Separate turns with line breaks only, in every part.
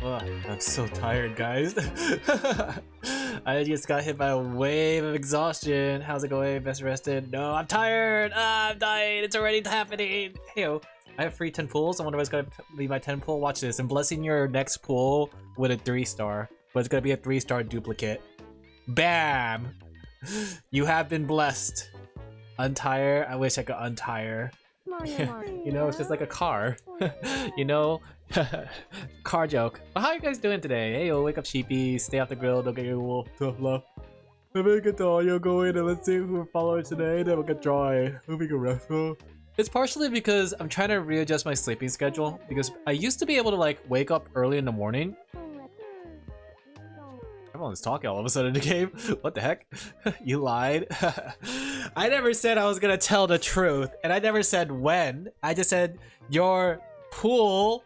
Ugh, I'm so tired, guys. I just got hit by a wave of exhaustion. How's it going? Best rested? No, I'm tired. I'm dying. It's already happening. Heyo, I have free 10 pools. I wonder what's gonna be my 10 pool. Watch this. I'm blessing your next pool with a 3-star, but it's gonna be a 3-star duplicate. Bam! You have been blessed. Untire. I wish I could untire. You know, it's just like a car. You know, car joke. Well, how are you guys doing today? Hey, yo, wake up, sheepies. Stay off the grill. Don't get your wolf. Tough love. Let me get the audio going and let's see who we're following today. Then we'll get dry. Moving a restful. It's partially because I'm trying to readjust my sleeping schedule because I used to be able to like wake up early in the morning. Everyone's talking all of a sudden in the game. What the heck? You lied. I never said I was gonna tell the truth, and I never said when. I just said your pool,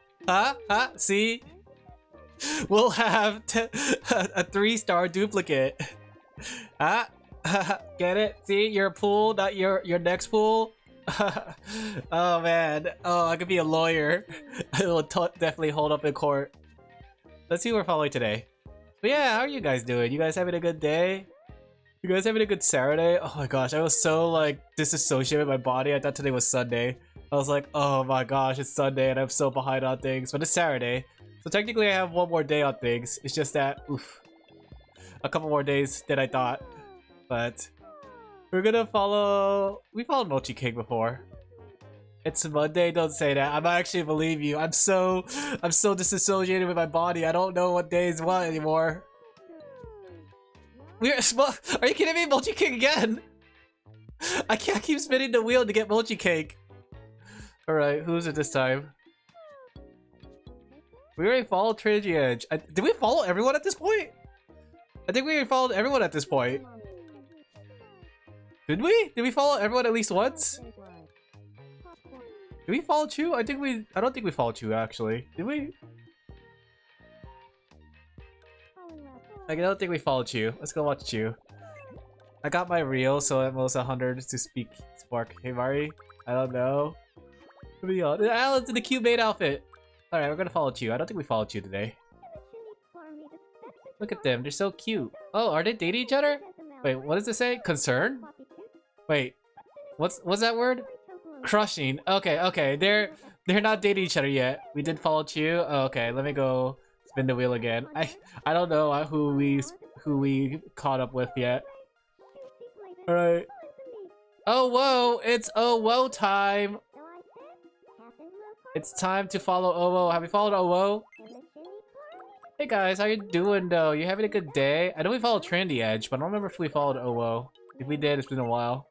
see, we'll have a 3-star duplicate. Get it? See, your pool, not your next pool. Oh man. Oh, I could be a lawyer. I will definitely hold up in court. Let's see who we're following today. But yeah, how are you guys doing? You guys having a good day? You guys having a good Saturday? Oh my gosh, I was so like disassociated with my body. I thought today was Sunday. I was like, oh my gosh, it's Sunday and I'm so behind on things. But it's Saturday. So technically I have one more day on things. It's just that, oof, a couple more days than I thought. But we're gonna follow... We followed Mochi King before. It's Monday, don't say that. I might actually believe you. I'm so disassociated with my body. I don't know what day is what anymore. Are you kidding me? Mochi King again? I can't keep spinning the wheel to get Mochi Cake. Alright, who's it this time? We already followed Trilogy Edge. Did we follow everyone at this point? I think we already followed everyone at this point. Did we? Did we follow everyone at least once? Did we follow Chu? I don't think we followed Chu actually. Did we? I don't think we followed Chu. Let's go watch Chu. I got my reel, so at most 100 to speak Spark. Hey Mari? I don't know. Alan's in the cute maid outfit. Alright, we're gonna follow Chu. I don't think we followed Chu today. Look at them, they're so cute. Oh, are they dating each other? Wait, what does it say? Concern? Wait, what's that word? Crushing. Okay, they're not dating each other yet. We did follow Chu. Oh, okay, let me go spin the wheel again. I don't know who we caught up with yet. All right. Oh whoa! It's oh whoa time. It's time to follow Owo. Have we followed Owo? Hey guys, how you doing though? You having a good day? I know we followed Trendy Edge, but I don't remember if we followed Owo. If we did, it's been a while.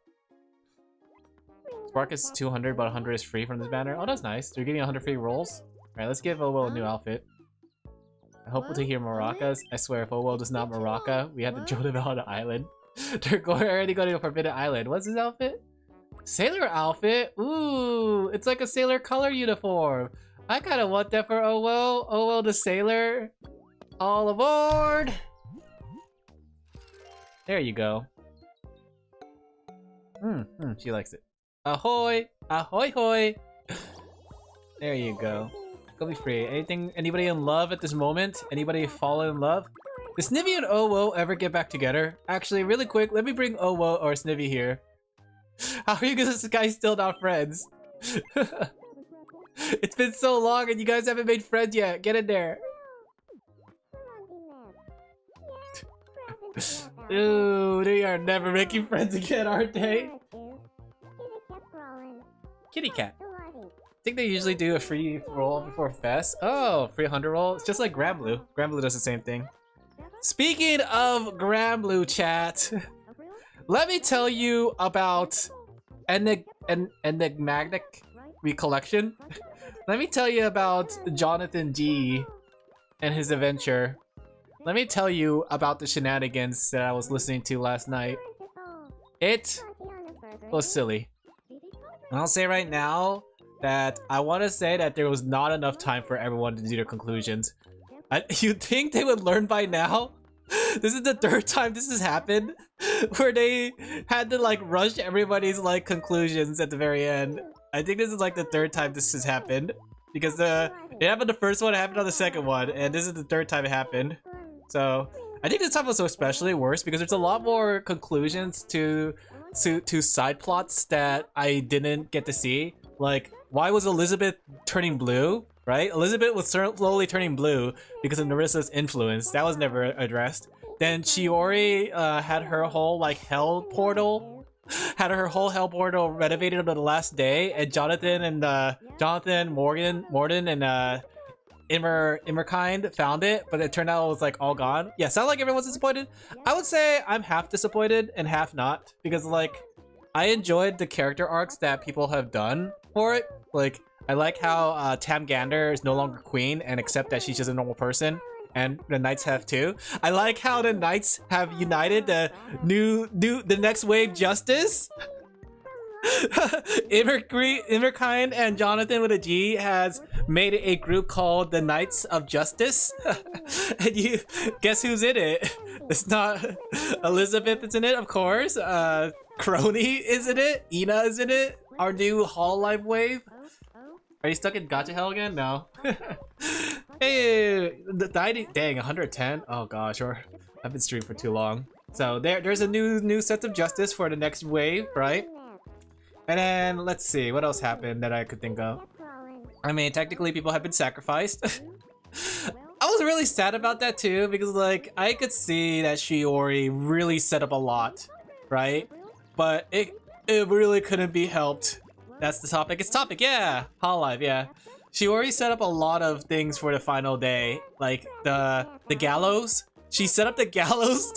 Spark is 200, but 100 is free from this banner. Oh, that's nice. They're giving 100 free rolls. Alright, let's give Owo a new outfit. I hope to hear maracas. I swear, if Owo does not maraca, we have to throw them out on the island. They're already going to a Forbidden Island. What's his outfit? Sailor outfit? Ooh, it's like a sailor color uniform. I kind of want that for Owo. Owo the sailor. All aboard! There you go. She likes it. Ahoy! Ahoy hoy! There you go. Go be free. Anybody in love at this moment? Anybody fall in love? Does Snivy and Owo ever get back together? Actually, really quick, let me bring Owo or Snivy here. How are you guys still not friends? It's been so long and you guys haven't made friends yet. Get in there. Ooh, they are never making friends again, aren't they? Kitty cat. I think they usually do a free roll before Fest. Oh, free 100 roll. It's just like Granblue. Granblue does the same thing. Speaking of Granblue, chat, let me tell you about Enigmatic Recollection. Let me tell you about Jonathan G and his adventure. Let me tell you about the shenanigans that I was listening to last night. It was silly. And I'll say right now that I want to say that there was not enough time for everyone to do their conclusions. You'd think they would learn by now? This is the third time this has happened, where they had to like rush everybody's like conclusions at the very end. I think this is like the third time this has happened. Because it happened the first one, it happened on the second one, and this is the third time it happened. So I think this time was especially worse because there's a lot more conclusions to side plots that I didn't get to see. Like, why was Elizabeth turning blue? Right? Elizabeth was slowly turning blue because of Narissa's influence. That was never addressed. Then Shiori had her whole like hell portal. Had her whole hell portal renovated on the last day, and Jonathan, Morden, and Immerkind found it, but it turned out it was like all gone. Yeah, sound like everyone's disappointed. I would say I'm half disappointed and half not, because like I enjoyed the character arcs that people have done for it. Like I like how Tam Gander is no longer queen and accept that she's just a normal person. And the Knights have too. I like how the Knights have united the next wave justice. Immerkind and Jonathan with a G has made a group called the Knights of Justice. And you guess who's in it? It's not Elizabeth is in it, of course. Crony is in it. Ina is in it. Our new Hololive wave. Are you stuck in gacha hell again? No. Hey, dang, 110. Oh gosh, or I've been streaming for too long. So there's a new sense of justice for the next wave, right? And then let's see what else happened that I could think of. I mean, technically people have been sacrificed. I was really sad about that too because like I could see that Shiori really set up a lot, right? But it really couldn't be helped. That's the topic. It's topic, yeah. Hololive, yeah. She already set up a lot of things for the final day, like the gallows. She set up the gallows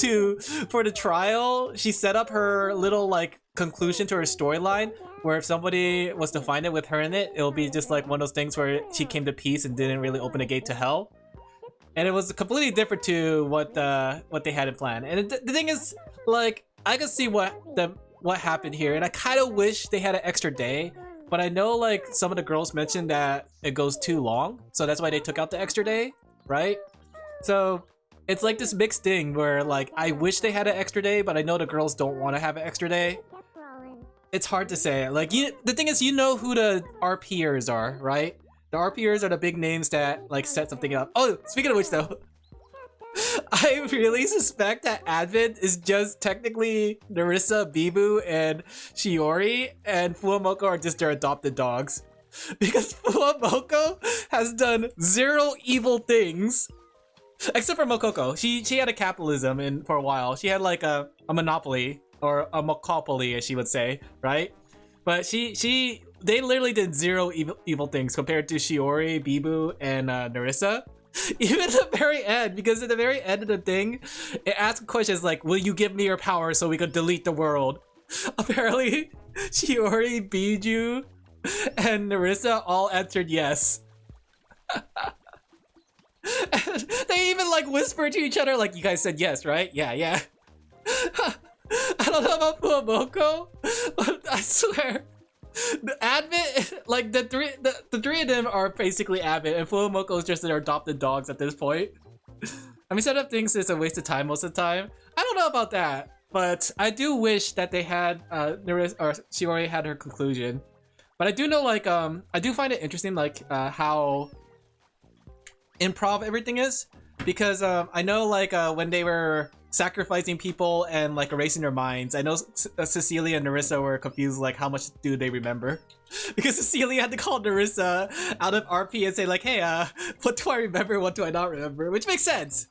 for the trial. She set up her little like conclusion to her storyline, where if somebody was to find it with her in it, it'll be just like one of those things where she came to peace and didn't really open a gate to hell. And it was completely different to what they had in plan. And the thing is, like, I could see what happened here, and I kind of wish they had an extra day. But I know like some of the girls mentioned that it goes too long, so that's why they took out the extra day, right? So it's like this mixed thing where like I wish they had an extra day, but I know the girls don't want to have an extra day. It's hard to say. Like the thing is, you know who the RPers are, right? The RPers are the big names that like set something up. Oh, speaking of which though, I really suspect that Advent is just technically Narissa, Bibu, and Shiori, and Fuamoko are just their adopted dogs. Because Fuamoko has done 0 evil things. Except for Mokoko. She had a capitalism for a while. She had like a monopoly, or a mocopoly as she would say, right? But they literally did 0 evil things compared to Shiori, Bibu, and Narissa. Even at the very end, because at the very end of the thing, it asks questions like, will you give me your power so we could delete the world? Apparently, Shiori, Biju, and Narissa all answered yes. They even like whispered to each other like, you guys said yes, right? Yeah. I don't know about Fuamoko, but I swear, the Advent, like the three of them are basically Advent, and Fuamoko is just their adopted dogs at this point. I mean, set up things is a waste of time most of the time. I don't know about that, but I do wish that they had Shiori had her conclusion. But I do know, like, I do find it interesting, like, how improv everything is, because I know, like, when they were sacrificing people and like erasing their minds, I know Cecilia and Narissa were confused like how much do they remember, because Cecilia had to call Narissa out of RP and say like, hey, what do I remember, what do I not remember, which makes sense.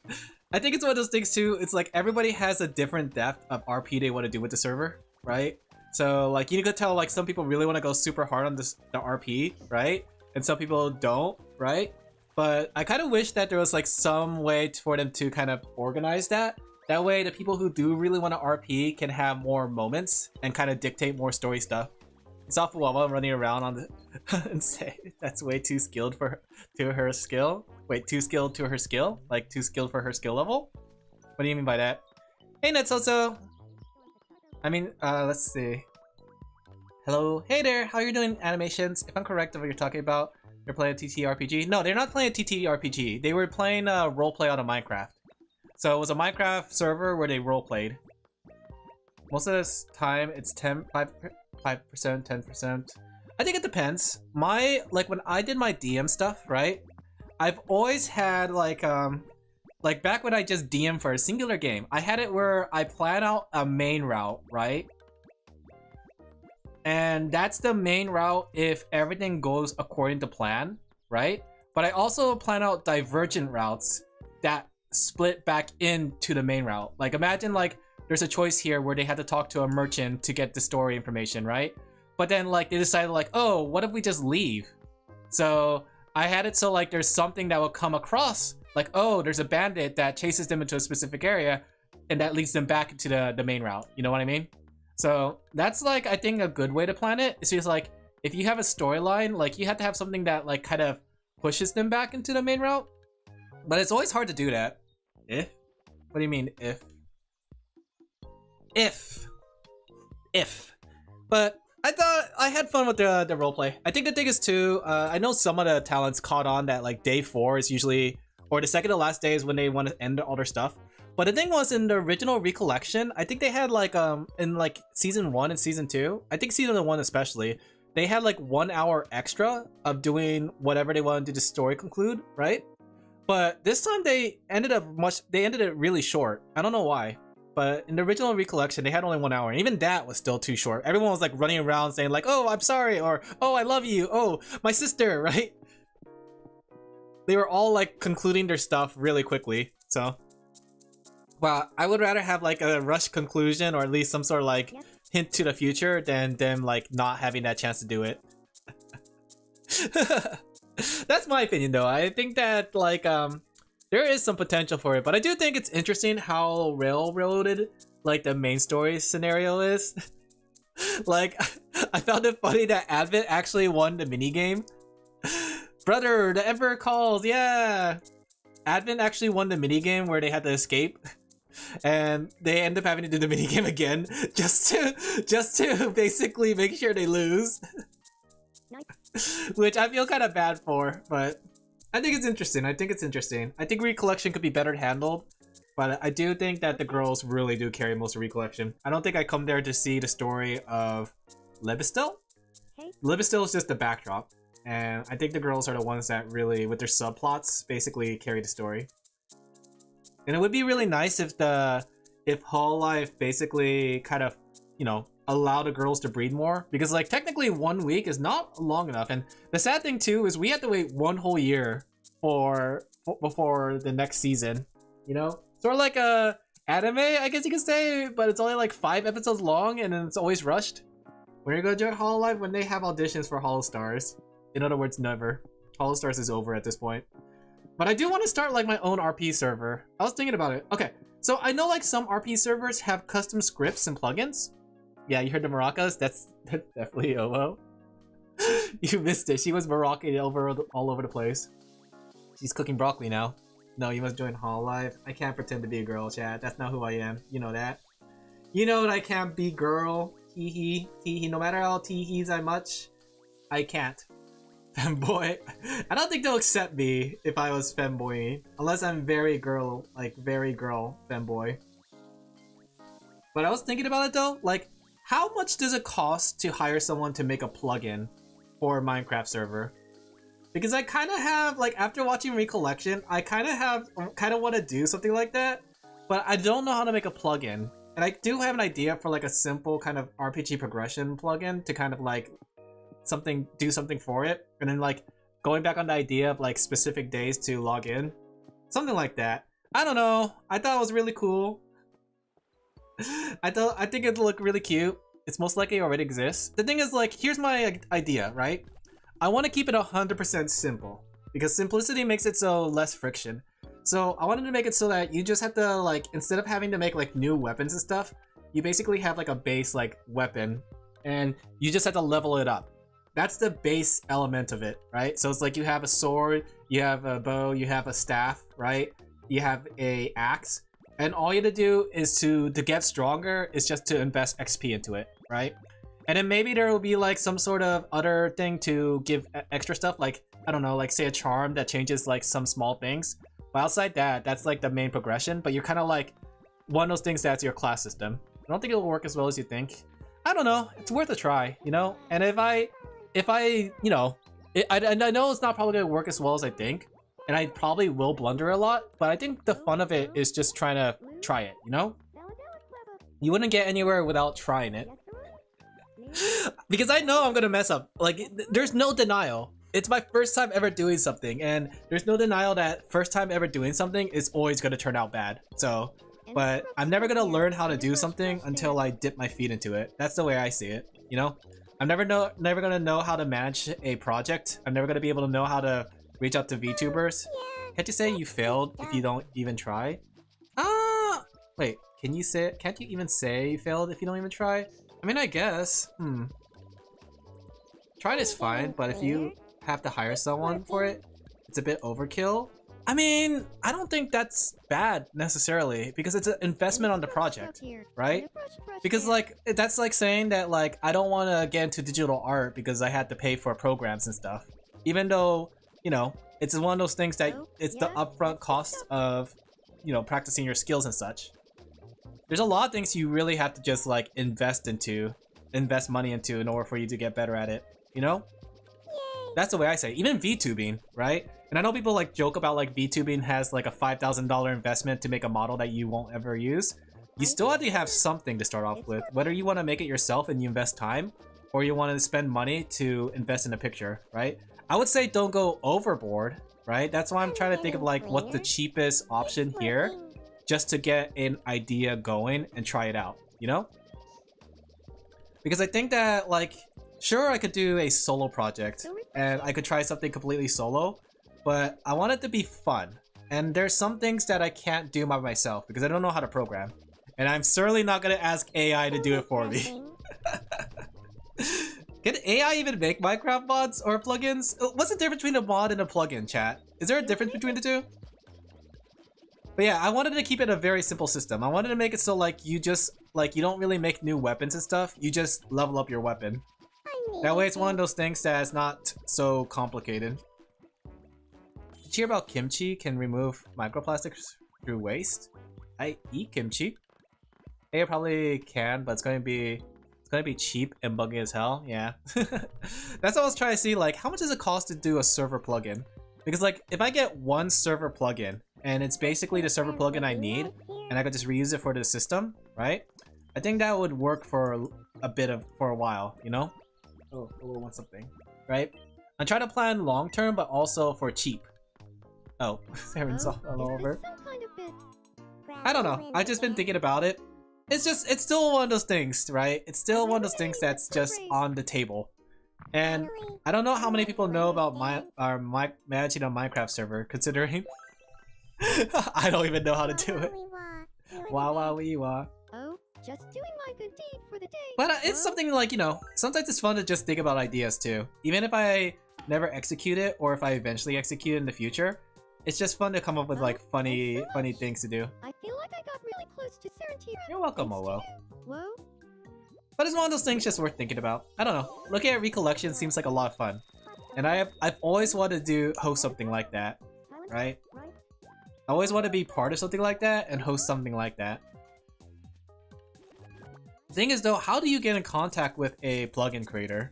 I think it's one of those things too, it's like everybody has a different depth of RP they want to do with the server, right? So like you could tell like some people really want to go super hard on the RP, right? And some people don't, right? But I kind of wish that there was like some way for them to kind of organize that. That way, the people who do really want to RP can have more moments and kind of dictate more story stuff. It's off Wawa running around on the and say that's way too skilled to her skill. Wait, too skilled to her skill? Like too skilled for her skill level? What do you mean by that? Hey, Netsoso. I mean, let's see. Hello, hey there. How are you doing, animations? If I'm correct of what you're talking about, you're playing a TTRPG. No, they're not playing a TTRPG. They were playing a roleplay on a Minecraft. So it was a Minecraft server where they roleplayed. Most of this time, it's 5%, 10%. I think it depends. Like when I did my DM stuff, right? I've always had like back when I just DM for a singular game, I had it where I plan out a main route, right? And that's the main route if everything goes according to plan, right? But I also plan out divergent routes that split back into the main route. Like imagine like there's a choice here where they had to talk to a merchant to get the story information, right? But then like they decided like, oh, what if we just leave? So I had it so like there's something that will come across, like, oh, there's a bandit that chases them into a specific area and that leads them back into the main route. You know what I mean? So that's like, I think a good way to plan it. It's just like, if you have a storyline, like you have to have something that like kind of pushes them back into the main route. But it's always hard to do that. If? What do you mean, if? If. But I thought I had fun with the roleplay. I think the thing is too, I know some of the talents caught on that like day 4 is usually, or the second to last day is when they want to end all their stuff. But the thing was, in the original recollection, I think they had like in like season 1 and season 2, I think season 1 especially, they had like 1 hour extra of doing whatever they wanted to the story conclude, right? But this time they ended it really short. I don't know why. But in the original recollection, they had only 1 hour, and even that was still too short. Everyone was like running around saying like, oh, I'm sorry, or oh, I love you, oh, my sister, right? They were all like concluding their stuff really quickly, so. Well, I would rather have like a rushed conclusion or at least some sort of like hint to the future than them like not having that chance to do it. That's my opinion though. I think that like there is some potential for it, but I do think it's interesting how railroaded like the main story scenario is. Like, I found it funny that Advent actually won the minigame. Brother, the Emperor calls, yeah! Advent actually won the minigame where they had to escape. And they end up having to do the minigame again just to basically make sure they lose. Which I feel kind of bad for, but I think it's interesting. I think Recollection could be better handled, but I do think that the girls really do carry most of Recollection. I don't think I come there to see the story of Libestil. Libestil is just the backdrop, and I think the girls are the ones that really, with their subplots, basically carry the story. And it would be really nice if Hololive basically kind of, you know, allow the girls to breed more, because like technically 1 week is not long enough. And the sad thing too is we have to wait 1 whole year before the next season, you know, sort of like a anime, I guess you could say, but it's only like 5 episodes long and then it's always rushed. When are you gonna join Hololive? When they have auditions for Holostars. In other words, never. Holostars is over at this point. But I do want to start like my own RP server. I was thinking about it. Okay, so I know like some RP servers have custom scripts and plugins. Yeah, you heard the maracas? That's definitely Ovo. You missed it. She was maracing all over the place. She's cooking broccoli now. No, you must join Hololive. I can't pretend to be a girl, chat. That's not who I am. You know that. You know that I can't be girl. Tee hee. No matter how tee-hees I much, I can't. Femboy. I don't think they'll accept me if I was femboy. Unless I'm very girl, like very girl femboy. But I was thinking about it though, like, how much does it cost to hire someone to make a plugin for a Minecraft server? Because I kind of have, like, after watching Recollection, I kind of want to do something like that, but I don't know how to make a plugin. And I do have an idea for like a simple kind of RPG progression plugin to kind of like do something for it, and then like going back on the idea of like specific days to log in, something like that. I don't know. I thought it was really cool. I think it'd look really cute. It's most likely already exists. The thing is, like, here's my idea, right? I want to keep it 100% simple because simplicity makes it so less friction. So I wanted to make it so that you just have to, like, instead of having to make like new weapons and stuff, you basically have like a base like weapon and you just have to level it up. That's the base element of it, right? So it's like you have a sword, you have a bow, you have a staff, right? You have a axe. And all you have to do is to get stronger is just to invest XP into it, right? And then maybe there will be like some sort of other thing to give extra stuff, like, I don't know, like say a charm that changes like some small things. But outside that, that's like the main progression, but you're kind of like one of those things that's your class system. I don't think it'll work as well as you think. I don't know, it's worth a try, you know? And if I if I, you know, I know it's not probably gonna work as well as I think, and I probably will blunder a lot, but I think the fun of it is just trying to try it, you know? You wouldn't get anywhere without trying it. Because I know I'm gonna mess up. Like, there's no denial. It's my first time ever doing something, and there's no denial that first time ever doing something is always gonna turn out bad. So, but I'm never gonna learn how to do something until I dip my feet into it. That's the way I see it, you know? I'm never gonna know how to manage a project. I'm never gonna be able to know how to reach out to VTubers. Can't you say you failed if you don't even try? Wait, can you say? Can't you even say you failed if you don't even try? I mean, I guess. Trying is fine, but if you have to hire someone for it, it's a bit overkill. I mean, I don't think that's bad necessarily, because it's an investment on the project, right? Because like, that's like saying that like, I don't want to get into digital art because I had to pay for programs and stuff. Even though, you know, it's one of those things that it's the upfront cost of, you know, practicing your skills and such. There's a lot of things you really have to just like invest money into in order for you to get better at it, you know? That's the way I say it. Even VTubing, right? And I know people like joke about like VTubing has like a $5,000 investment to make a model that you won't ever use. You still have to have something to start off with, whether you want to make it yourself and you invest time, or you want to spend money to invest in a picture, right? I would say don't go overboard, right? That's why I'm trying to think of like what's the cheapest option here, just to get an idea going and try it out, you know? Because I think that like, sure, I could do a solo project and I could try something completely solo, but I want it to be fun. And there's some things that I can't do by myself because I don't know how to program. And I'm certainly not gonna ask AI to do it for me. Can AI even make Minecraft mods or plugins? What's the difference between a mod and a plugin, chat? Is there a difference between the two? But yeah, I wanted to keep it a very simple system. I wanted to make it so like you just, like you don't really make new weapons and stuff. You just level up your weapon. That way it's one of those things that is not so complicated. Did you hear about kimchi can remove microplastics through waste? I eat kimchi. I probably can, but it's gonna be cheap and buggy as hell. Yeah. That's what I was trying to see, like how much does it cost to do a server plugin? Because like if I get one server plugin and it's basically the server plugin I need and I could just reuse it for the system, right? I think that would work for a while, you know? Oh, I will want something, right? I'm trying to plan long term, but also for cheap. Oh, Aaron's all over. I don't know. I've just been thinking about it. It's still one of those things, right? It's still one of those things that's just on the table. And I don't know how many people know about managing a Minecraft server, considering I don't even know how to do it. Wah wah wee wah.
Just doing my good deed for the day.
But it's something like, you know, sometimes it's fun to just think about ideas too. Even if I never execute it, or if I eventually execute it in the future, it's just fun to come up with like funny things to do.
I feel like I got really close to certainty.
You're welcome, Mowo.
Whoa.
But it's one of those things just worth thinking about. I don't know. Looking at recollection seems like a lot of fun. And I've always wanted to host something like that, right? I always want to be part of something like that and host something like that. The thing is though, how do you get in contact with a plugin creator?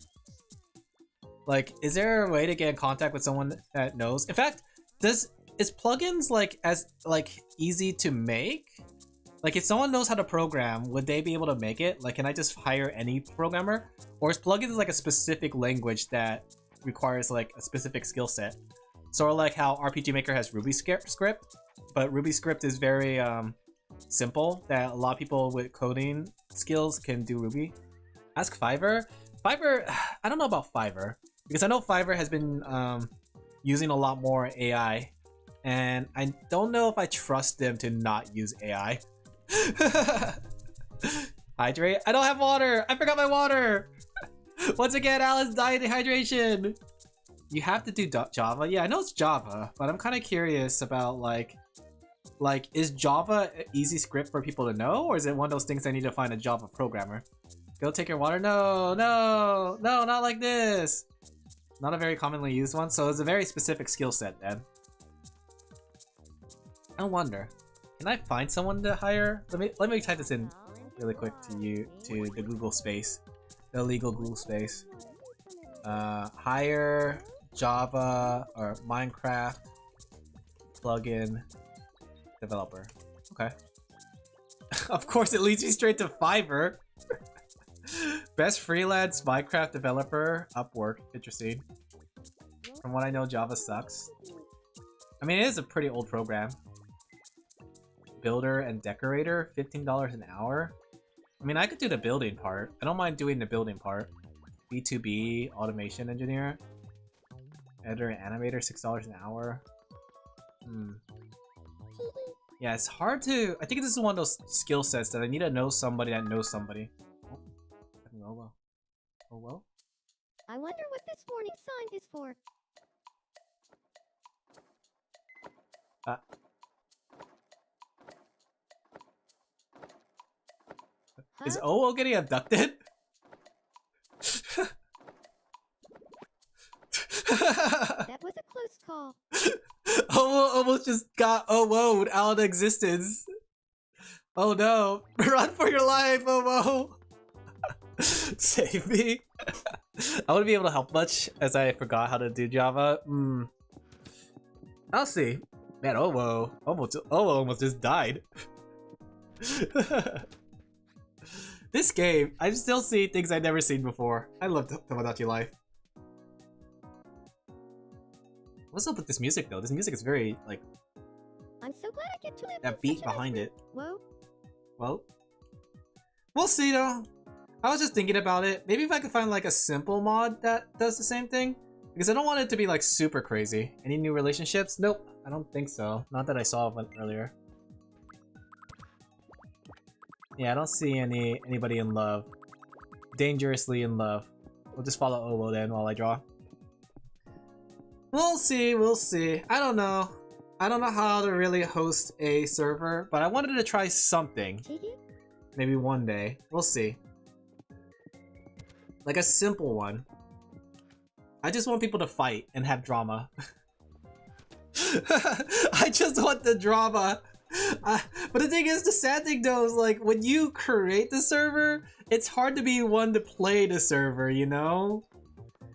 Like, is there a way to get in contact with someone that knows? In fact, is plugins like easy to make? Like, if someone knows how to program, would they be able to make it? Like, can I just hire any programmer? Or is plugins like a specific language that requires like a specific skill set? Sort of like how RPG Maker has Ruby script, but Ruby script is very simple, that a lot of people with coding skills can do Ruby. Ask Fiverr. Fiverr, I don't know about Fiverr, because I know Fiverr has been using a lot more AI, and I don't know if I trust them to not use AI. Hydrate? I don't have water! I forgot my water! Once again, Alan's dying dehydration! You have to do Java? Yeah, I know it's Java, but I'm kind of curious about like, is Java an easy script for people to know, or is it one of those things I need to find a Java programmer? Go take your water? No, no, no, not like this! Not a very commonly used one, so it's a very specific skill set then. I wonder, can I find someone to hire? Let me type this in really quick to the Google space. The illegal Google space. Hire Java or Minecraft plugin developer. Okay. Of course, it leads me straight to Fiverr. Best freelance Minecraft developer, Upwork. Interesting. From what I know, Java sucks. I mean, it is a pretty old program. Builder and decorator, $15 an hour. I mean, I could do the building part. I don't mind doing the building part. B2B automation engineer. Editor and animator, $6 an hour. Yeah, it's hard to... I think this is one of those skill sets that I need to know somebody that knows somebody. Oh well. Oh well.
I wonder what this warning sign is for.
Is OO getting abducted?
That was a close call.
OO almost just got OO'd out of existence. Oh no. Run for your life, OO! Save me. I wouldn't be able to help much as I forgot how to do Java. I'll see. Man, OO almost just died. This game, I still see things I've never seen before. I love Tomodachi Life. What's up with this music though? This music is very, like...
I'm so glad I get to live
that beat behind it.
Whoa.
Well, we'll see though. I was just thinking about it. Maybe if I could find like a simple mod that does the same thing. Because I don't want it to be like super crazy. Any new relationships? Nope, I don't think so. Not that I saw one earlier. Yeah, I don't see anybody in love. Dangerously in love. We'll just follow OO then while I draw. We'll see, we'll see. I don't know. I don't know how to really host a server, but I wanted to try something. Maybe one day. We'll see. Like a simple one. I just want people to fight and have drama. I just want the drama. But the thing is, the sad thing though is like when you create the server, it's hard to be one to play the server, you know?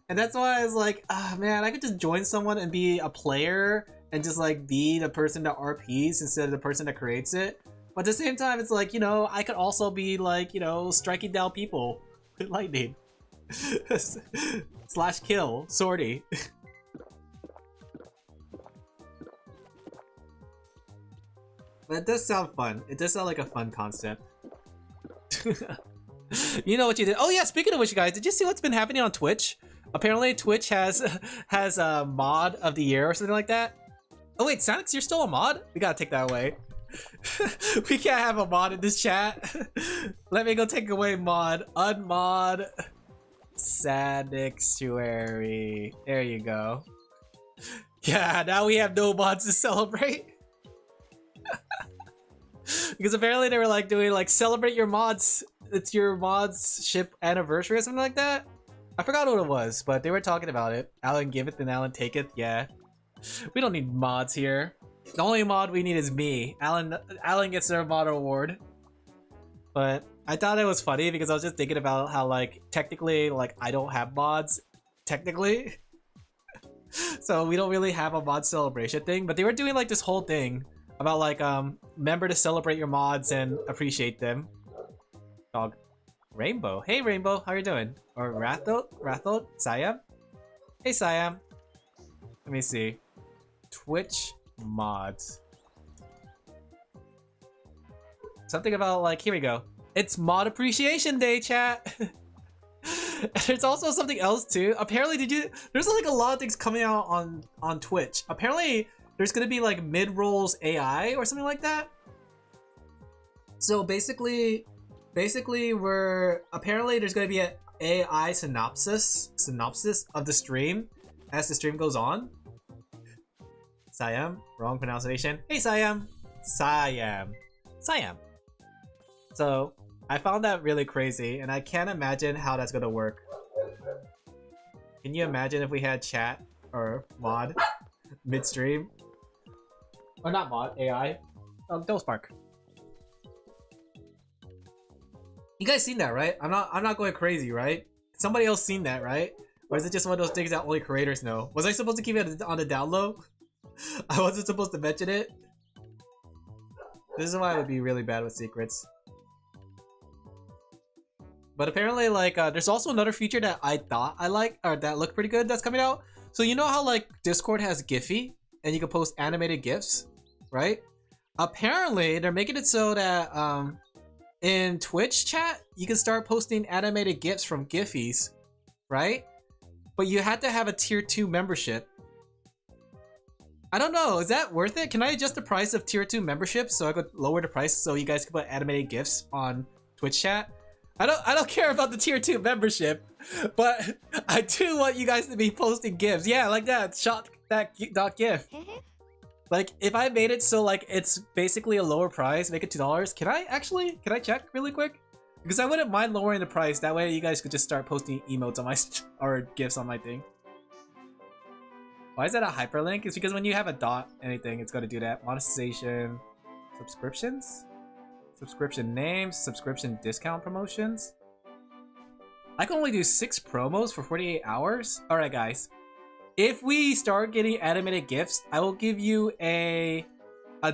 And that's why I was like, ah man, I could just join someone and be a player and just like be the person that RPs instead of the person that creates it. But at the same time, it's like, you know, I could also be like, you know, striking down people with lightning. Slash kill, sortie. But it does sound fun. It does sound like a fun concept. You know what you did? Oh yeah, speaking of which, guys, did you see what's been happening on Twitch? Apparently Twitch has a mod of the year or something like that. Oh wait, Sanix, you're still a mod? We gotta take that away. We can't have a mod in this chat. Let me go take away mod. Unmod Sanctuary. There you go. Yeah, now we have no mods to celebrate. Because apparently they were like doing like celebrate your mods. It's your mods ship anniversary or something like that. I forgot what it was, but they were talking about it. Alan giveth and Alan taketh. Yeah, we don't need mods here. The only mod we need is me. Alan gets their mod award. But I thought it was funny because I was just thinking about how like technically like I don't have mods technically. So we don't really have a mod celebration thing, but they were doing like this whole thing about like remember to celebrate your mods and appreciate them. Dog. Rainbow. Hey Rainbow, how you doing? Or Ratho? Siam? Hey Siam. Let me see. Twitch mods. Something about like, here we go. It's Mod Appreciation Day, chat. There's also something else too. Apparently, there's like a lot of things coming out on Twitch. Apparently, there's gonna be like mid-rolls AI or something like that. So basically apparently there's gonna be an AI synopsis of the stream as the stream goes on. Siam, wrong pronunciation. Hey Siam. Siam. So I found that really crazy and I can't imagine how that's gonna work. Can you imagine if we had chat or mod midstream? Or not mod, AI. Don't spark. You guys seen that, right? I'm not going crazy, right? Somebody else seen that, right? Or is it just one of those things that only creators know? Was I supposed to keep it on the down low? I wasn't supposed to mention it? This is why I would be really bad with secrets. But apparently, like, there's also another feature that I thought I liked, or that looked pretty good that's coming out. So you know how, like, Discord has Giphy, and you can post animated GIFs, right? Apparently, they're making it so that, in Twitch chat, you can start posting animated GIFs from Giphies, right? But you have to have a tier 2 membership. I don't know, is that worth it? Can I adjust the price of tier 2 membership so I could lower the price so you guys can put animated GIFs on Twitch chat? I don't care about the tier 2 membership, but I do want you guys to be posting GIFs. Yeah, like that. Shot that .gif. Like, if I made it so, like, it's basically a lower price, make it $2, can I check really quick? Because I wouldn't mind lowering the price, that way you guys could just start posting emotes on my, or GIFs on my thing. Why is that a hyperlink? It's because when you have a dot anything, it's gonna do that. Monetization, subscriptions? Subscription names, subscription discount promotions. I can only do 6 promos for 48 hours? Alright guys, if we start getting animated GIFs, I will give you a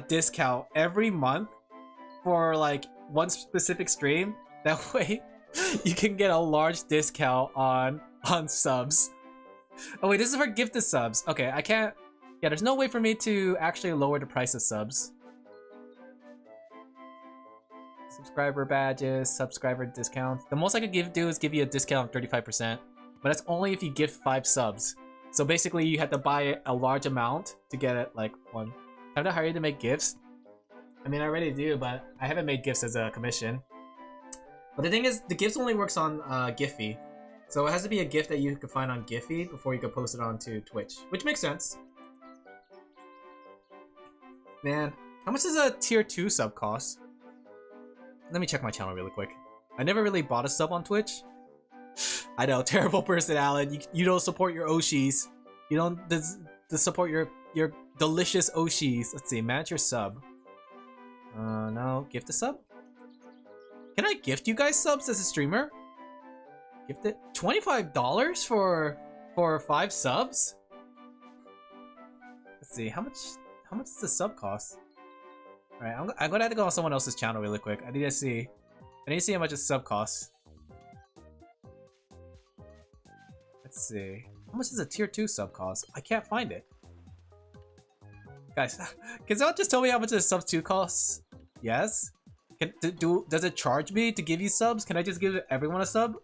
discount every month for like one specific stream. That way you can get a large discount on subs. Oh wait, this is for gifted subs. Okay, I can't... Yeah, there's no way for me to actually lower the price of subs. Subscriber badges, subscriber discounts. The most I could do is give you a discount of 35%. But that's only if you gift 5 subs. So basically you have to buy a large amount to get it like one. I have to hire you to make gifts. I mean, I already do, but I haven't made gifts as a commission. But the thing is, the gifts only works on Giphy. So it has to be a gift that you can find on Giphy before you can post it onto Twitch. Which makes sense. Man, how much does a tier 2 sub cost? Let me check my channel really quick. I never really bought a sub on Twitch. I know, terrible person, Alan. You don't support your Oshis. You don't support your delicious Oshis. Let's see, manage your sub. No, gift a sub? Can I gift you guys subs as a streamer? Gift it? $25 for 5 subs? Let's see, how much does the sub cost? Alright, I'm gonna have to go on someone else's channel really quick. I need to see how much a sub costs. Let's see. How much does a tier 2 sub cost? I can't find it. Guys, can someone just tell me how much a sub 2 costs? Yes? Does it charge me to give you subs? Can I just give everyone a sub?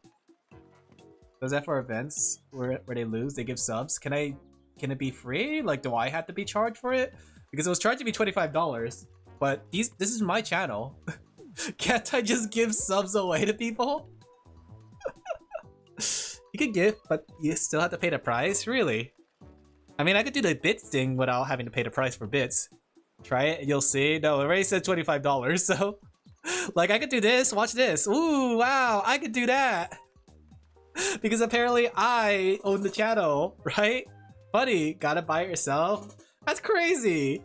Does that for events where they lose, they give subs? Can it be free? Like, do I have to be charged for it? Because it was charging me $25. But this is my channel. Can't I just give subs away to people? You can give, but you still have to pay the price? Really? I mean, I could do the bits thing without having to pay the price for bits. Try it and you'll see. No, it already said $25, so... Like, I could do this, watch this. Ooh, wow, I could do that. Because apparently I own the channel, right? Buddy, gotta buy it yourself? That's crazy!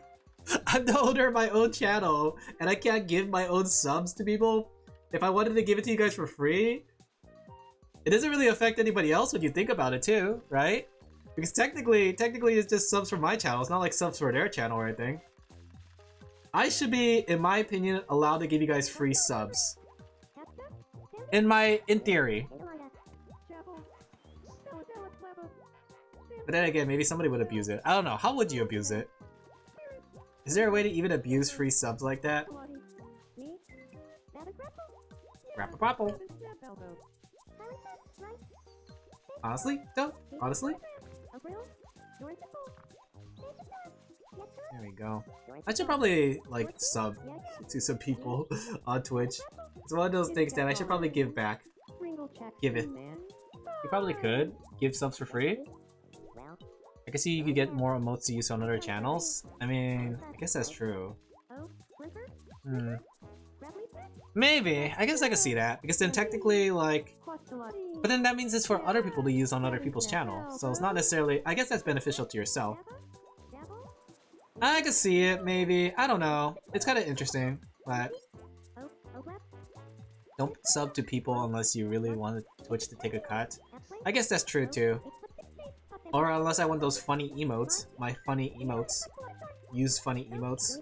I'm the owner of my own channel, and I can't give my own subs to people? If I wanted to give it to you guys for free? It doesn't really affect anybody else when you think about it too, right? Because technically it's just subs for my channel, it's not like subs for their channel or anything. I should be, in my opinion, allowed to give you guys free subs. In theory. But then again, maybe somebody would abuse it. I don't know, how would you abuse it? Is there a way to even abuse free subs like that? Grapple. Honestly? No? Honestly? There we go. I should probably, like, sub to some people on Twitch. It's one of those things that I should probably give back. Give it. You probably could. Give subs for free. I can see you could get more emotes to use on other channels. I mean, I guess that's true. Maybe. I guess I could see that. Because then technically, like... But then that means it's for other people to use on other people's channels. So it's not necessarily... I guess that's beneficial to yourself. I could see it, maybe. I don't know. It's kind of interesting, but... Don't sub to people unless you really want Twitch to take a cut. I guess that's true too. Or unless I want those funny emotes. My funny emotes. Use funny emotes.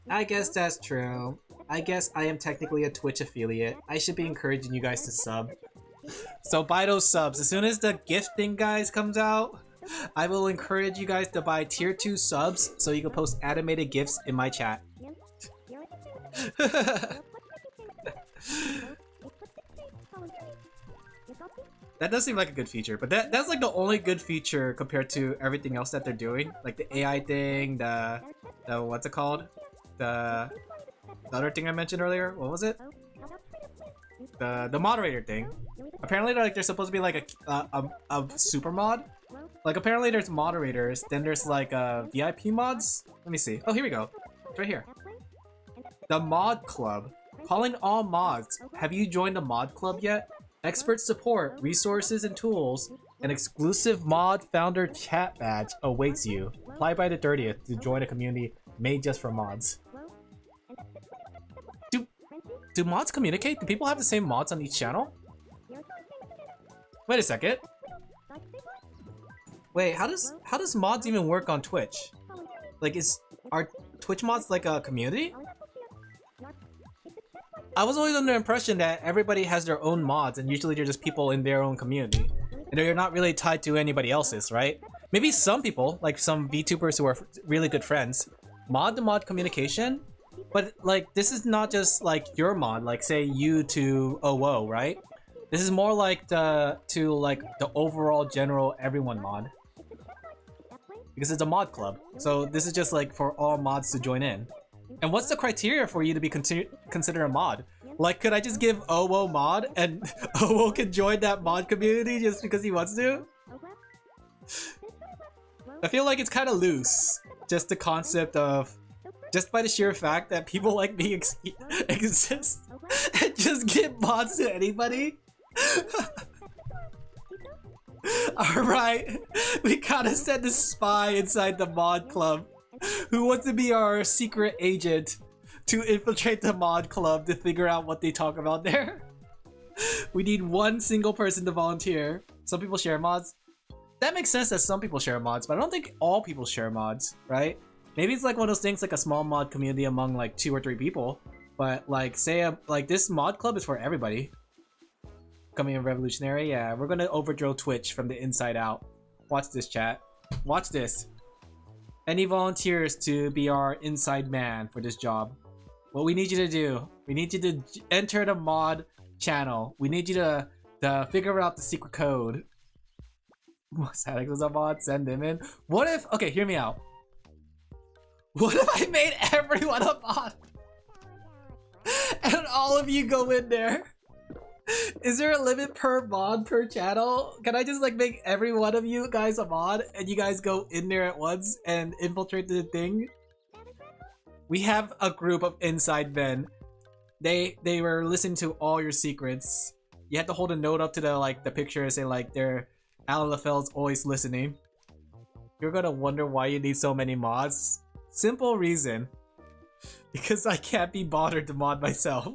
I guess that's true. I guess I am technically a Twitch affiliate. I should be encouraging you guys to sub. So buy those subs. As soon as the gifting guys comes out, I will encourage you guys to buy tier 2 subs so you can post animated gifs in my chat. That does seem like a good feature, but that's like the only good feature compared to everything else that they're doing. Like the AI thing, the what's it called? The other thing I mentioned earlier, what was it? The moderator thing. Apparently there's supposed to be like a super mod. Like apparently there's moderators, then there's like VIP mods. Let me see. Oh, here we go. It's right here. The mod club. Calling all mods. Have you joined the mod club yet? Expert support, resources and tools. An exclusive mod founder chat badge awaits you. Apply by the 30th to join a community made just for mods. Do mods communicate? Do people have the same mods on each channel? Wait a second. Wait, how does mods even work on Twitch? Like, are Twitch mods like a community? I was always under the impression that everybody has their own mods and usually they're just people in their own community. And they're not really tied to anybody else's, right? Maybe some people, like some VTubers who are really good friends, mod to mod communication. But like, this is not just like your mod, like say you to OO, right? This is more like the overall general everyone mod. Because it's a mod club. So this is just like for all mods to join in. And what's the criteria for you to be considered a mod? Like, could I just give OO mod and OO can join that mod community just because he wants to? I feel like it's kind of loose. Just the concept of, just by the sheer fact that people like me exist and just give mods to anybody? Alright, we gotta send a spy inside the mod club who wants to be our secret agent to infiltrate the mod club to figure out what they talk about there. We need one single person to volunteer. Some people share mods. That makes sense that some people share mods, but I don't think all people share mods, right? Maybe it's like one of those things, like a small mod community among like 2 or 3 people. But like, say like this mod club is for everybody. Coming in revolutionary, yeah, we're gonna overthrow Twitch from the inside out. Watch this, chat. Watch this. Any volunteers to be our inside man for this job? What we need you to do, we need you to enter the mod channel. We need you to figure out the secret code. Alex was a mod, send him in. What if, okay, hear me out. What if I made everyone a mod? And all of you go in there? Is there a limit per mod per channel? Can I just like make every one of you guys a mod and you guys go in there at once and infiltrate the thing? We have a group of inside men. They were listening to all your secrets. You have to hold a note up to the picture and say like they're Alin Laphel's always listening. You're gonna wonder why you need so many mods. Simple reason. Because I can't be bothered to mod myself.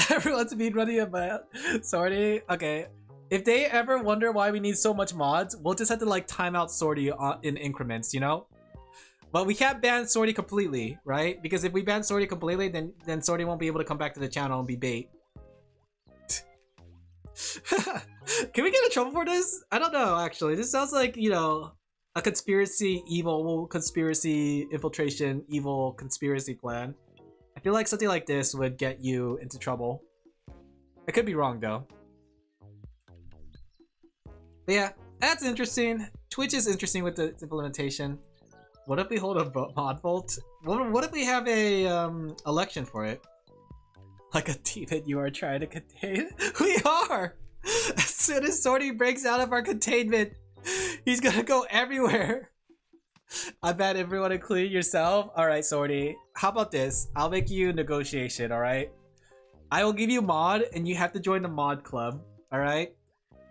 Everyone's been running about. Sorry. Okay. If they ever wonder why we need so much mods, we'll just have to like time out Sorty in increments, you know? But we can't ban Sorty completely, right? Because if we ban Sorty completely, then Sorty won't be able to come back to the channel and be bait. Can we get in trouble for this? I don't know, actually. This sounds like, you know, a conspiracy, evil conspiracy, infiltration, evil conspiracy plan. I feel like something like this would get you into trouble. I could be wrong though. But yeah, that's interesting. Twitch is interesting with the implementation. What if we hold a mod vote? What if we have a election for it? Like a demon you are trying to contain? We are! As soon as Sorty breaks out of our containment, he's gonna go everywhere. I bet everyone, including yourself. Alright, Sorty. How about this? I'll make you a negotiation, alright? I will give you mod, and you have to join the mod club, alright?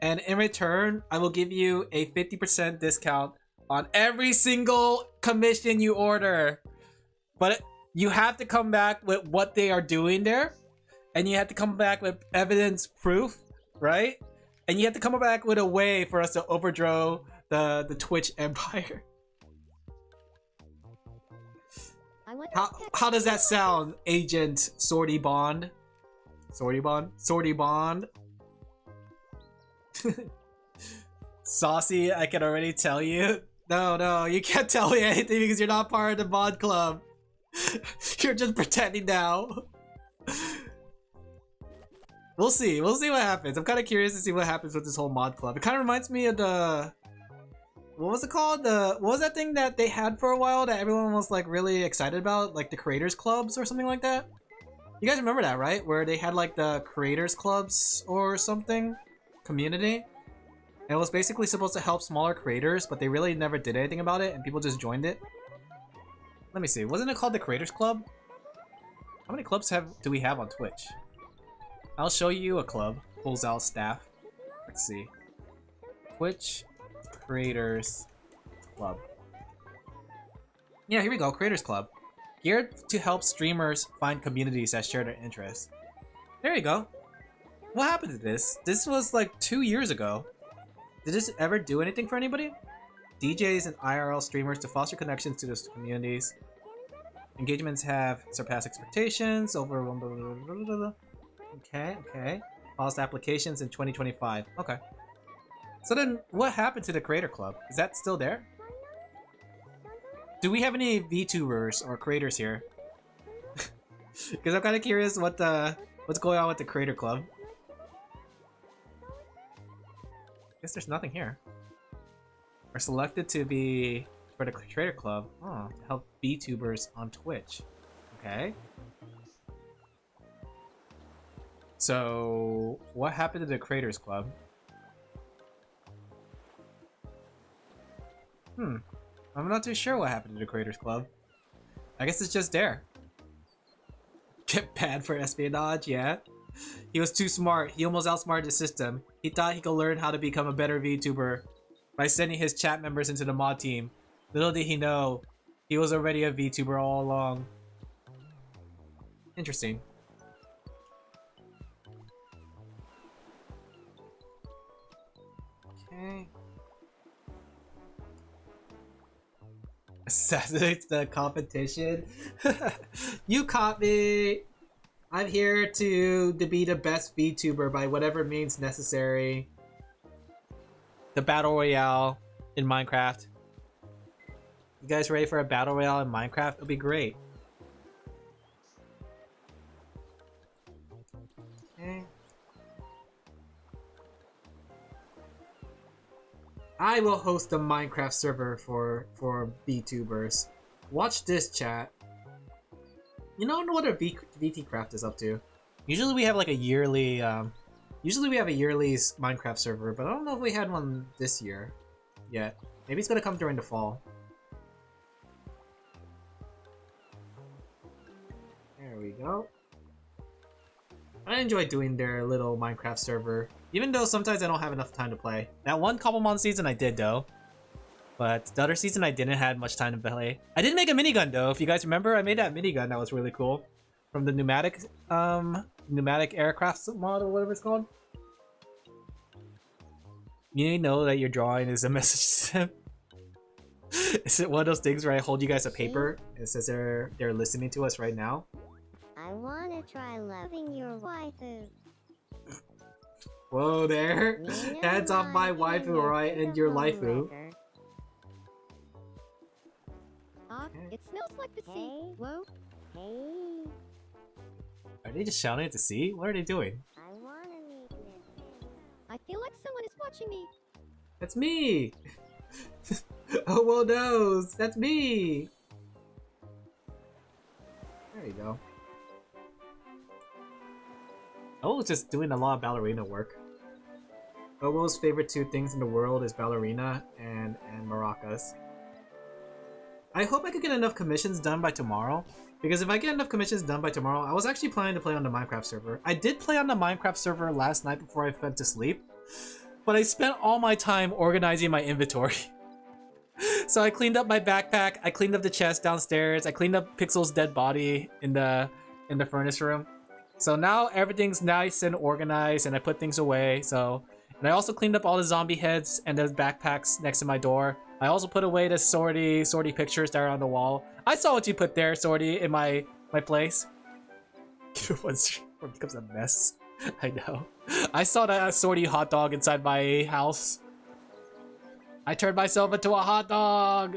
And in return, I will give you a 50% discount on every single commission you order. But you have to come back with what they are doing there, and you have to come back with evidence, proof right? And you have to come back with a way for us to overthrow the Twitch empire.
I wonder
How does that sound, Agent Swordy Bond? Swordy Bond? Swordy Bond? Saucy, I can already tell you. No, you can't tell me anything because you're not part of the Bond Club. You're just pretending now. We'll see what happens. I'm kind of curious to see what happens with this whole mod club. It kind of reminds me of the... What was it called? What was that thing that they had for a while that everyone was like really excited about? Like the creators clubs or something like that? You guys remember that, right? Where they had like the creators clubs or something? Community? And it was basically supposed to help smaller creators, but they really never did anything about it and people just joined it. Let me see. Wasn't it called the creators club? How many clubs do we have on Twitch? I'll show you a club. Pulls out staff. Let's see. Twitch Creators Club. Yeah, here we go. Creators Club. Geared to help streamers find communities that share their interests. There you go. What happened to this? This was like 2 years ago. Did this ever do anything for anybody? DJs and IRL streamers to foster connections to those communities. Engagements have surpassed expectations over... Okay. Paused applications in 2025. Okay. So then, what happened to the Creator Club? Is that still there? Do we have any VTubers or creators here? Because I'm kind of curious what's going on with the Creator Club. Guess there's nothing here. Are selected to be for the Creator Club. Oh, to help VTubers on Twitch. Okay. So, what happened to the Creators Club? I'm not too sure what happened to the Creators Club. I guess it's just there. Get banned for espionage, yeah. He was too smart. He almost outsmarted the system. He thought he could learn how to become a better VTuber by sending his chat members into the mod team. Little did he know, he was already a VTuber all along. Interesting. Okay. Assassinate the competition. You caught me. I'm here to be the best VTuber by whatever means necessary. The battle royale in Minecraft. You guys ready for a battle royale in Minecraft? It'll be great. Okay. I will host a Minecraft server for VTubers. Watch this, chat. You don't know what our VTcraft is up to. Usually we have like a yearly, Minecraft server, but I don't know if we had one this year yet. Maybe it's gonna come during the fall. There we go. I enjoy doing their little Minecraft server, even though sometimes I don't have enough time to play. That one Cobblemon season I did though, but the other season I didn't have much time to play. I did make a minigun though, if you guys remember. I made that minigun that was really cool from the pneumatic aircraft mod or whatever it's called. You know that your drawing is a message to them. Is it one of those things where I hold you guys a paper and it says they're listening to us right now?
I wanna try loving your waifu.
Whoa there! Hands off my waifu or I end your lifeu.
It smells like the sea. Whoa. Hey.
Are they just shouting at the sea? What are they doing?
I wanna meet you. I feel like someone is watching me.
That's me! Oh well knows! That's me! There you go. Obo's just doing a lot of ballerina work. Obo's favorite two things in the world is ballerina and maracas. I hope I could get enough commissions done by tomorrow, because if I get enough commissions done by tomorrow, I was actually planning to play on the Minecraft server. I did play on the Minecraft server last night before I went to sleep, but I spent all my time organizing my inventory. So I cleaned up my backpack, I cleaned up the chest downstairs, I cleaned up Pixel's dead body in the furnace room. So now everything's nice and organized, and I put things away. So, and I also cleaned up all the zombie heads and the backpacks next to my door. I also put away the sortie pictures that are on the wall. I saw what you put there, sortie, in my place. Once it becomes a mess. I know. I saw that sortie hot dog inside my house. I turned myself into a hot dog.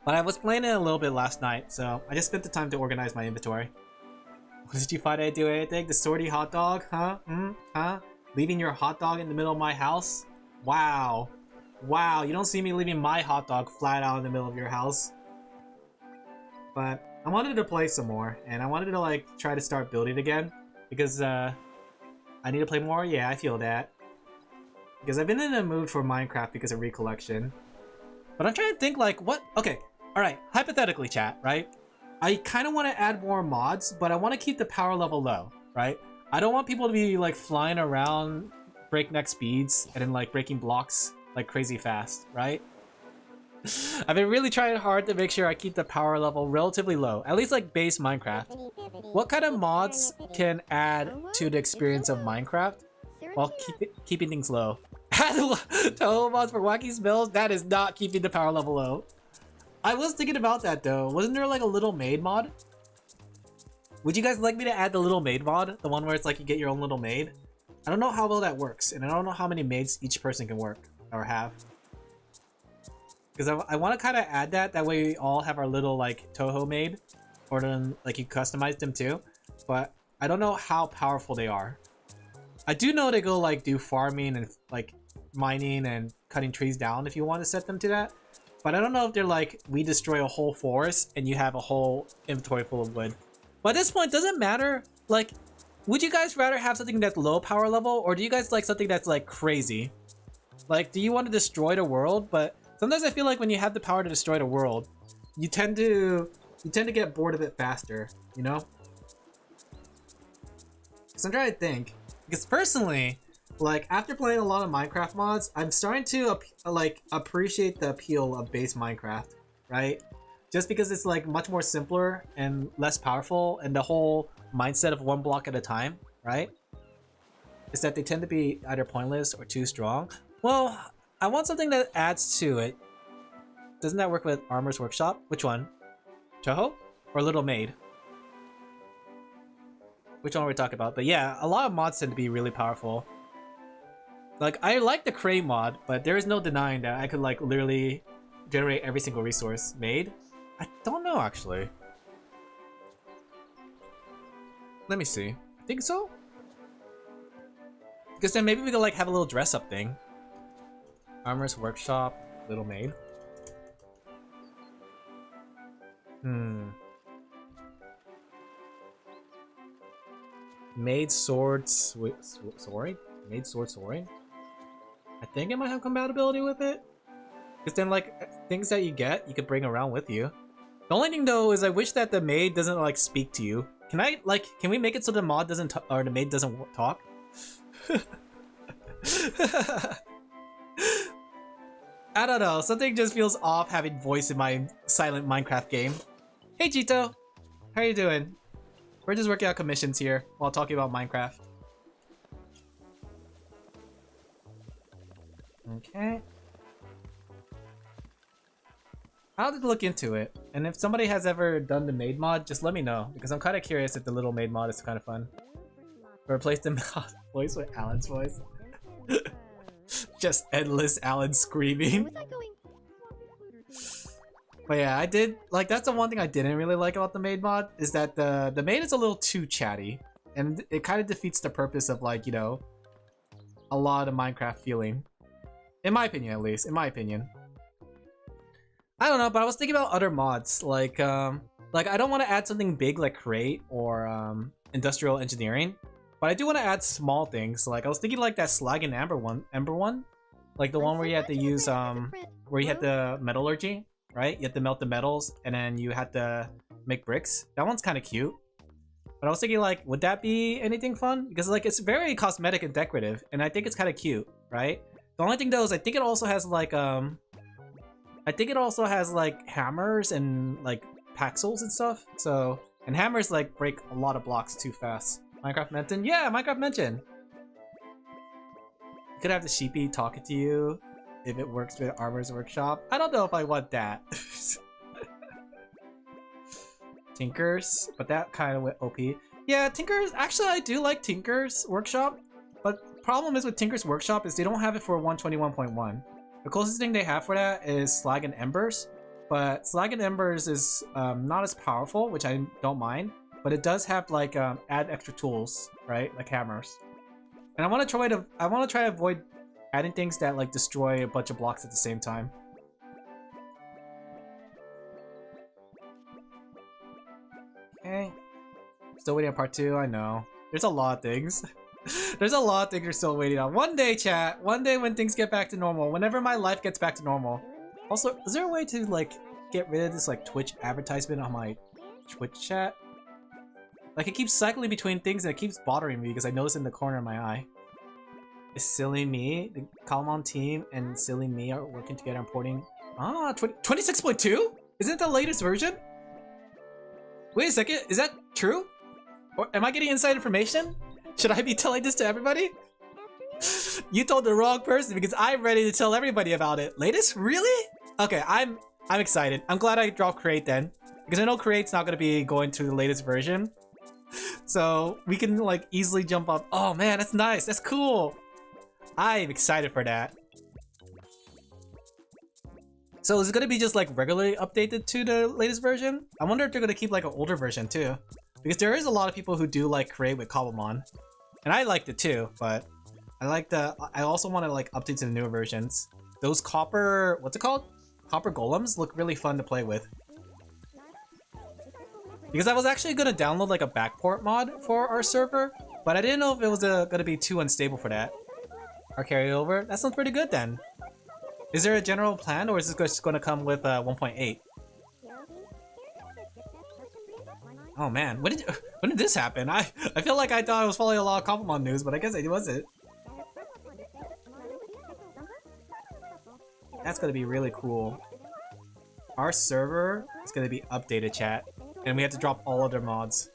But I was playing it a little bit last night, so I just spent the time to organize my inventory. Did you find I do anything? The sortie hot dog? Huh? Huh? Leaving your hot dog in the middle of my house? Wow. Wow, you don't see me leaving my hot dog flat out in the middle of your house. But I wanted to play some more, and I wanted to like try to start building again. Because I need to play more? Yeah, I feel that. Because I've been in a mood for Minecraft because of recollection. But I'm trying to think like, what? Okay, alright, hypothetically chat, right? I kind of want to add more mods, but I want to keep the power level low, right? I don't want people to be like flying around breakneck speeds and then like breaking blocks like crazy fast, right? I've been really trying hard to make sure I keep the power level relatively low, at least like base Minecraft. What kind of mods can add to the experience of Minecraft while keeping things low? Total mods for wacky spells? That is not keeping the power level low. I was thinking about that though. Wasn't there like a little maid mod? Would you guys like me to add the little maid mod? The one where it's like you get your own little maid? I don't know how well that works, and I don't know how many maids each person can work or have. Because I want to kind of add that. That way we all have our little like Toho maid, or then like you customize them too. But I don't know how powerful they are. I do know they go like do farming and like mining and cutting trees down if you want to set them to that. But I don't know if they're like, we destroy a whole forest and you have a whole inventory full of wood. But at this point, does it matter? Like, would you guys rather have something that's low power level, or do you guys like something that's like crazy? Like, do you want to destroy the world? But sometimes I feel like when you have the power to destroy the world, you tend to get bored of it faster, you know? So I'm trying to think. Because personally, like, after playing a lot of Minecraft mods, I'm starting to appreciate the appeal of base Minecraft, right? Just because it's like much more simpler and less powerful, and the whole mindset of one block at a time, right? Is that they tend to be either pointless or too strong. Well, I want something that adds to it. Doesn't that work with Armor's Workshop? Which one? Toho? Or Little Maid? Which one are we talking about? But yeah, a lot of mods tend to be really powerful. Like, I like the Crane mod, but there is no denying that I could like literally generate every single resource made. I don't know actually. Let me see. I think so? Because then maybe we could like have a little dress up thing. Armor's Workshop, Little Maid. Maid swords. Wait, sorry? Maid sword soaring? I think it might have compatibility with it. Because then like things that you get, you could bring around with you. The only thing though is I wish that the maid doesn't like speak to you. Can we make it so the mod doesn't or the maid doesn't talk? I don't know, something just feels off having voice in my silent Minecraft game. Hey Jito! How are you doing? We're just working out commissions here while talking about Minecraft. Okay. I'll have to look into it, and if somebody has ever done the maid mod, just let me know, because I'm kind of curious if the little maid mod is kind of fun. Replace the voice with Alan's voice. Just endless Alan screaming. But yeah, I did like that's the one thing I didn't really like about the maid mod is that the maid is a little too chatty, and it kind of defeats the purpose of like, you know, a lot of Minecraft feeling. In my opinion, at least. In my opinion. I don't know, but I was thinking about other mods, like I don't want to add something big like create or industrial engineering, but I do want to add small things. Like I was thinking like that slag and ember one, like the one where you had to use where you had the metallurgy, right? You had to melt the metals and then you had to make bricks. That one's kind of cute. But I was thinking like, would that be anything fun? Because like it's very cosmetic and decorative, and I think it's kind of cute, right? The only thing though is I think it also has like hammers and like paxels and stuff. So And hammers like break a lot of blocks too fast. Minecraft Mention? Yeah, Minecraft Mention! You could have the sheepy talking to you if it works with Armor's Workshop. I don't know if I want that. Tinkers, but that kind of went OP. Yeah, Tinkers, actually I do like Tinker's Workshop, but problem is with Tinker's Workshop is they don't have it for 121.1. The closest thing they have for that is Slag and Embers, but Slag and Embers is not as powerful, which I don't mind, but it does have like add extra tools, right? Like hammers. And I want to try to avoid adding things that like destroy a bunch of blocks at the same time. Okay. Still waiting on part 2, I know. There's a lot of things. There's a lot of things you're still waiting on. One day, chat. One day when things get back to normal. Whenever my life gets back to normal. Also, is there a way to like get rid of this like Twitch advertisement on my Twitch chat? Like it keeps cycling between things and it keeps bothering me because I notice in the corner of my eye. Is Silly Me, the Kalmon team, and Silly Me are working together on porting? Ah, 26.2? Isn't it the latest version? Wait a second, is that true? Or am I getting inside information? Should I be telling this to everybody? You told the wrong person because I'm ready to tell everybody about it. Latest? Really? Okay, I'm excited. I'm glad I dropped Create then. Because I know Create's not going to be going to the latest version. So we can like easily jump up. Oh man, that's nice. That's cool. I'm excited for that. So is it going to be just like regularly updated to the latest version? I wonder if they're going to keep like an older version too. Because there is a lot of people who do like Create with Cobblemon. And I liked it too, but I also want to like update to the newer versions. Those copper, what's it called? Copper golems look really fun to play with. Because I was actually going to download like a backport mod for our server, but I didn't know if it was going to be too unstable for that. Our carryover? That sounds pretty good then. Is there a general plan or is this just going to come with 1.8? Oh man, when did this happen? I feel like I thought I was following a lot of Cobblemon news, but I guess it wasn't. That's gonna be really cool. Our server is gonna be updated, chat, and we have to drop all other mods.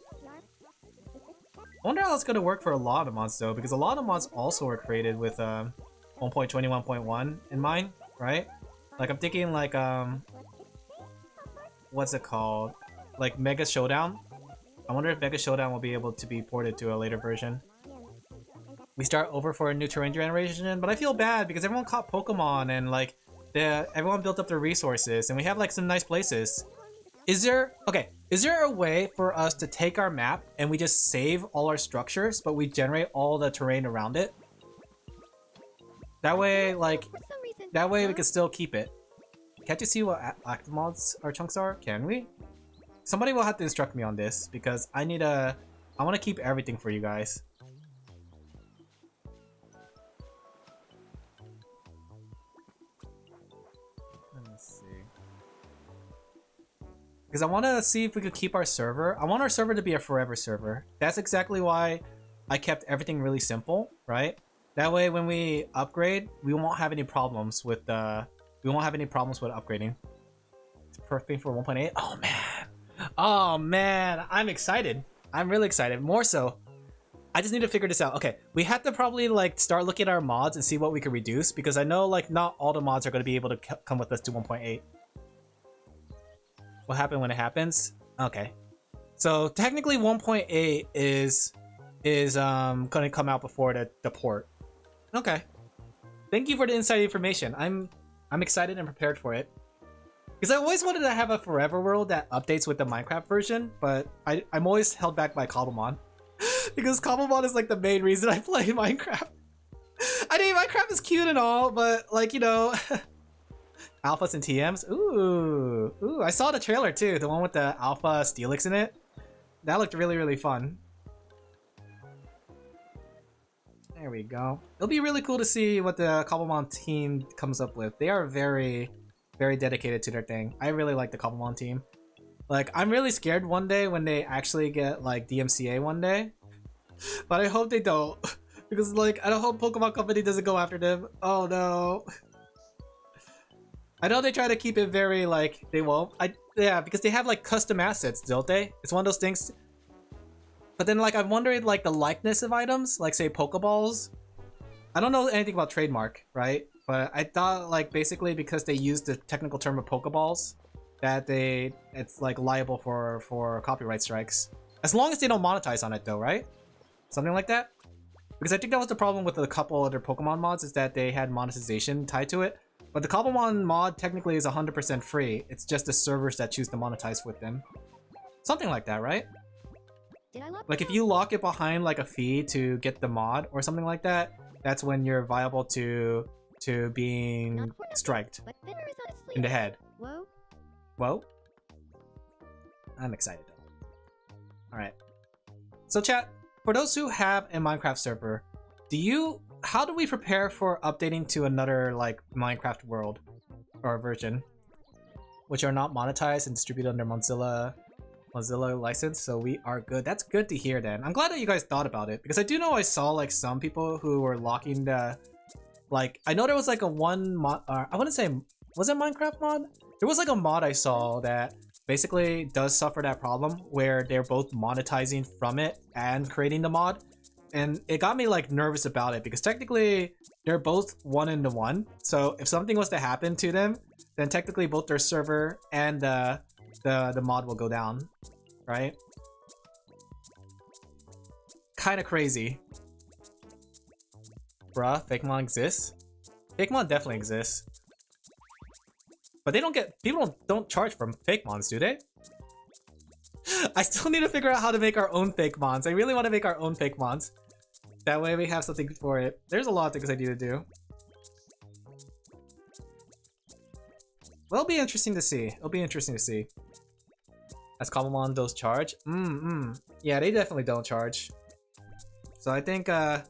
I wonder how it's gonna work for a lot of mods though, because a lot of mods also were created with 1.21.1 in mind, right? Like I'm thinking like what's it called? Like Mega Showdown. I wonder if Mega Showdown will be able to be ported to a later version. We start over for a new terrain generation, but I feel bad because everyone caught Pokemon and like everyone built up their resources and we have like some nice places. Is there a way for us to take our map and we just save all our structures, but we generate all the terrain around it? That way, like, that way we can still keep it. Can't you see what active mods our chunks are? Can we? Somebody will have to instruct me on this because I want to keep everything for you guys. Let me see. Because I want to see if we could keep our server. I want our server to be a forever server. That's exactly why I kept everything really simple, right? That way when we upgrade, we won't have any problems with upgrading. It's perfect for 1.8. Oh man. Oh man, I'm excited. I'm really excited. More so, I just need to figure this out. Okay, we have to probably like start looking at our mods and see what we can reduce because I know like not all the mods are going to be able to come with us to 1.8. What happened when it happens? Okay, so technically 1.8 is going to come out before the port. Okay, thank you for the inside information. I'm excited and prepared for it. Because I always wanted to have a forever world that updates with the Minecraft version, but I'm always held back by Cobblemon. Because Cobblemon is like the main reason I play Minecraft. I mean, Minecraft is cute and all, but like, you know... Alphas and TMs? Ooh, I saw the trailer too, the one with the Alpha Steelix in it. That looked really, really fun. There we go. It'll be really cool to see what the Cobblemon team comes up with. They are very dedicated to their thing. I really like the Cobblemon team. Like, I'm really scared one day when they actually get like DMCA one day. But I hope they don't. Because like, I don't hope Pokemon Company doesn't go after them. Oh no. I know they try to keep it very like, they won't. Yeah, because they have like custom assets, don't they? It's one of those things. But then like I'm wondering like the likeness of items, like say Pokeballs. I don't know anything about trademark, right? But I thought like basically because they use the technical term of Pokeballs, that it's like liable for copyright strikes. As long as they don't monetize on it though, right? Something like that? Because I think that was the problem with a couple other Pokemon mods, is that they had monetization tied to it. But the Cobblemon mod technically is 100% free. It's just the servers that choose to monetize with them. Something like that, right? Like if you lock it behind like a fee to get the mod or something like that, that's when you're viable to being striked in the head. Whoa. I'm excited though. Alright. So chat, for those who have a Minecraft server, how do we prepare for updating to another like Minecraft world or version, which are not monetized and distributed under Mozilla license? So we are good. That's good to hear then. I'm glad that you guys thought about it, because I do know I saw like some people who were locking the, like, I know there was like a one mod, I wouldn't say, was it Minecraft mod? There was like a mod I saw that basically does suffer that problem where they're both monetizing from it and creating the mod. And it got me like nervous about it, because technically they're both one-to-one. So if something was to happen to them, then technically both their server and the mod will go down, right? Kind of crazy. Bruh, Fakemon exists? Fakemon definitely exists. But they don't get, people don't charge from Fakemons, do they? I still need to figure out how to make our own Fakemons. I really want to make our own Fakemons. That way we have something for it. There's a lot of things I need to do. Well, it'll be interesting to see. It'll be interesting to see. As Cobblemon those charge? Yeah, they definitely don't charge. So I think, I'm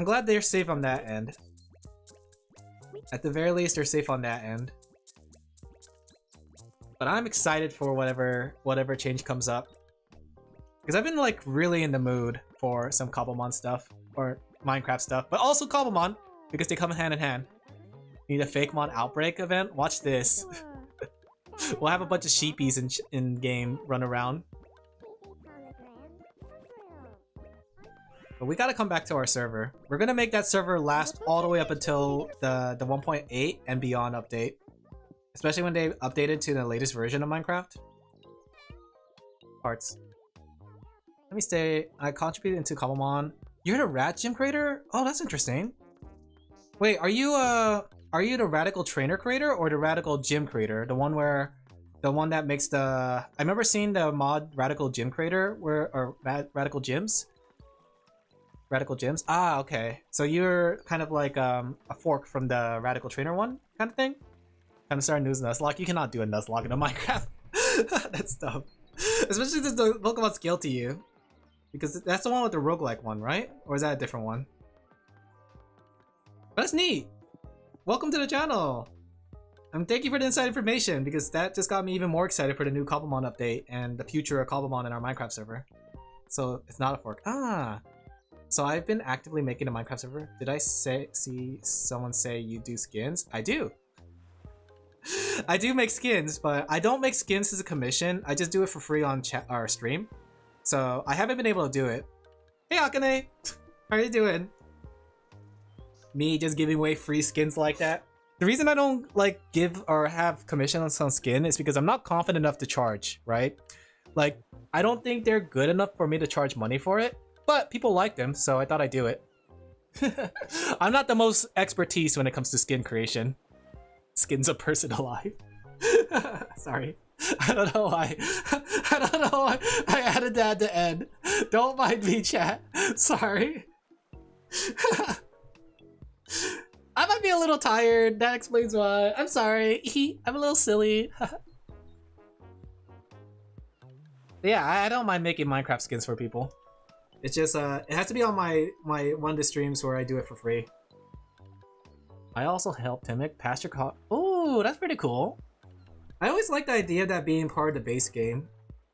glad they're safe on that end. At the very least, they're safe on that end. But I'm excited for whatever change comes up. Because I've been like really in the mood for some Cobblemon stuff. Or Minecraft stuff. But also Cobblemon, because they come hand in hand. Need a Fakemon Outbreak event? Watch this. We'll have a bunch of sheepies in game run around. But we gotta come back to our server. We're gonna make that server last all the way up until the 1.8 and beyond update. Especially when they updated to the latest version of Minecraft. Parts. Let me stay. I contributed into Cobblemon. You're the rat gym creator? Oh, that's interesting. Wait, are you the radical trainer creator or the radical gym creator? The one that makes the, I remember seeing the mod radical gym creator or radical gyms. Radical gyms? Ah, okay. So you're kind of like a fork from the radical trainer one kind of thing? Kind of starting to use Nuzlocke. You cannot do a Nuzlocke in a Minecraft. That's dumb. Especially since the Pokemon scale to you. Because that's the one with the roguelike one, right? Or is that a different one? But that's neat! Welcome to the channel! Thank you for the inside information, because that just got me even more excited for the new Cobblemon update and the future of Cobblemon in our Minecraft server. So it's not a fork. Ah! So I've been actively making a Minecraft server. Did I see someone say you do skins? I do! I do make skins, but I don't make skins as a commission. I just do it for free on our stream. So I haven't been able to do it. Hey Akane! How are you doing? Me just giving away free skins like that. The reason I don't like give or have commission on some skin is because I'm not confident enough to charge, right? Like, I don't think they're good enough for me to charge money for it, but people like them, so I thought I'd do it. I'm not the most expertise when it comes to skin creation. Skin's a person alive. Sorry. I don't know why. I don't know why I added that at the end. Don't mind me, chat. Sorry. I might be a little tired. That explains why. I'm sorry. I'm a little silly. Yeah, I don't mind making Minecraft skins for people. It's just it has to be on my one of the streams where I do it for free. I also helped him make pasture caught. Oh, that's pretty cool. I always like the idea of that being part of the base game.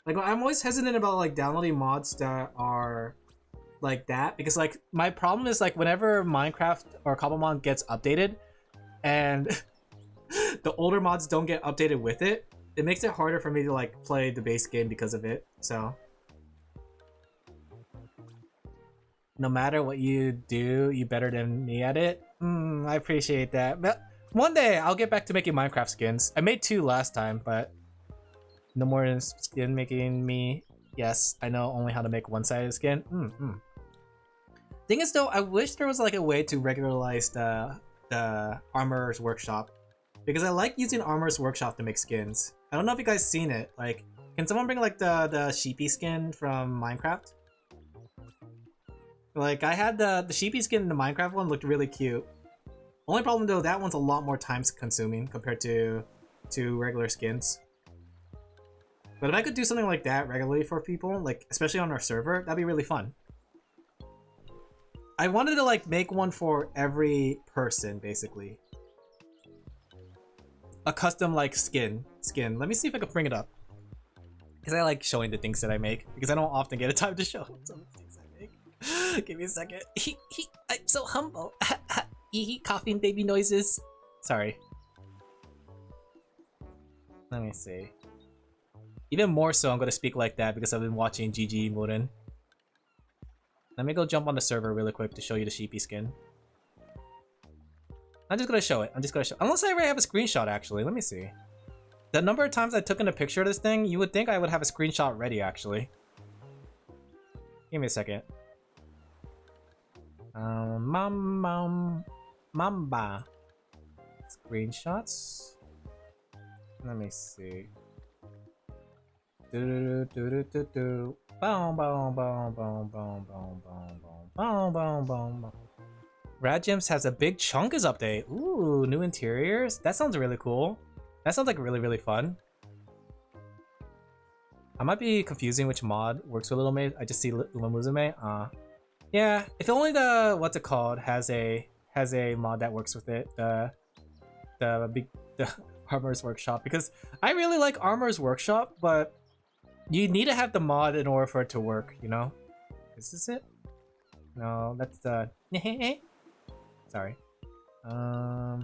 Like, I'm always hesitant about like downloading mods that are like that, because like my problem is like whenever Minecraft or Cobblemon gets updated and the older mods don't get updated with it, it makes it harder for me to like play the base game because of it. So no matter what you do, you better than me at it. I appreciate that. But one day I'll get back to making Minecraft skins. I made 2 last time, but no more skin making me. Yes, I know only how to one sided skin. Thing is though, I wish there was like a way to regularize the Armorer's Workshop, because I like using Armorer's Workshop to make skins. I don't know if you guys seen it. Like, can someone bring like the sheepy skin from Minecraft? Like, I had the sheepy skin in the Minecraft one, looked really cute. Only problem though, that one's a lot more time consuming compared to regular skins. But if I could do something like that regularly for people, like especially on our server, that'd be really fun. I wanted to like make one for every person, basically. A custom like skin. Let me see if I can bring it up. Because I like showing the things that I make, because I don't often get a time to show some of the things I make. Give me a second. I'm so humble. Coughing baby noises. Sorry. Let me see. Even more so, I'm gonna speak like that because I've been watching GG Murin. Let me go jump on the server really quick to show you the sheepy skin. I'm just gonna show it. Unless I already have a screenshot, actually. Let me see. The number of times I took in a picture of this thing, you would think I would have a screenshot ready, actually. Give me a second. Mamba. Screenshots. Let me see. Boom, boom, boom, boom, boom, boom, boom, boom, boom, boom. Rad Gems has a big Chungus update. Ooh, new interiors. That sounds really cool. That sounds like really fun. I might be confusing which mod works with Little Maid. I just see Muzume. Yeah. If only the what's it called has a mod that works with it. The Armorer's Workshop, because I really like Armorer's Workshop, but you need to have the mod in order for it to work, you know? Is this it? No, that's the... Sorry. Oh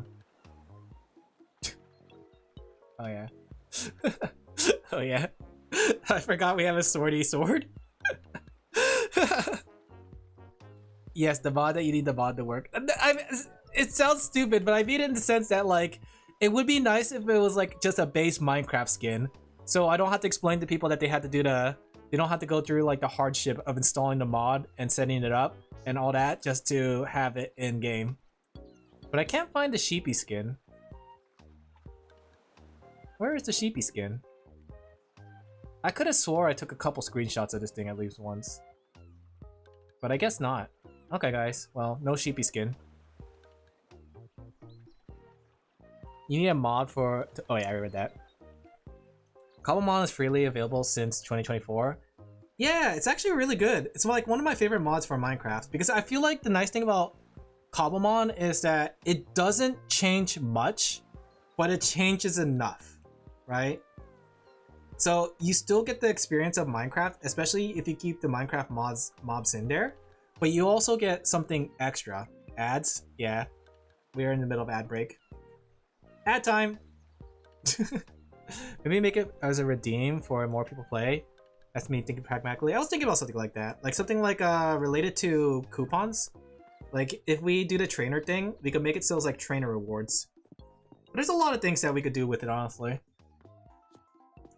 yeah. Oh yeah. I forgot we have a swordy sword. Yes, the mod that you need the mod to work. It sounds stupid, but I mean it in the sense that like, it would be nice if it was like just a base Minecraft skin. So I don't have to explain to people that they had to do they don't have to go through like the hardship of installing the mod and setting it up and all that just to have it in game. But I can't find the sheepy skin. Where is the sheepy skin? I could have swore I took a couple screenshots of this thing at least once. But I guess not. Okay guys, well, no sheepy skin. You need a mod for... Oh yeah, I read that. Cobblemon is freely available since 2024. Yeah, it's actually really good. It's like one of my favorite mods for Minecraft, because I feel like the nice thing about Cobblemon is that it doesn't change much, but it changes enough, right? So you still get the experience of Minecraft, especially if you keep the Minecraft mobs in there, but you also get something extra. Ads? Yeah, we're in the middle of ad break. Ad time! Maybe make it as a redeem for more people play. That's me thinking pragmatically. I was thinking about something like that. Like something like related to coupons. Like if we do the trainer thing, we could make it so it's like trainer rewards. But there's a lot of things that we could do with it, honestly.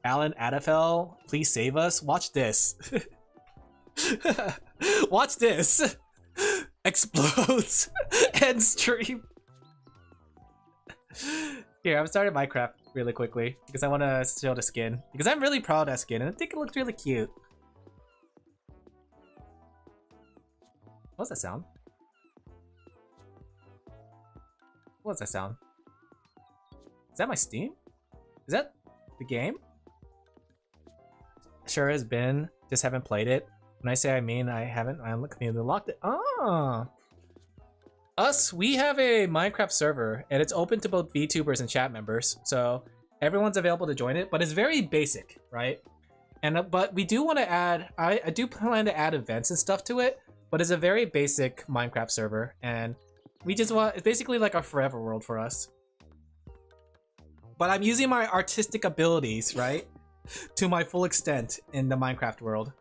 Alin Laphel, please save us. Watch this. Watch this. Explodes. End stream. Here, I'm starting Minecraft really quickly because I want to show the skin. Because I'm really proud of that skin and I think it looks really cute. What's that sound? What's that sound? Is that my Steam? Is that the game? Sure has been, just haven't played it. When I say I mean I haven't, I'm community locked it. Ah! We have a Minecraft server and it's open to both VTubers and chat members. So everyone's available to join it, but it's very basic, right? And but we do want to add, I do plan to add events and stuff to it, but it's a very basic Minecraft server and we just want, it's basically like our forever world for us. but I'm using my artistic abilities, right? To my full extent in the Minecraft world.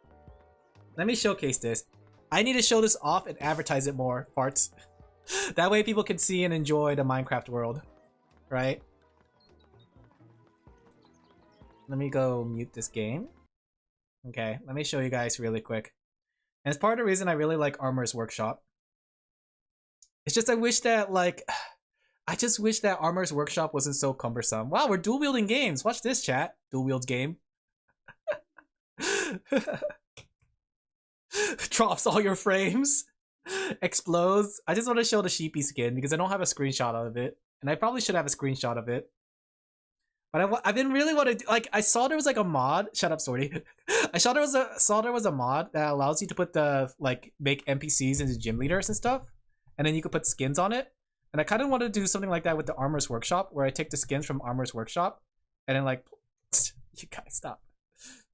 Let me showcase this. I need to show this off and advertise it more, farts. That way people can see and enjoy the Minecraft world, right? Let me go mute this game. Okay, let me show you guys really quick. And it's part of the reason I really like Armor's Workshop. It's just I wish that, like... I just wish that Armor's Workshop wasn't so cumbersome. Wow, we're dual-wielding games. Watch this, chat. Dual-wield game. Drops all your frames. Explodes. I just want to show the sheepy skin because I don't have a screenshot of it. And I probably should have a screenshot of it. But I've been really wanting to, like, I saw there was like a mod. Shut up, Sorty. I saw there was a mod that allows you to put the, like, make NPCs into gym leaders and stuff. And then you could put skins on it. And I kind of want to do something like that with the Armor's Workshop, where I take the skins from Armor's Workshop, and then like, you guys stop.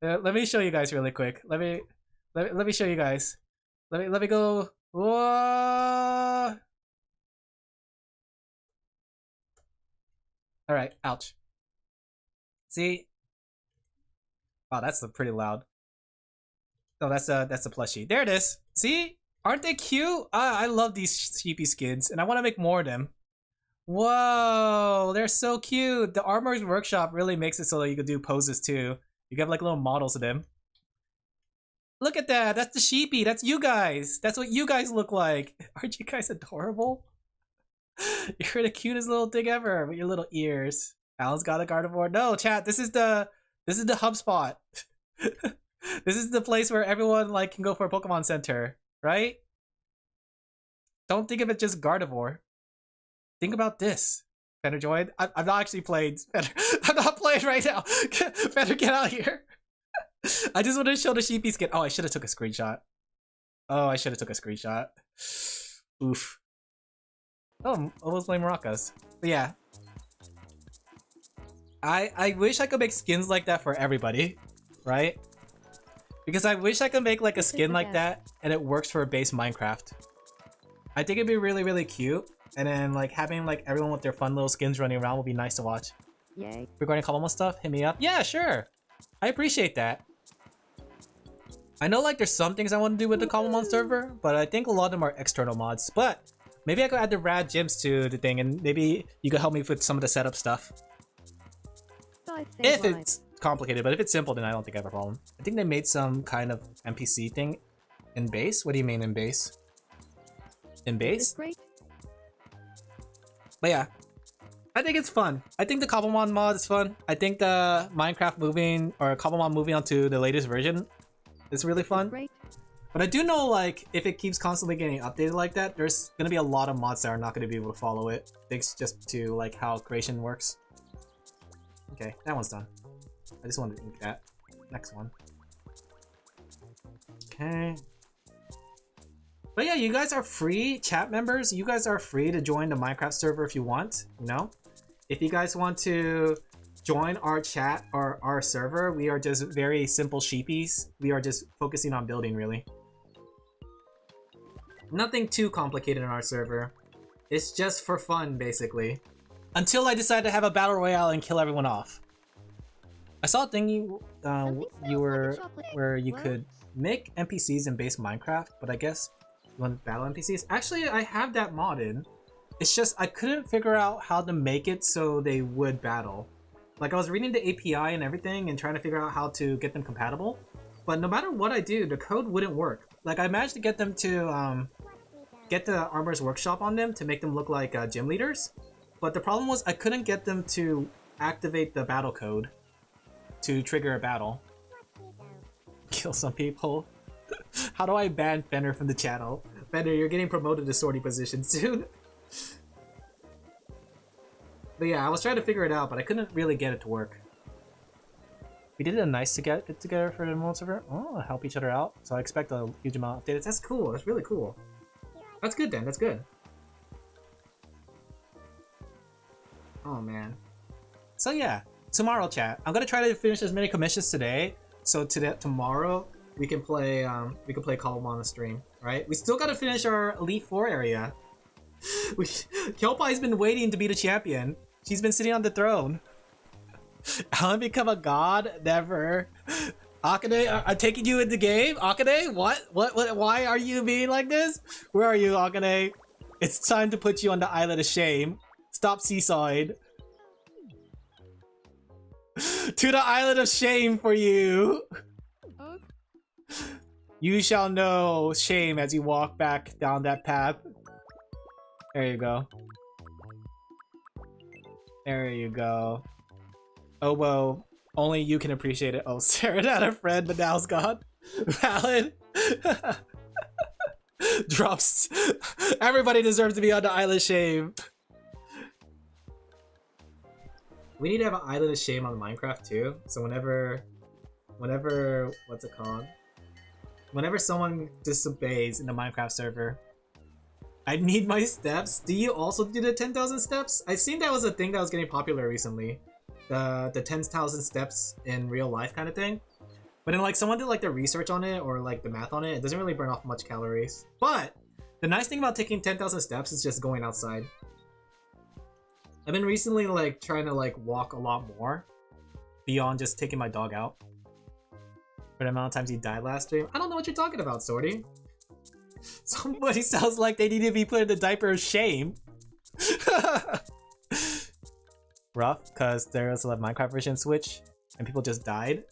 Let me show you guys really quick. Let me show you guys. Let me go. Whoa! All right, ouch. See? Wow, that's pretty loud. Oh, that's a plushie. There it is. See? Aren't they cute? I love these sheepy skins, and I want to make more of them. Whoa, they're so cute. The Armor's Workshop really makes it so that you can do poses too. You have like little models of them. Look at that. That's the sheepy. That's you guys. That's what you guys look like. Aren't you guys adorable? You're the cutest little thing ever with your little ears. Alan's got a Gardevoir. No, chat. This is the hub spot. This is the place where everyone like can go for a Pokemon Center. Right? Don't think of it just Gardevoir. Think about this. Fenderjoid. I'm not actually playing. I'm not playing right now. Fender, get out here. I just want to show the sheepy skin. Oh, I should have took a screenshot. Oh, I should have took a screenshot. Oof. Oh, almost blame Maracas. But yeah. I wish I could make skins like that for everybody. Right? Because I wish I could make like a skin like that and it works for base Minecraft. I think it'd be really, really cute. And then like having like everyone with their fun little skins running around would be nice to watch.
Yay.
Regarding Kabamo stuff, hit me up. Yeah, sure. I appreciate that. I know like there's some things I want to do with the Kabamo server, but I think a lot of them are external mods. But maybe I could add the rad gyms to the thing and maybe you could help me with some of the setup stuff. If it's complicated, but if it's simple, then I don't think I have a problem. I think they made some kind of NPC thing in base. What do you mean in base? In base? But yeah, I think it's fun. I think the Kabamon mod is fun. I think the Minecraft moving or Kabamon moving onto the latest version is really fun. But I do know like if it keeps constantly getting updated like that, there's gonna be a lot of mods that are not gonna be able to follow it. Thanks just to like how creation works. Okay, that one's done. I just wanted to ink that. Next one. Okay. But yeah, you guys are free, chat members. You guys are free to join the Minecraft server if you want, you know? If you guys want to join our chat or our server, we are just very simple sheepies. We are just focusing on building, really. Nothing too complicated in our server. It's just for fun, basically. Until I decide to have a battle royale and kill everyone off. I saw a thing where you could make NPCs in base Minecraft, but I guess you want battle NPCs. Actually, I have that mod in. It's just I couldn't figure out how to make it so they would battle. Like I was reading the API and everything and trying to figure out how to get them compatible, but no matter what I do, the code wouldn't work. Like I managed to get them to get the Armor's Workshop on them to make them look like gym leaders, but the problem was I couldn't get them to activate the battle code to trigger a battle. Kill some people. How do I ban Fender from the channel? Fender, you're getting promoted to sortie position soon. But yeah, I was trying to figure it out, but I couldn't really get it to work. We did a nice to get it together for the remote server. Oh, help each other out. So I expect a huge amount of updates. That's cool. That's really cool. That's good then. That's good. Oh man. So yeah, tomorrow chat. I'm gonna try to finish as many commissions today. So tomorrow we can play Call of on the stream, right? We still gotta finish our Elite Four area. Kelpie's been waiting to be the champion. She's been sitting on the throne. Alin become a god? Never. Akane, I'm taking you in the game? Akane? What? Why are you being like this? Where are you, Akane? It's time to put you on the island of shame. Stop seesawing. To the island of shame for you! You shall know shame as you walk back down that path. There you go. There you go. Oh, whoa. Only you can appreciate it. Oh, Sarah had a friend, but now it's gone. Valid. Drops. Everybody deserves to be on the island of shame. We need to have an island of shame on Minecraft too. So whenever, what's it called? Whenever someone disobeys in the Minecraft server, I need my steps. Do you also do the 10,000 steps? I seen that was a thing that was getting popular recently. The 10,000 steps in real life kind of thing. But then like someone did like the research on it or like the math on it, it doesn't really burn off much calories. But the nice thing about taking 10,000 steps is just going outside. I've been recently like trying to like walk a lot more beyond just taking my dog out. For the amount of times he died last stream. I don't know what you're talking about, Sorty. Somebody sounds like they need to be put in the diaper of shame. Rough, because there was a Minecraft version Switch and people just died.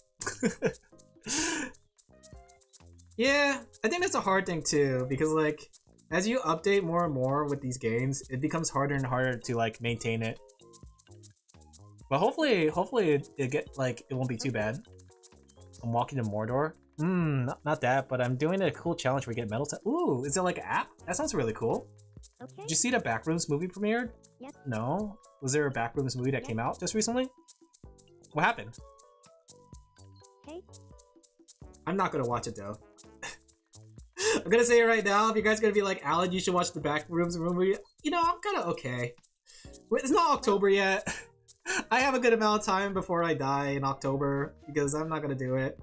Yeah, I think that's a hard thing too, because like as you update more and more with these games, it becomes harder and harder to like maintain it. But hopefully it won't be too bad. I'm walking to Mordor. Not that, but I'm doing a cool challenge where we get metal. Ooh, is it like an app? That sounds really cool.
Okay.
Did you see the Backrooms movie premiered?
Yes.
No? Was there a Backrooms movie that came out just recently? What happened?
Okay.
I'm not gonna watch it though. I'm gonna say it right now. If you guys are gonna be like, Alan, you should watch the Backrooms movie. You know, I'm kind of okay. It's not October yet. I have a good amount of time before I die in October because I'm not gonna do it.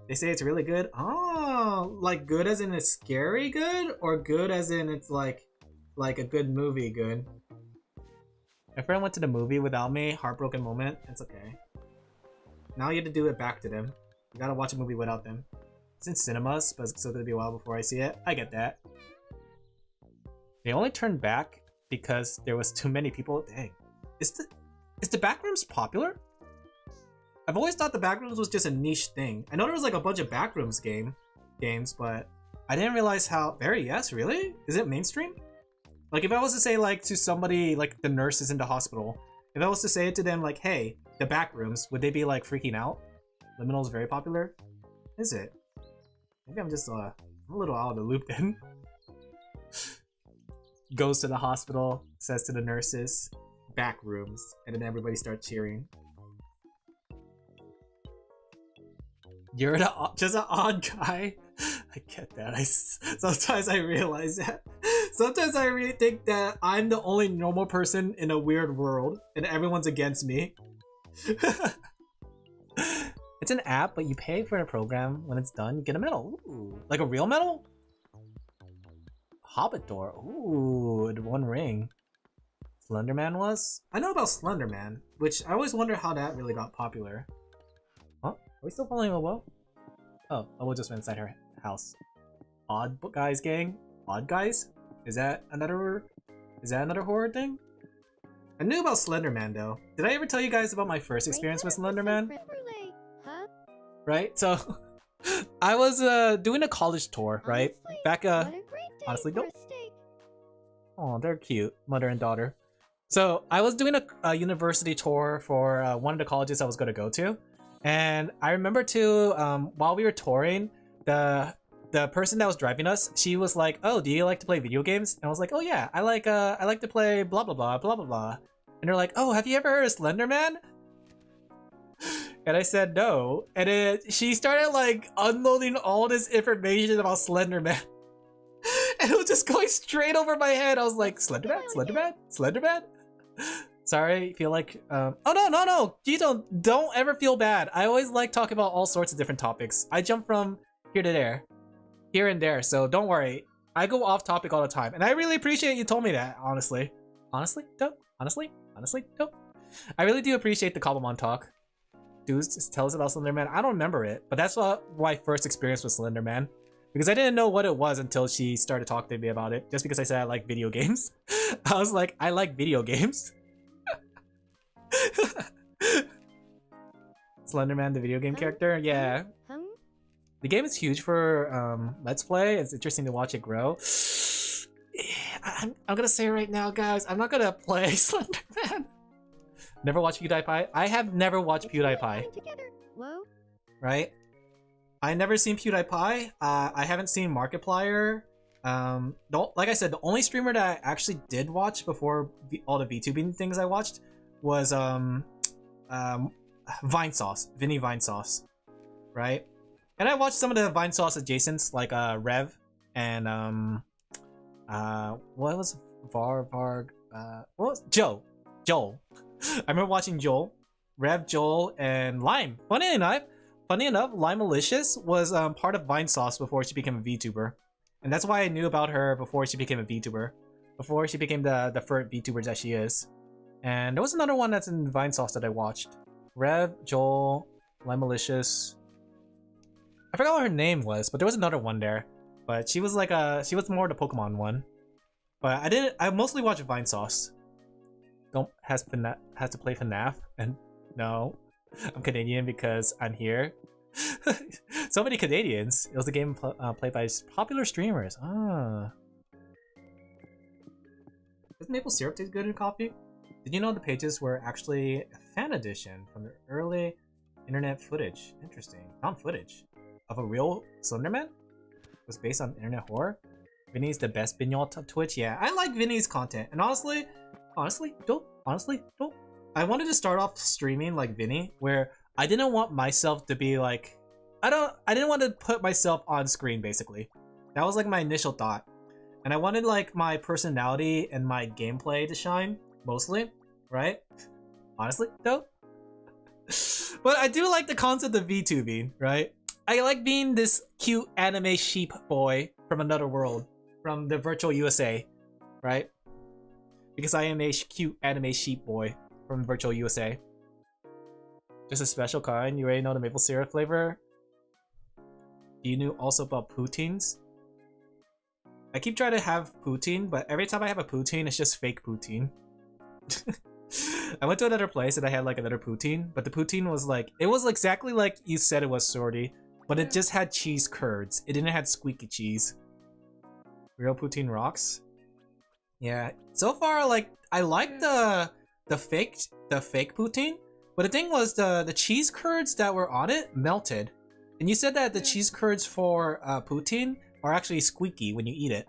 They say it's really good. Oh, like good as in it's scary good, or good as in it's like a good movie good. My friend went to the movie without me. Heartbroken moment. It's okay. Now you have to do it back to them. You gotta watch a movie without them. It's in cinemas, but it's still gonna be a while before I see it. I get that. They only turned back because there was too many people. Dang. Is the Backrooms popular? I've always thought the Backrooms was just a niche thing. I know there was like a bunch of Backrooms games, but I didn't realize how. Yes, really? Is it mainstream? Like if I was to say like to somebody like the nurses in the hospital, if I was to say it to them like, hey, the Backrooms, would they be like freaking out? Liminal is very popular. Is it? Maybe I'm just a little out of the loop then. Goes to the hospital, says to the nurses, Backrooms, and then everybody starts cheering. You're just an odd guy. I get that. Sometimes I realize that. Sometimes I really think that I'm the only normal person in a weird world, and everyone's against me. It's an app, but you pay for the program. When it's done, you get a medal. Ooh, like a real medal? Hobbit door. Ooh, the One Ring. Slenderman was? I know about Slenderman, which I always wonder how that really got popular. Huh? Are we still following Obo? Oh, Obo just went inside her house. Odd Guys gang? Odd Guys? Is that another horror thing? I knew about Slenderman though. Did I ever tell you guys about my first experience with Slenderman?
Huh?
Right? So I was doing a college tour, right?
Honestly,
Back
what a great day
honestly,
for
go.
a steak.
Oh, they're cute, mother and daughter. So I was doing a university tour for one of the colleges I was going to go to, and I remember too, while we were touring, the person that was driving us, she was like, "Oh, do you like to play video games?" And I was like, "Oh yeah, I like to play blah blah blah blah blah blah." And they're like, "Oh, have you ever heard of Slenderman?" And I said no, and she started like unloading all this information about Slenderman. And it was just going straight over my head. I was like, Slenderman? Slenderman? Slenderman? Sorry, feel like, oh no, you don't ever feel bad. I always like talking about all sorts of different topics. I jump from here to there, here and there, so don't worry. I go off topic all the time, and I really appreciate you told me that, honestly. Honestly, dope. Honestly, dope. I really do appreciate the Cobblemon talk. Dudes, tell us about Slenderman. I don't remember it, but that's what my first experience with Slenderman. Because I didn't know what it was until she started talking to me about it. Just because I said I like video games. I was like, I like video games. Slenderman, the video game character? Yeah. The game is huge for Let's Play. It's interesting to watch it grow. I'm gonna say right now, guys, I'm not gonna play Slenderman. Never watched PewDiePie? I have never watched PewDiePie. Right? I never seen PewDiePie. I haven't seen Markiplier. Like I said, the only streamer that I actually did watch before all the VTubing things I watched was Vinesauce, Vinny Vinesauce, right? And I watched some of the Vinesauce adjacents like Rev and what was Varg? What was Joel? I remember watching Joel, Rev, Joel, and Lime. Funny enough, Lime Malicious was part of Vinesauce before she became a VTuber, and that's why I knew about her before she became a VTuber, before she became the first VTuber that she is. And there was another one that's in Vinesauce that I watched. Rev, Joel, Lime Malicious. I forgot what her name was, but there was another one there. But she was like she was more the Pokemon one. But I mostly watch Vinesauce. Has to play FNAF, and no, I'm Canadian because I'm here. So many Canadians. It was a game played by popular streamers. Ah. Does maple syrup taste good in coffee? Did you know the pages were actually a fan edition from the early internet footage? Interesting. Found footage of a real Slenderman? It was based on internet horror? Vinny's the best vignette of Twitch? Yeah, I like Vinny's content. And honestly, don't. I wanted to start off streaming like Vinny, where I didn't want myself to be like... I didn't want to put myself on screen, basically. That was like my initial thought. And I wanted like my personality and my gameplay to shine, mostly, right? Honestly, though. But I do like the concept of VTubing, right? I like being this cute anime sheep boy from another world, from the virtual USA, right? Because I am a cute anime sheep boy from virtual USA. Just a special kind. You already know the maple syrup flavor. Do you know also about poutines? I keep trying to have poutine, but every time I have a poutine, it's just fake poutine. I went to another place and I had like another poutine, but the poutine was like, it was exactly like you said it was, Sorty, but it just had cheese curds. It didn't have squeaky cheese. Real poutine rocks. Yeah, so far like I like the fake poutine, but the thing was the cheese curds that were on it melted, and you said that the cheese curds for poutine are actually squeaky when you eat it,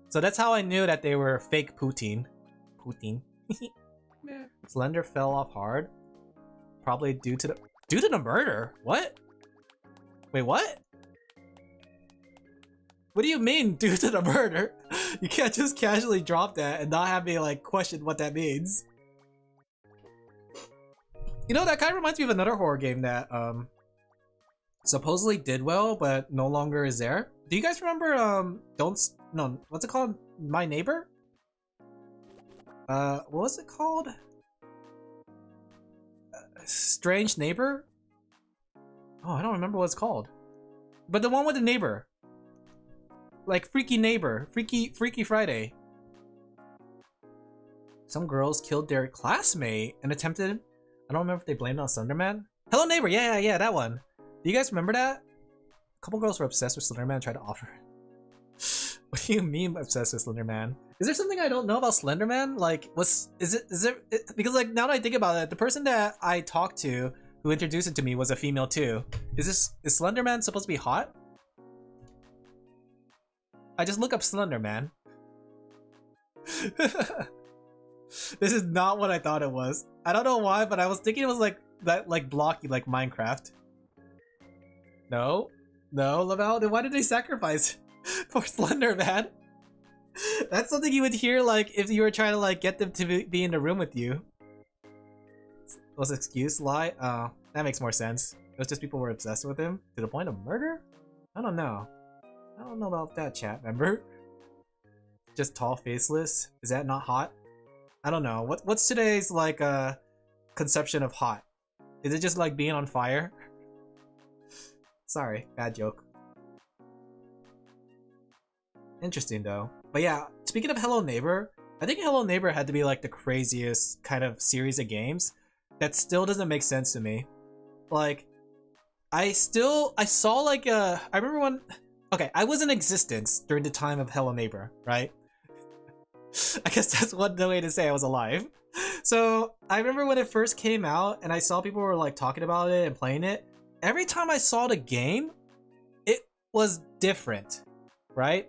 so that's how I knew that they were fake poutine. Slender fell off hard, probably due to the murder. What? Wait, what? What do you mean due to the murder? You can't just casually drop that and not have me like question what that means. You know, that kind of reminds me of another horror game that supposedly did well but no longer is there. Do you guys remember what's it called? My Neighbor? What was it called? Strange Neighbor? Oh, I don't remember what it's called. But the one with the neighbor. Like Freaky Neighbor. Freaky Friday. Some girls killed their classmate and attempted... I don't remember if they blamed it on Slenderman. Hello Neighbor! Yeah, that one. Do you guys remember that? A couple girls were obsessed with Slenderman and tried to offer it. What do you mean obsessed with Slenderman? Is there something I don't know about Slenderman? Like, because like now that I think about it, the person that I talked to who introduced it to me was a female too. Is Slenderman supposed to be hot? I just look up Slenderman. This is not what I thought it was. I don't know why, but I was thinking it was like that, like blocky, like Minecraft. No, Laphel. Then why did they sacrifice for Slenderman? That's something you would hear like if you were trying to like get them to be in the room with you. Was excuse lie? That makes more sense. It was just people were obsessed with him to the point of murder? I don't know. I don't know about that, chat member. Just tall, faceless. Is that not hot? I don't know. What's today's like conception of hot? Is it just like being on fire? Sorry, bad joke. Interesting though. But yeah, speaking of Hello Neighbor, I think Hello Neighbor had to be like the craziest kind of series of games that still doesn't make sense to me. Like, I saw like I remember when, okay, I was in existence during the time of Hello Neighbor, right? I guess that's one way to say I was alive. So I remember when it first came out and I saw people were like talking about it and playing it. Every time I saw the game, it was different, right?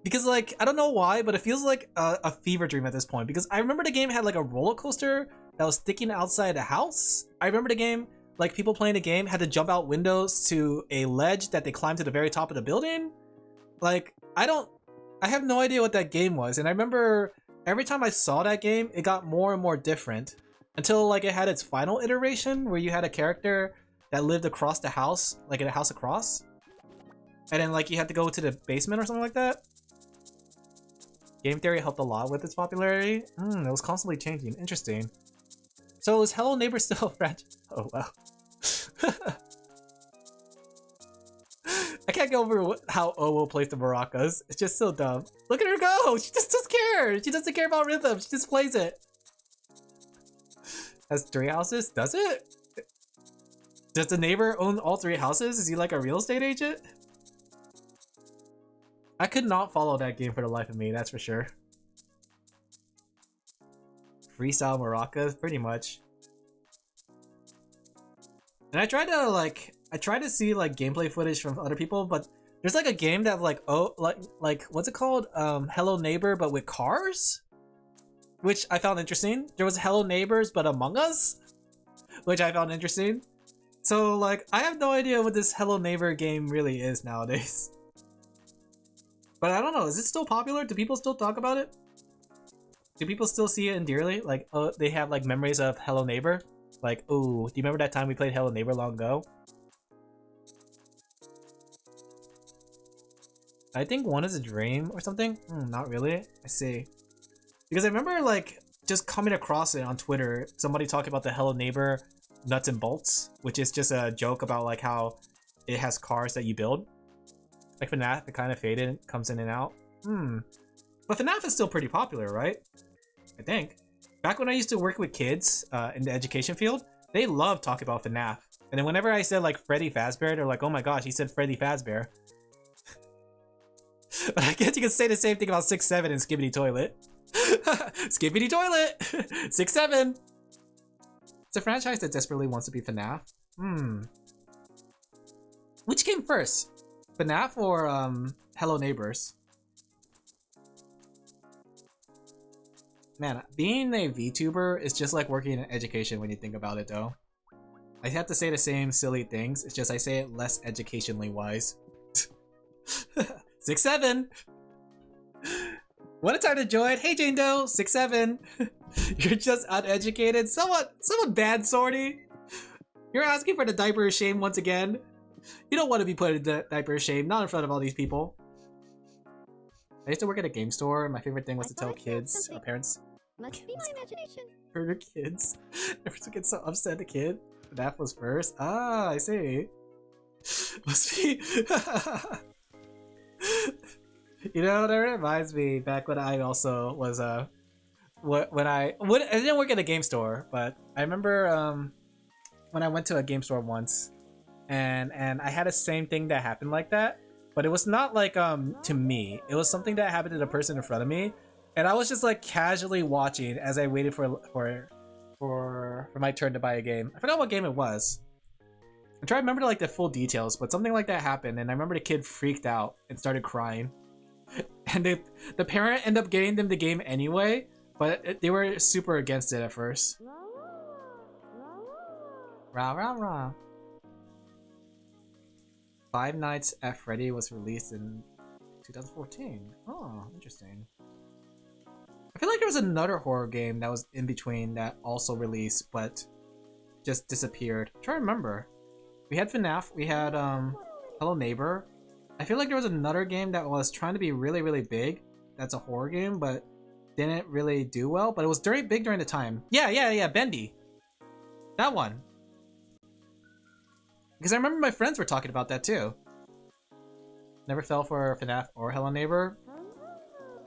Because like, I don't know why, but it feels like a fever dream at this point. Because I remember the game had like a roller coaster that was sticking outside the house. I remember the game, like people playing the game had to jump out windows to a ledge that they climbed to the very top of the building. Like, I have no idea what that game was. And I remember every time I saw that game, it got more and more different until like it had its final iteration where you had a character that lived across the house, like in a house across. And then like you had to go to the basement or something like that. Game theory helped a lot with its popularity. It was constantly changing. Interesting. So is Hello Neighbor still a franchise? Oh wow. I can't get over how Owo plays the maracas. It's just so dumb. Look at her go! She just doesn't care! She doesn't care about rhythm, she just plays it. Has 3 houses? Does it? Does the neighbor own all 3 houses? Is he like a real estate agent? I could not follow that game for the life of me, that's for sure. Freestyle maracas, pretty much. And I tried to see like gameplay footage from other people, but there's like a game that like like what's it called? Hello Neighbor but with cars? Which I found interesting. There was Hello Neighbors but Among Us, which I found interesting. So like I have no idea what this Hello Neighbor game really is nowadays. But I don't know, is it still popular? Do people still talk about it? Do people still see it endearly? Like, oh, they have like memories of Hello Neighbor? Like, ooh, do you remember that time we played Hello Neighbor long ago? I think one is a dream or something? Not really. I see. Because I remember like just coming across it on Twitter, somebody talking about the Hello Neighbor nuts and bolts, which is just a joke about like how it has cars that you build. Like FNAF, it kind of faded, comes in and out. But FNAF is still pretty popular, right? I think. Back when I used to work with kids in the education field, they loved talking about FNAF. And then whenever I said like Freddy Fazbear, they're like, oh my gosh, he said Freddy Fazbear. But I guess you can say the same thing about 6-7 and Skibbity Toilet. Skibbity Toilet! 6-7! It's a franchise that desperately wants to be FNAF. Which came first? FNAF or Hello Neighbors? Man, being a VTuber is just like working in education when you think about it though. I have to say the same silly things, it's just I say it less educationally wise. 6-7! What a time to join! Hey Jane Doe! 6-7! You're just uneducated? Somewhat bad, Sorty! You're asking for the diaper of shame once again? You don't want to be put in the diaper of shame, not in front of all these people. I used to work at a game store, and my favorite thing was to tell kids, parents...
Must be my imagination.
For your kids. Never to get so upset the kid. That was first. Ah, I see. Must be... You know, that reminds me back when I also was when I didn't work at a game store, but I remember when I went to a game store once and I had the same thing that happened like that, but it was not like to me. It was something that happened to the person in front of me, and I was just like casually watching as I waited for my turn to buy a game. I forgot what game it was. I'm trying to remember like the full details, but something like that happened, and I remember the kid freaked out and started crying. And the parent ended up getting them the game anyway, but they were super against it at first. Rah rah rah. Five Nights at Freddy was released in 2014. Oh, interesting. I feel like there was another horror game that was in between that also released, but just disappeared. I'm trying to remember. We had FNAF, we had Hello Neighbor. I feel like there was another game that was trying to be really, really big. That's a horror game, but didn't really do well. But it was big during the time. Yeah, Bendy. That one. Because I remember my friends were talking about that too. Never fell for FNAF or Hello Neighbor.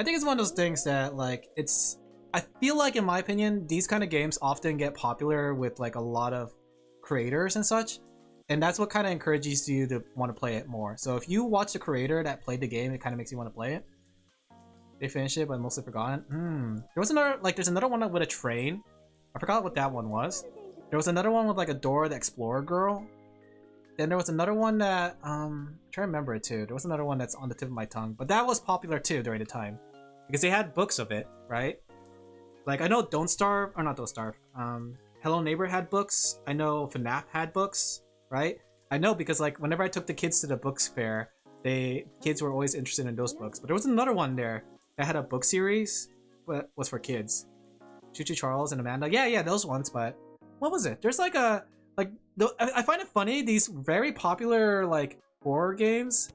I think it's one of those things that like it's. I feel like, in my opinion, these kind of games often get popular with like a lot of creators and such, and that's what kind of encourages you to want to play it more. So if you watch the creator that played the game, it kind of makes you want to play it. They finished it, but mostly forgotten. There was another, like, there's another one with a train. I forgot what that one was. There was another one with like a Dora the Explorer girl. Then there was another one that I'm trying to remember it too. There was another one that's on the tip of my tongue, but that was popular too during the time because they had books of it, right? Like I know Don't Starve, or not Don't Starve. Hello Neighbor had books. I know FNAF had books, right? I know because like whenever I took the kids to the books fair, kids were always interested in those books. But there was another one there that had a book series, but was for kids. Choo Choo Charles and Amanda. Yeah, those ones. But what was it? There's like a I find it funny, these very popular like horror games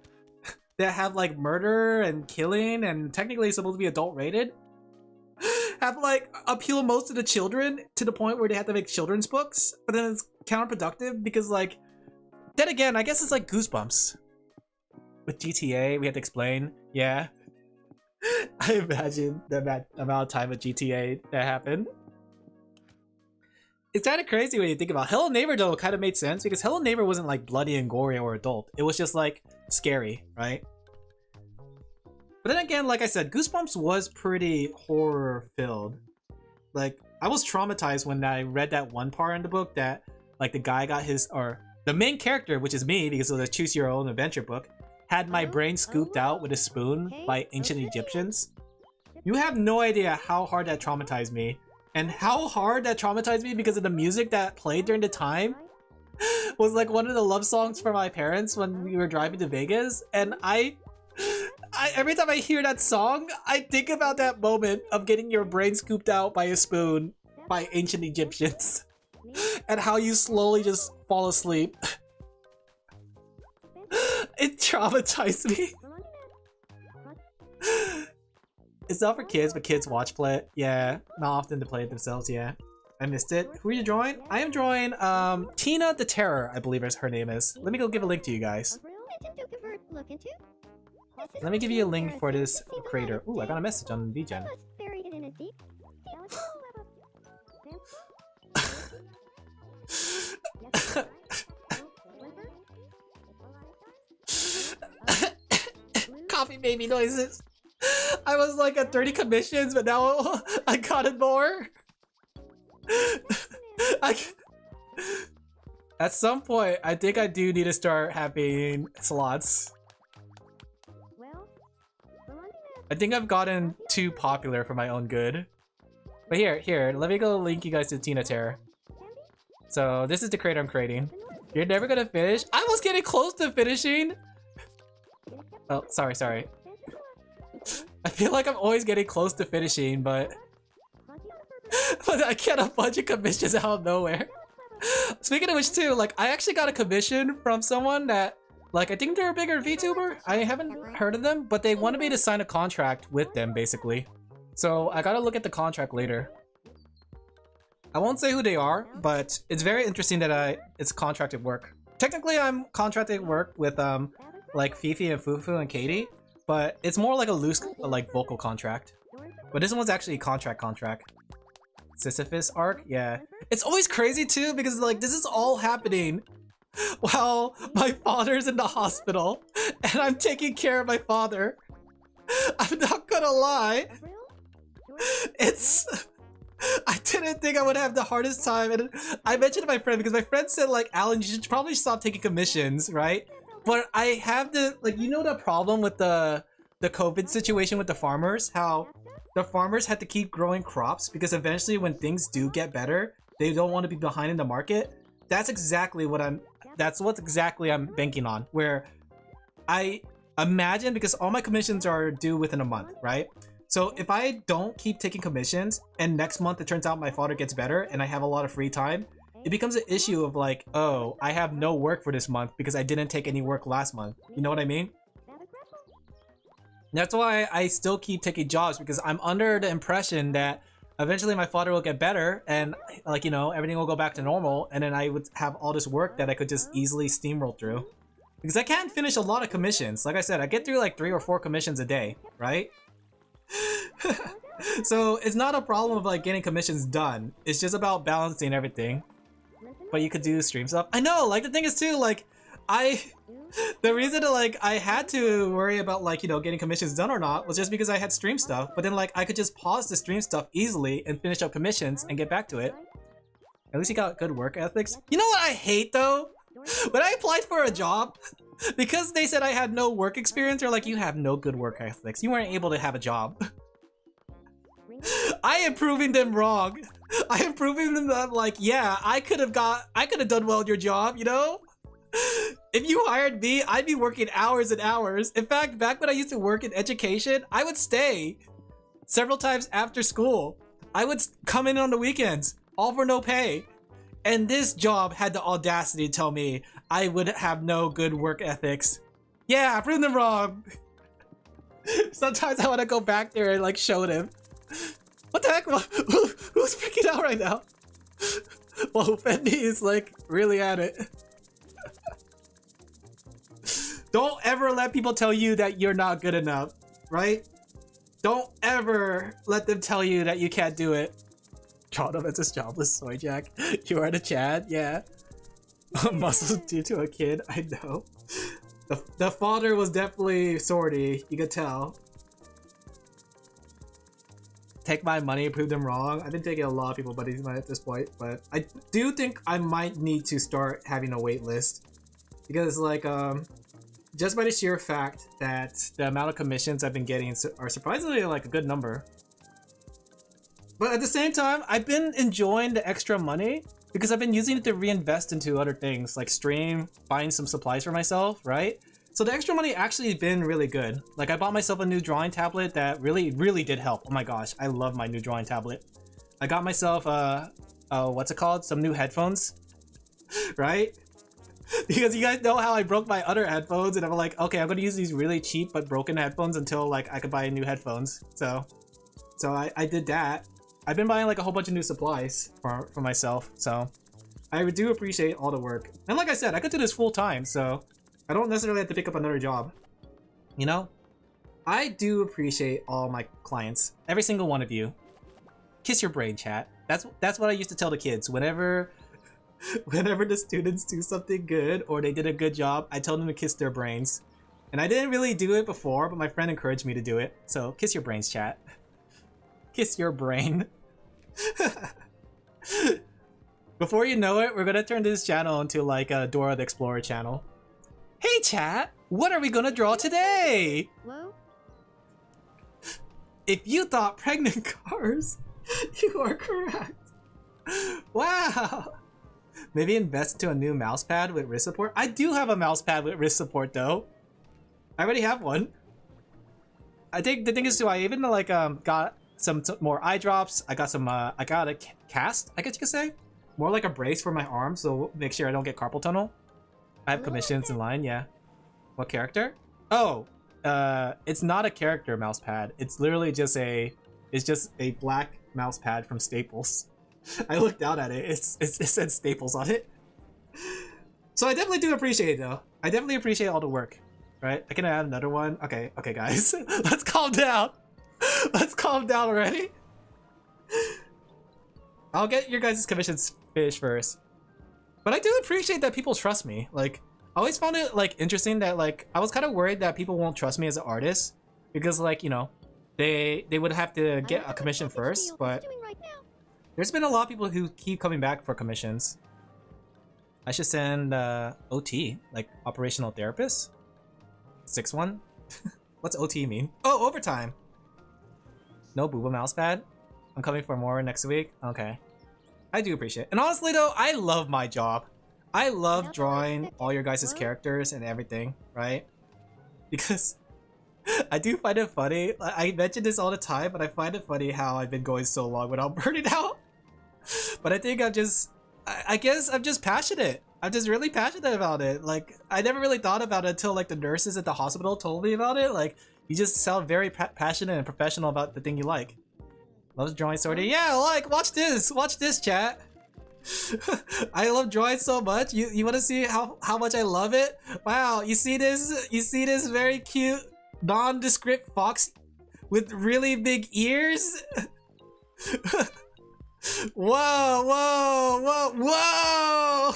that have like murder and killing and technically supposed to be adult rated have like appeal most to the children to the point where they have to make children's books, but then it's counterproductive because like then again I guess it's like Goosebumps with GTA. We had to explain. Yeah. I imagine the amount of time with GTA that happened. It's kind of crazy when you think about it. Hello Neighbor though kind of made sense because Hello Neighbor wasn't like bloody and gory or adult. It was just like scary, right? But then again, like I said, Goosebumps was pretty horror filled. Like I was traumatized when I read that one part in the book that like the guy got his, or the main character, which is me because of the choose your own adventure book, had my brain scooped out with a spoon by ancient Egyptians. You have no idea how hard that traumatized me. And how hard that traumatized me because of the music that played during the time was like one of the love songs for my parents when we were driving to Vegas. And I every time I hear that song, I think about that moment of getting your brain scooped out by a spoon by ancient Egyptians and how you slowly just fall asleep. It traumatized me. It's not for kids, but kids watch play it. Yeah, not often to play it themselves. Yeah, I missed it. Who are you drawing? I am drawing Tina the Terror, I believe her name is. Let me go give a link to you guys. Let me give you a link for this creator. Ooh, I got a message on VGen. Coffee baby noises. I was like at 30 commissions, but now I got it more. At some point, I think I do need to start having slots. I think I've gotten too popular for my own good. But here, let me go link you guys to Tina Terror. So this is the creator I'm creating. You're never gonna finish? I was getting close to finishing! Oh, sorry. I feel like I'm always getting close to finishing, but I get a bunch of commissions out of nowhere. Speaking of which too, like I actually got a commission from someone that, like I think they're a bigger VTuber. I haven't heard of them, but they wanted me to sign a contract with them basically. So I gotta look at the contract later. I won't say who they are, but it's very interesting that it's contracted work. Technically I'm contracted work with like Fifi and Fufu and Katie. But it's more like a loose, like, vocal contract. But this one's actually a contract. Sisyphus arc? Yeah. It's always crazy too because, like, this is all happening while my father's in the hospital and I'm taking care of my father. I'm not gonna lie. I didn't think I would have the hardest time, and I mentioned to my friend because my friend said, like, Alan, you should probably stop taking commissions, right? But I have the, like, you know the problem with the COVID situation with the farmers? How the farmers had to keep growing crops because eventually when things do get better, they don't want to be behind in the market. That's exactly what I'm banking on. Where I imagine, because all my commissions are due within a month, right? So if I don't keep taking commissions and next month it turns out my father gets better and I have a lot of free time, it becomes an issue of like, oh, I have no work for this month because I didn't take any work last month. You know what I mean? That's why I still keep taking jobs, because I'm under the impression that eventually my father will get better and like, you know, everything will go back to normal, and then I would have all this work that I could just easily steamroll through. Because I can't finish a lot of commissions. Like I said, I get through like 3 or 4 commissions a day, right? So it's not a problem of like getting commissions done. It's just about balancing everything. But you could do stream stuff. I know, like the thing is too, like the reason that like I had to worry about like, you know, getting commissions done or not was just because I had stream stuff. But then like I could just pause the stream stuff easily and finish up commissions and get back to it. At least you got good work ethics. You know what I hate though? When I applied for a job, because they said I had no work experience, they're like, you have no good work ethics. You weren't able to have a job. I am proving them wrong. I am proving them that like, yeah, I could have done well in your job, you know? If you hired me, I'd be working hours and hours. In fact, back when I used to work in education, I would stay several times after school. I would come in on the weekends, all for no pay. And this job had the audacity to tell me I would have no good work ethics. Yeah, I proved them wrong. Sometimes I want to go back there and like show them. What the heck? Who's freaking out right now? Well, Fendi is like really at it. Don't ever let people tell you that you're not good enough, right? Don't ever let them tell you that you can't do it. Chotto, it's a jobless soy jack. You are the Chad, yeah. Muscles due to a kid, I know. The father was definitely sorty, you could tell. Take my money, prove them wrong. I've been taking a lot of people's money at this point, but I do think I might need to start having a wait list. Because like, just by the sheer fact that the amount of commissions I've been getting are surprisingly like a good number. But at the same time, I've been enjoying the extra money because I've been using it to reinvest into other things like stream, buying some supplies for myself, right? So the extra money actually been really good. Like I bought myself a new drawing tablet that really did help. Oh my gosh, I love my new drawing tablet. I got myself what's it called? Some new headphones, right? Because you guys know how I broke my other headphones and I'm like, okay, I'm gonna use these really cheap but broken headphones until like I could buy new headphones. So I did that. I've been buying like a whole bunch of new supplies for myself, so I do appreciate all the work. And like I said, I could do this full time, so I don't necessarily have to pick up another job. You know? I do appreciate all my clients, every single one of you. Kiss your brain, chat. That's what I used to tell the kids. Whenever the students do something good or they did a good job, I tell them to kiss their brains. And I didn't really do it before, but my friend encouraged me to do it. So kiss your brains, chat. Kiss your brain. Before you know it, we're gonna turn this channel into like a Dora the Explorer channel. Hey chat, what are we gonna draw today?
Whoa.
If you thought pregnant cars, you are correct. Wow. Maybe invest into a new mouse pad with wrist support. I do have a mouse pad with wrist support though. I already have one. I think the thing is too, I even like got some more eye drops. I got some I got a cast, I guess you could say. More like a brace for my arm, so make sure I don't get carpal tunnel. I have commissions in line, yeah. What character? Oh, it's not a character mouse pad. It's literally just a black mouse pad from Staples. I looked out at it. It said Staples on it. So I definitely do appreciate it though. I definitely appreciate all the work. Right? I can add another one. Okay, guys. Let's calm down. Let's calm down already. I'll get your guys' commissions finished first. But I do appreciate that people trust me. Like, I always found it like interesting that like I was kind of worried that people won't trust me as an artist because like, you know, they would have to get a commission first, but there's been a lot of people who keep coming back for commissions. I should send OT, like operational therapist. 6-1? What's OT mean? Oh, overtime. No booba mouse pad. I'm coming for more next week. Okay. I do appreciate it. And honestly though, I love my job. I love drawing all your guys' characters and everything, right? Because I do find it funny. I mention this all the time, but I find it funny how I've been going so long without burning out. But I think I guess I'm just passionate. I'm just really passionate about it. Like, I never really thought about it until like the nurses at the hospital told me about it. Like, you just sound very passionate and professional about the thing you like. Loves drawing sorting. Yeah, like, watch this, chat. I love drawing so much. You want to see how much I love it? Wow, you see this? You see this very cute nondescript fox with really big ears? Whoa, whoa, whoa, whoa!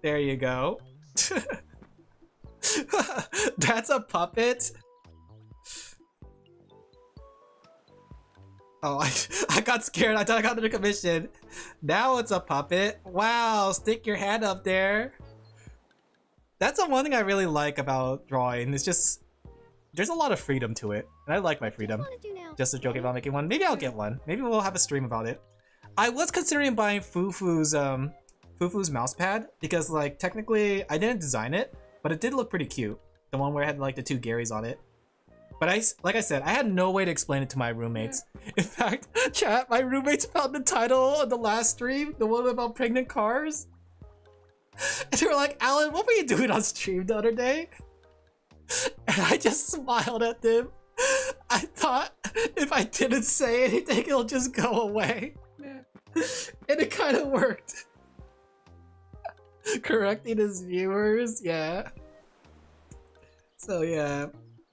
There you go. That's a puppet? Oh, I got scared. I thought I got the commission. Now it's a puppet. Wow, stick your hand up there. That's the one thing I really like about drawing. It's just there's a lot of freedom to it, and I like my freedom. Just a joke about making one. Maybe I'll get one. Maybe we'll have a stream about it. I was considering buying Fufu's mouse pad because, like, technically I didn't design it, but it did look pretty cute. The one where I had like the 2 Garys on it. But like I said, I had no way to explain it to my roommates. In fact, chat, my roommates found the title of the last stream, the one about pregnant cars. And they were like, Alan, what were you doing on stream the other day? And I just smiled at them. I thought if I didn't say anything, it'll just go away. And it kind of worked. Correcting his viewers, yeah. So yeah.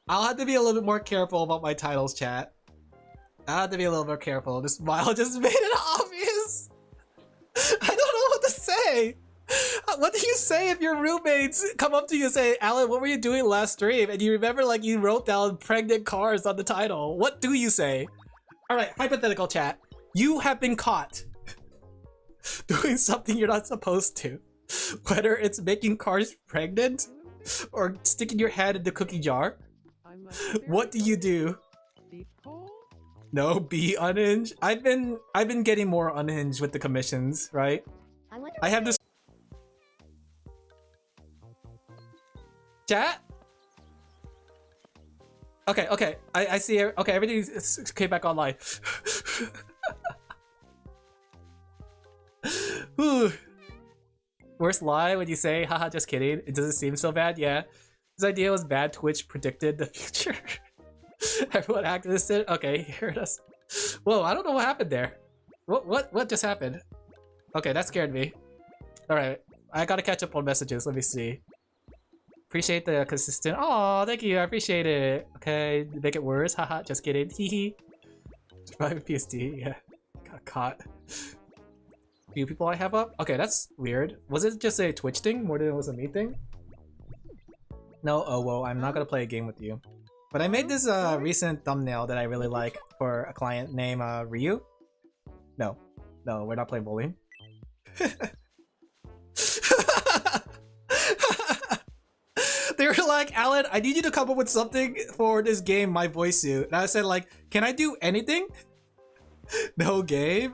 I'll have to be a little bit more careful about my titles, chat. I'll have to be a little more careful. This smile just made it obvious. I don't know what to say. What do you say if your roommates come up to you and say, Alan, what were you doing last stream? And you remember, like, you wrote down pregnant cars on the title. What do you say? Alright, hypothetical chat. You have been caught doing something you're not supposed to. Whether it's making cars pregnant or sticking your head in the cookie jar. What do you do? No, be unhinged. I've been getting more unhinged with the commissions, right? I have this chat. Okay. I see. Okay, everything came back online. Ooh. Worst lie when you say, haha, just kidding. It doesn't seem so bad. Yeah. This idea was bad. Twitch predicted the future. Everyone activists did. Okay, he heard us. Whoa, I don't know what happened there. What just happened? Okay, that scared me. Alright, I gotta catch up on messages. Let me see. Appreciate the consistent. Oh, thank you. I appreciate it. Okay, make it worse. Haha, just kidding. Hehe. Surviving PSD. Yeah. Got caught. Few people I have up. Okay, that's weird. Was it just a Twitch thing more than it was a me thing? No, oh whoa, I'm not gonna play a game with you. But I made this recent thumbnail that I really like for a client named Ryu. No, we're not playing bowling. They were like, Alan, I need you to come up with something for this game, My Voice Suit. And I said, like, can I do anything? No game?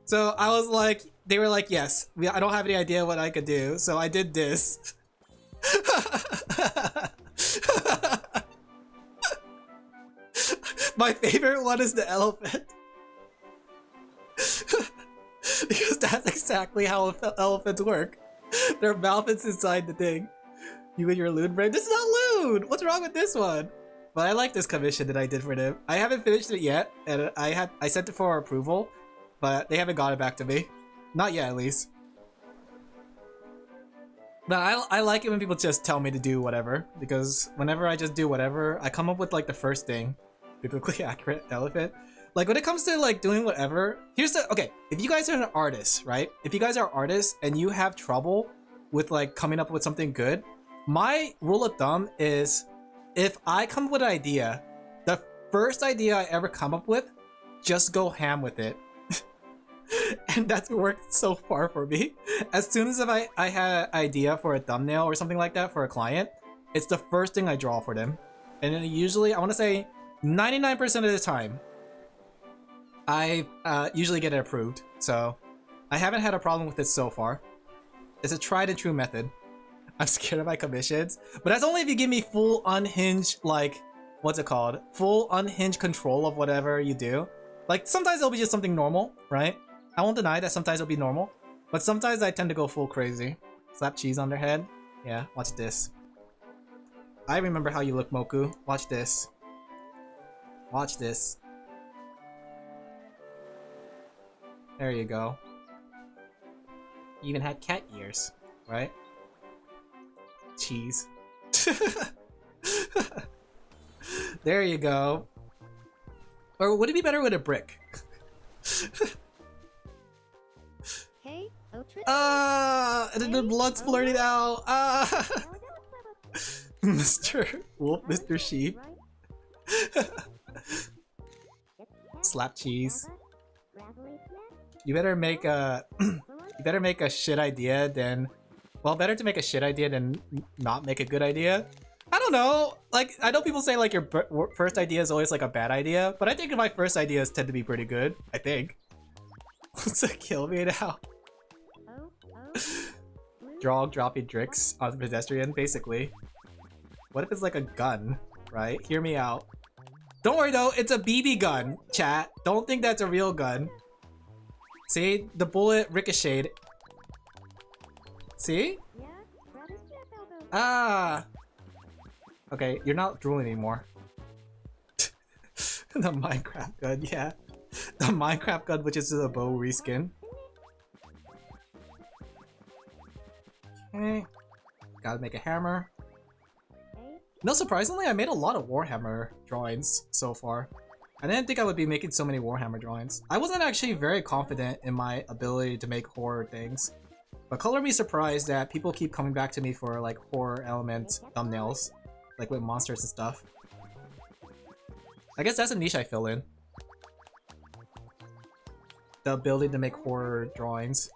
So I was like, they were like, yes, I don't have any idea what I could do. So I did this. My favorite one is the elephant. Because that's exactly how elephants work. Their mouth is inside the thing. You and your loon brain. This is not loon! What's wrong with this one? But I like this commission that I did for them. I haven't finished it yet, and I sent it for approval, but they haven't got it back to me. Not yet, at least. But I like it when people just tell me to do whatever, because whenever I just do whatever, I come up with like the first thing. Biblically accurate elephant. Like when it comes to like doing whatever, here's the, okay, if you guys are an artist, right? If you guys are artists and you have trouble with like coming up with something good, my rule of thumb is if I come up with an idea, the first idea I ever come up with, just go ham with it. And that's worked so far for me. As soon as I had an idea for a thumbnail or something like that for a client, it's the first thing I draw for them. And then usually, I want to say 99% of the time, I usually get it approved. So I haven't had a problem with it so far. It's a tried and true method. I'm scared of my commissions, but that's only if you give me full unhinged, like, what's it called? Full unhinged control of whatever you do. Like sometimes it'll be just something normal, right? I won't deny that sometimes it'll be normal, but sometimes I tend to go full crazy. Slap cheese on their head. Yeah, watch this. I remember how you look, Moku. Watch this. Watch this. There you go. You even had cat ears, right? Cheese. There you go. Or would it be better with a brick?
Hey,
And then the blood's flirting out. Mr. Wolf, Mr. Sheep. Slap cheese. You better make a shit idea than, well, better to make a shit idea than not make a good idea. I don't know. Like, I know people say like your first idea is always like a bad idea, but I think my first ideas tend to be pretty good. I think. What's that kill me now? Drog dropping tricks on the pedestrian, basically. What if it's like a gun, right? Hear me out. Don't worry though, it's a BB gun, chat. Don't think that's a real gun. See? The bullet ricocheted. See? Ah! Okay, you're not drooling anymore. The Minecraft gun, yeah. The Minecraft gun, which is a bow reskin. Okay. Gotta make a hammer. No, surprisingly, I made a lot of Warhammer drawings so far. I didn't think I would be making so many Warhammer drawings. I wasn't actually very confident in my ability to make horror things. But color me surprised that people keep coming back to me for like horror element thumbnails. Like with monsters and stuff. I guess that's a niche I fill in. The ability to make horror drawings.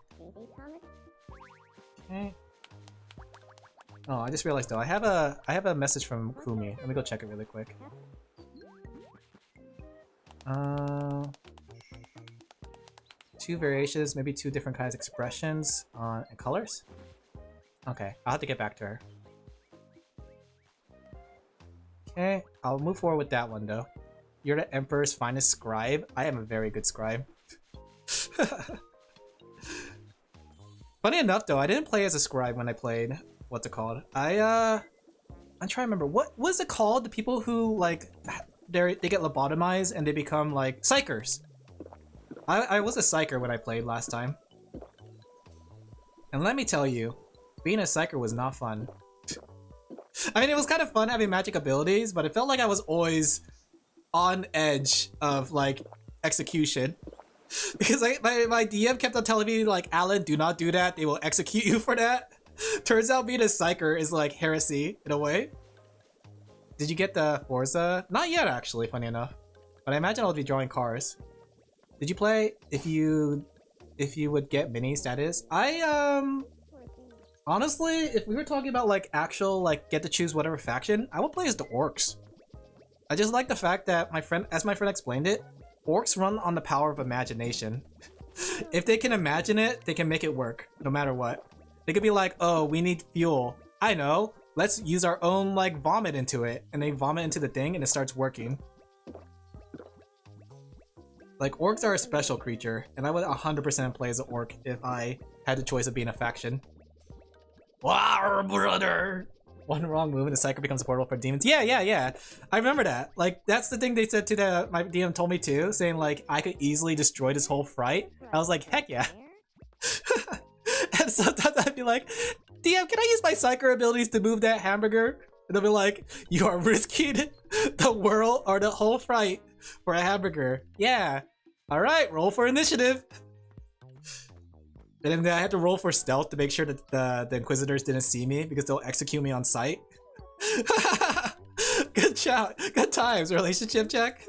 Okay. Oh, I just realized though, I have a message from Kumi. Let me go check it really quick. Two variations, maybe two different kinds of expressions and colors. Okay, I'll have to get back to her. Okay, I'll move forward with that one though. You're the Emperor's finest scribe. I am a very good scribe. Funny enough though, I didn't play as a scribe when I played. What's it called? I'm trying to remember. What was it called? The people who like they get lobotomized and they become like psychers. I was a psycher when I played last time. And let me tell you, being a psycher was not fun. I mean, it was kind of fun having magic abilities, but it felt like I was always on edge of like execution. Because my DM kept on telling me like, Alan, do not do that. They will execute you for that. Turns out being a psycher is like heresy in a way. Did you get the Forza? Not yet actually, funny enough. But I imagine I'll be drawing cars. Did you play if you would get mini status? Honestly, if we were talking about like actual like get to choose whatever faction, I would play as the orcs. I just like the fact that as my friend explained it, orcs run on the power of imagination. If they can imagine it, they can make it work, no matter what. They could be like, oh, we need fuel. I know, let's use our own like vomit into it. And they vomit into the thing and it starts working. Like, orcs are a special creature, and I would 100% play as an orc if I had the choice of being a faction. Wow, brother! One wrong move and the psyker becomes a portal for demons. Yeah. I remember that. Like, that's the thing they said to my DM told me too, saying like, I could easily destroy this whole fright. I was like, heck yeah. And sometimes I'd be like, DM, can I use my psyker abilities to move that hamburger? And they'll be like, you are risking the world or the whole fright for a hamburger. Yeah. Alright, roll for initiative. And then I had to roll for stealth to make sure that the Inquisitors didn't see me because they'll execute me on sight. Good job. Good times. Relationship check.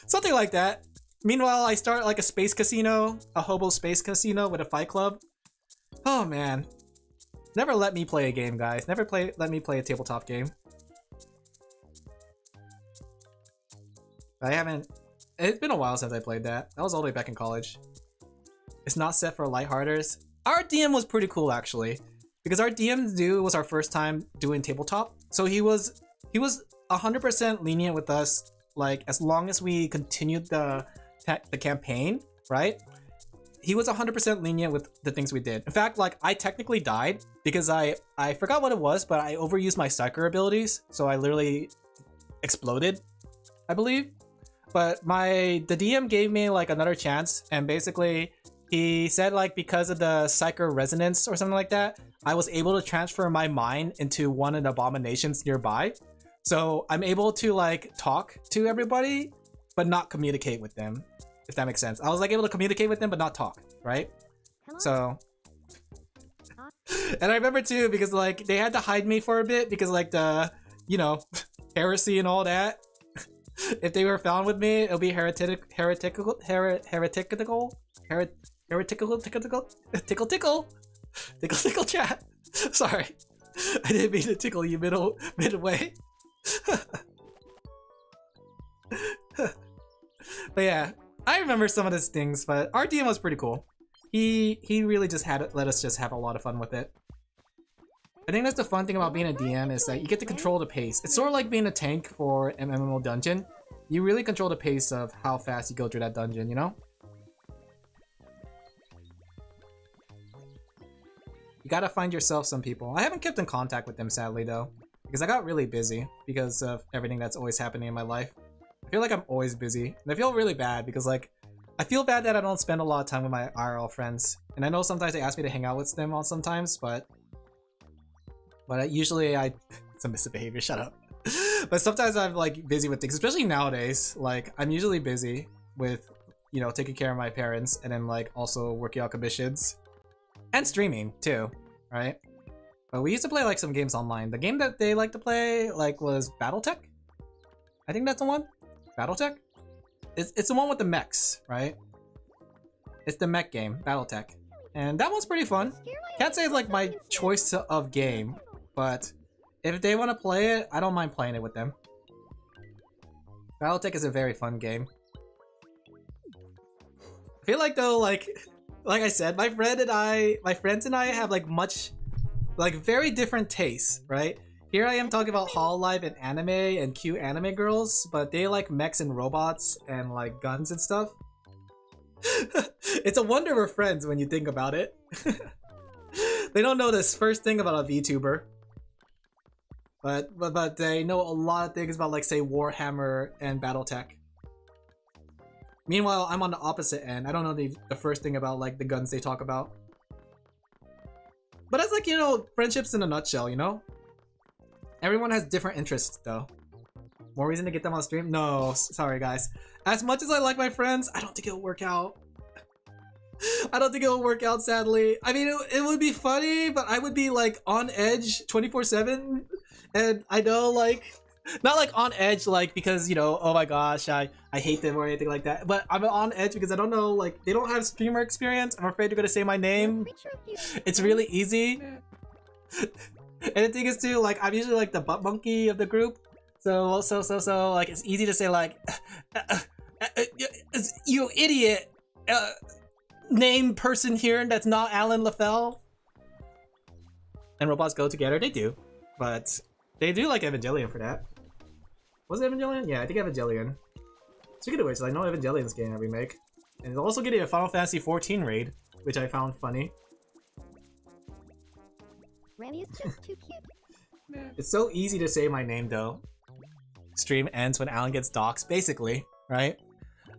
Something like that. Meanwhile, I start like a space casino, a hobo space casino with a fight club. Oh man. Never let me play a game, guys. Never let me play a tabletop game. I haven't... It's been a while since I played that. That was all the way back in college. It's not set for lighthearters. Our DM was pretty cool, actually. Because our DM was our first time doing tabletop. So he was 100% lenient with us, like, as long as we continued the campaign, right? He was 100% lenient with the things we did. In fact, like, I technically died because I forgot what it was, but I overused my psyker abilities, so I literally exploded, I believe. But the DM gave me like another chance, and basically he said like because of the psyker resonance or something like that, I was able to transfer my mind into one of the abominations nearby. So I'm able to like talk to everybody, but not communicate with them, if that makes sense. I was like able to communicate with them, but not talk, right?
Hello?
So, and I remember too, because like they had to hide me for a bit because like the, you know, heresy and all that. If they were found with me, it'll be heretical chat. Sorry, I didn't mean to tickle you midway. But yeah, I remember some of these things, but our DM was pretty cool. He really just let us just have a lot of fun with it. I think that's the fun thing about being a DM is that you get to control the pace. It's sort of like being a tank for an MMO dungeon. You really control the pace of how fast you go through that dungeon, you know? You gotta find yourself some people. I haven't kept in contact with them sadly though, because I got really busy because of everything that's always happening in my life. I feel like I'm always busy, and I feel really bad because like, I feel bad that I don't spend a lot of time with my IRL friends. And I know sometimes they ask me to hang out with them on sometimes, but usually submissive behavior, shut up. But sometimes I'm like busy with things, especially nowadays. Like I'm usually busy with, you know, taking care of my parents and then like also working out commissions and streaming too, right? But we used to play like some games online. The game that they like to play like was Battletech. I think that's the one. Battletech? It's the one with the mechs, right? It's the mech game, Battletech. And that one's pretty fun. Can't say it's like my choice of game, but if they want to play it, I don't mind playing it with them. Battletech is a very fun game. I feel like though, like I said, my friends and I have like very different tastes, right? Here I am talking about Hololive and anime and cute anime girls, but they like mechs and robots and like guns and stuff. It's a wonder we're friends when you think about it. They don't know this first thing about a VTuber. But they know a lot of things about like say Warhammer and Battletech. Meanwhile, I'm on the opposite end. I don't know the first thing about like the guns they talk about. But that's like, you know, friendships in a nutshell, you know? Everyone has different interests though. More reason to get them on stream? No, sorry guys. As much as I like my friends, I don't think it'll work out. I don't think it'll work out, sadly. I mean, it would be funny, but I would be like on edge 24/7. And I know like, not like on edge like because, you know, oh my gosh, I hate them or anything like that. But I'm on edge because I don't know, like, they don't have streamer experience. I'm afraid they're gonna say my name. It's really easy. And the thing is too, like, I'm usually like the butt monkey of the group. So like, it's easy to say like, you idiot, name person here that's not Alin Laphel. And robots go together, they do. But they do like Evangelion for that. Was it Evangelion? Yeah, I think Evangelion. Speaking of which, I know Evangelion's getting a remake. And it's also getting a Final Fantasy XIV raid, which I found funny.
Remy is just too cute.
It's so easy to say my name though. Stream ends when Alan gets doxxed, basically, right?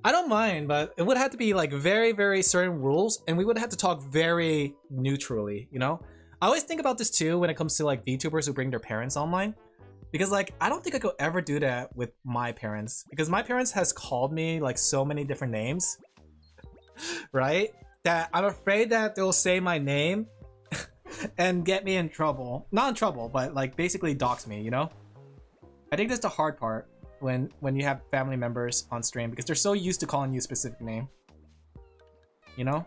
I don't mind, but it would have to be like very, very certain rules, and we would have to talk very neutrally, you know? I always think about this too when it comes to like VTubers who bring their parents online. Because like, I don't think I could ever do that with my parents. Because my parents has called me like so many different names. Right? That I'm afraid that they'll say my name and get me in trouble. Not in trouble, but like basically dox me, you know? I think that's the hard part when you have family members on stream because they're so used to calling you a specific name. You know?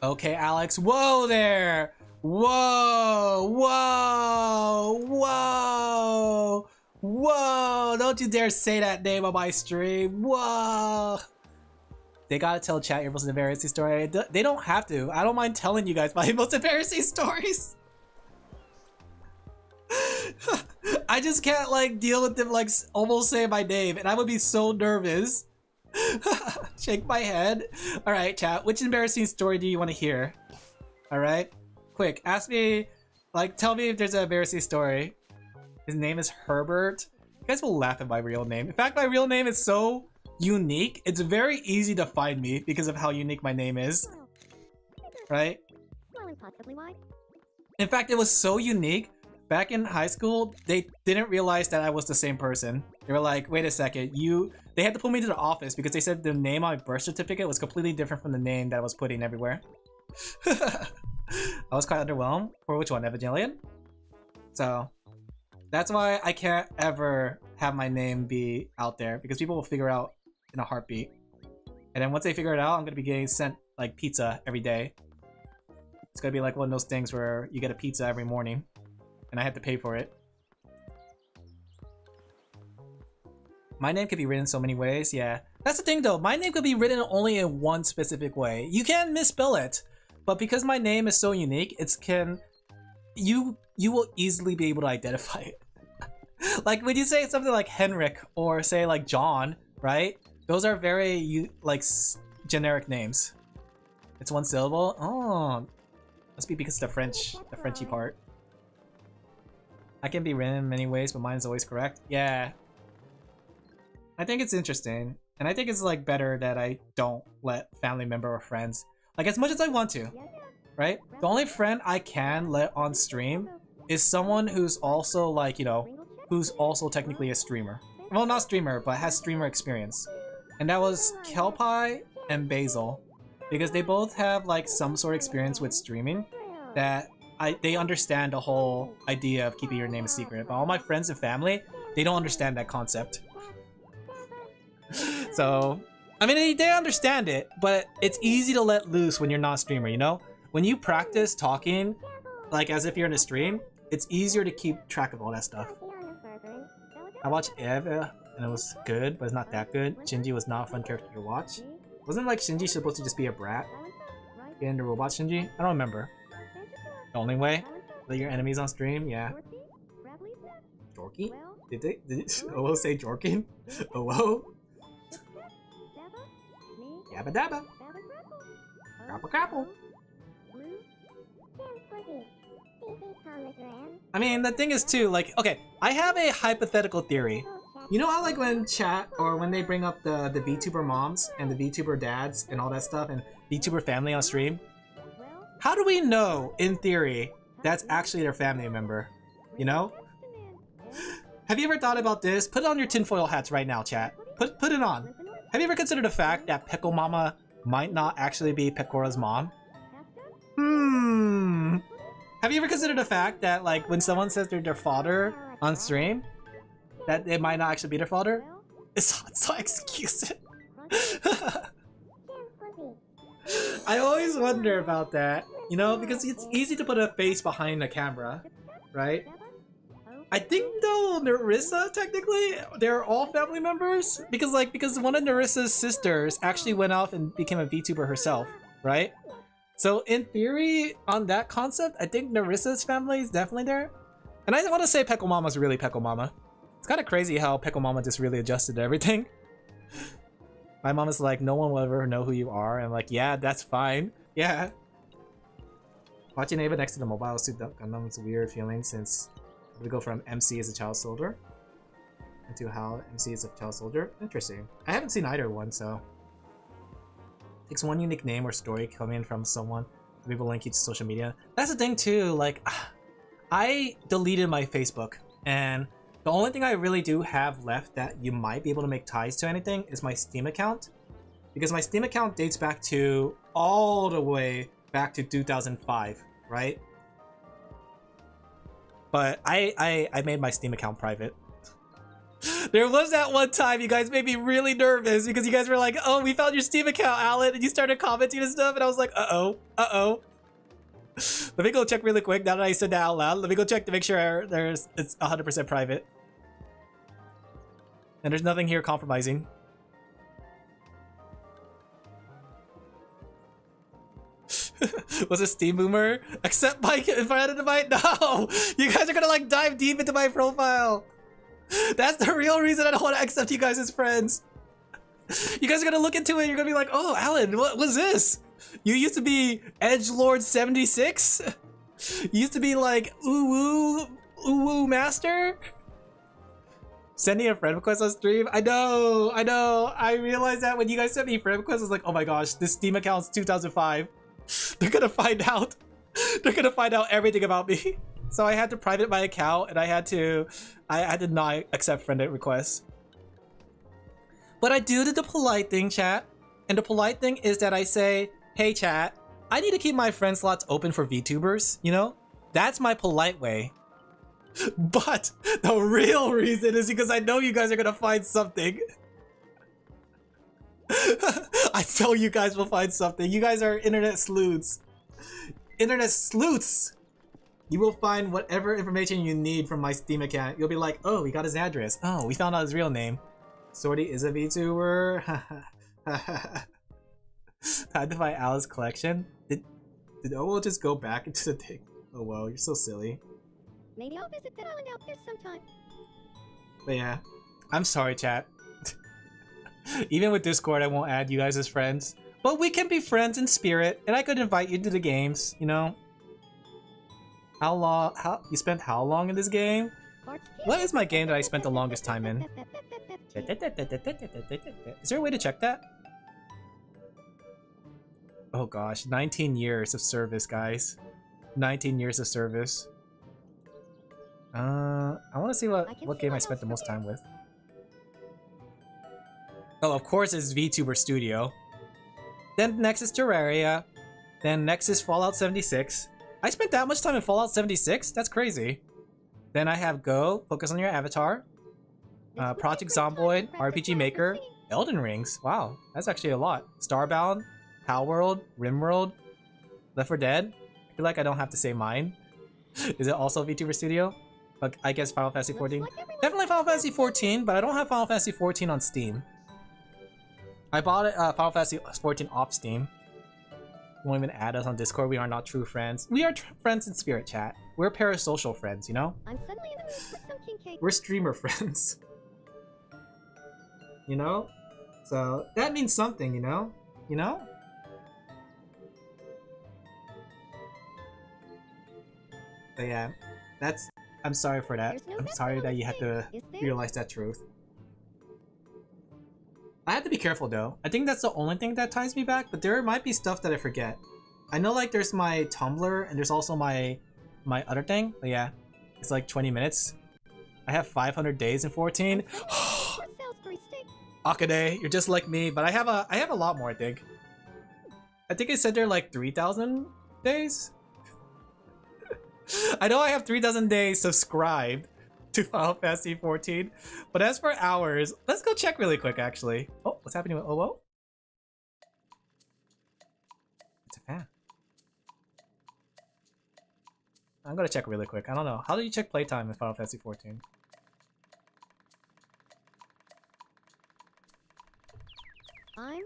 Okay, Alex. Whoa there! Whoa! Whoa! Whoa! Whoa! Don't you dare say that name on my stream. Whoa! They gotta tell chat your most embarrassing story. They don't have to. I don't mind telling you guys my most embarrassing stories. I just can't like deal with them like almost saying my name, and I would be so nervous. Shake my head. All right, chat. Which embarrassing story do you want to hear? All right. quick. Ask me, like, tell me if there's an embarrassing story. His name is Herbert. You guys will laugh at my real name. In fact, my real name is so unique. It's very easy to find me because of how unique my name is. Right? In fact, it was so unique. Back in high school, they didn't realize that I was the same person. They were like, wait a second, they had to put me to the office because they said the name on my birth certificate was completely different from the name that I was putting everywhere. I was quite underwhelmed. For which one? Evangelion? So, that's why I can't ever have my name be out there because people will figure out in a heartbeat. And then once they figure it out, I'm gonna be getting sent like pizza every day. It's gonna be like one of those things where you get a pizza every morning and I have to pay for it. My name could be written so many ways, yeah. That's the thing though, my name could be written only in one specific way. You can misspell it, but because my name is so unique, you will easily be able to identify it. Like when you say something like Henrik or say like John, right? Those are very generic names. It's one syllable. Oh, must be because of the Frenchy part. I can be written in many ways, but mine is always correct. Yeah. I think it's interesting. And I think it's like better that I don't let family member or friends, like as much as I want to, right? The only friend I can let on stream is someone who's also like, you know, who's also technically a streamer. Well, not streamer, but has streamer experience. And that was Kelpie and Basil. Because they both have like some sort of experience with streaming that they understand the whole idea of keeping your name a secret. But all my friends and family, they don't understand that concept. So, I mean, they understand it, but it's easy to let loose when you're not a streamer, you know? When you practice talking, like as if you're in a stream, it's easier to keep track of all that stuff. I watched Eve, and it was good, but it's not that good. Shinji was not a fun character to watch. Wasn't like Shinji supposed to just be a brat? Getting the robot Shinji? I don't remember. The only way? Let your enemies on stream? Yeah. Jorky? Did OO say Jorkin? OO? Yabba dabba. Grapple grapple. I mean, the thing is too, like, okay, I have a hypothetical theory. You know how like when chat or when they bring up the VTuber moms and the VTuber dads and all that stuff and VTuber family on stream? How do we know, in theory, that's actually their family member? You know? Have you ever thought about this? Put it on your tinfoil hats right now, chat. Put it on. Have you ever considered the fact that Pickle Mama might not actually be Pecora's mom? Have you ever considered the fact that like when someone says they're their father on stream, that it might not actually be their father? So excuse it. I always wonder about that, you know, because it's easy to put a face behind the camera, right? I think though Nerissa, technically, they're all family members because one of Nerissa's sisters actually went off and became a VTuber herself, right? So in theory, on that concept, I think Nerissa's family is definitely there. And I want to say Peckle Mama's really Peckle Mama. It's kind of crazy how Peckle Mama just really adjusted to everything. My mom is like, no one will ever know who you are. And I'm like, yeah, that's fine. Yeah. Watching Ava next to the mobile suit Gundam is a weird feeling since we go from MC as a child soldier into how MC is a child soldier. Interesting. I haven't seen either one, so. Takes one unique name or story coming from someone to be able to link you to social media. That's the thing too, like, I deleted my Facebook, and the only thing I really do have left that you might be able to make ties to anything is my Steam account. Because my Steam account dates back to all the way back to 2005, right? But I made my Steam account private. There was that one time you guys made me really nervous because you guys were like, oh, we found your Steam account, Alan, and you started commenting and stuff, and I was like, uh-oh. Let me go check really quick now that I said that out loud. Let me go check to make sure it's 100% private. And there's nothing here compromising. Was it Steam Boomer? Accept Mike if I added invite? No! You guys are gonna like dive deep into my profile. That's the real reason I don't want to accept you guys as friends. You guys are gonna look into it, you're gonna be like, oh, Alan, what was this? You used to be Edgelord 76? Used to be like ooh woo master. Sending a friend request on stream. I know. I realized that when you guys sent me friend requests, I was like, oh my gosh, this Steam account's 2005. They're gonna find out. They're gonna find out everything about me. So I had to private my account, and I had to not accept friend requests. But I do the polite thing, chat. And the polite thing is that I say, hey chat, I need to keep my friend slots open for VTubers, you know? That's my polite way. But the real reason is because I know you guys are gonna find something. I know you guys will find something. You guys are internet sleuths. Internet sleuths! You will find whatever information you need from my Steam account. You'll be like, oh, we got his address. Oh, we found out his real name. Sorty is a VTuber. Time to find Alice's collection. Did Owo just go back into the thing? Oh well, you're so silly.
Maybe I'll visit that island out there sometime.
But yeah, I'm sorry, chat. Even with Discord, I won't add you guys as friends. But we can be friends in spirit, and I could invite you to the games, you know? You spent how long in this game? What is my game that I spent the longest time in? Is there a way to check that? Oh gosh, 19 years of service, guys. 19 years of service. I want to see what game I spent the most time with. Oh, of course it's VTuber Studio. Then next is Terraria. Then next is Fallout 76. I spent that much time in Fallout 76? That's crazy. Then I have Go, Focus on Your Avatar. Project Zomboid, RPG Maker, Elden Rings. Wow, that's actually a lot. Starbound, Palworld, Rimworld, Left 4 Dead. I feel like I don't have to say mine. Is it also VTuber Studio? I guess Final Fantasy 14. Definitely Final Fantasy 14, but I don't have Final Fantasy 14 on Steam. I bought it, Final Fantasy 14 off Steam. You won't even add us on Discord. We are not true friends. We are friends in spirit, chat. We're parasocial friends, you know?
I'm suddenly in the mood for some king cake.
We're streamer friends. You know? So that means something, you know? You know? But yeah, that's... I'm sorry for that. I'm sorry that you had to realize that truth. I have to be careful though. I think that's the only thing that ties me back, but there might be stuff that I forget. I know like there's my Tumblr and there's also my other thing, but yeah, it's like 20 minutes. I have 500 days in 14. Akane, you're just like me, but I have a lot more, I think. I think I said there like 3,000 days. I know I have 3,000 days subscribed to Final Fantasy 14, but as for hours, let's go check really quick actually. Oh, what's happening with Owo? It's a fan. I'm gonna check really quick. I don't know. How do you check playtime in Final Fantasy 14?
I'm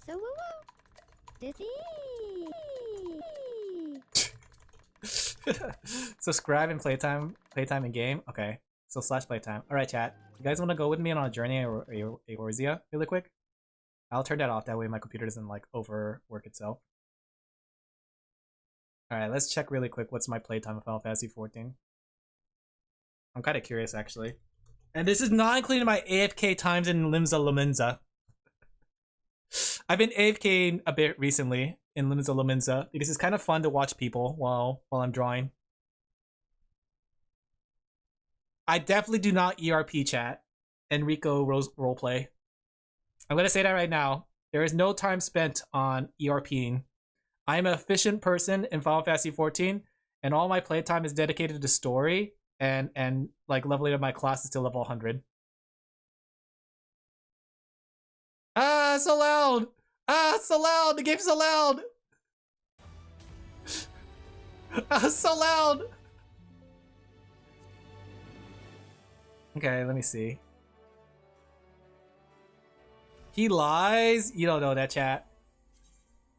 so woo-woo. Dizzy.
Subscribe and playtime in game. Okay, so / playtime. All right, chat. You guys want to go with me on a journey or Eorzea really quick? I'll turn that off. That way my computer doesn't like overwork itself. All right, let's check really quick. What's my playtime of Final Fantasy 14? I'm kind of curious actually. And this is not including my AFK times in Limsa Lominsa. I've been AFKing a bit recently in Limsa Lominsa because it's kind of fun to watch people while I'm drawing. I definitely do not ERP chat Enrico roleplay. I'm gonna say that right now. There is no time spent on ERPing. I am an efficient person in Final Fantasy 14, and all my playtime is dedicated to story and like leveling up my classes to level 100. Ah, so loud! Ah, so loud! The game's so loud! Ah, so loud! Okay, let me see. He lies? You don't know that, chat.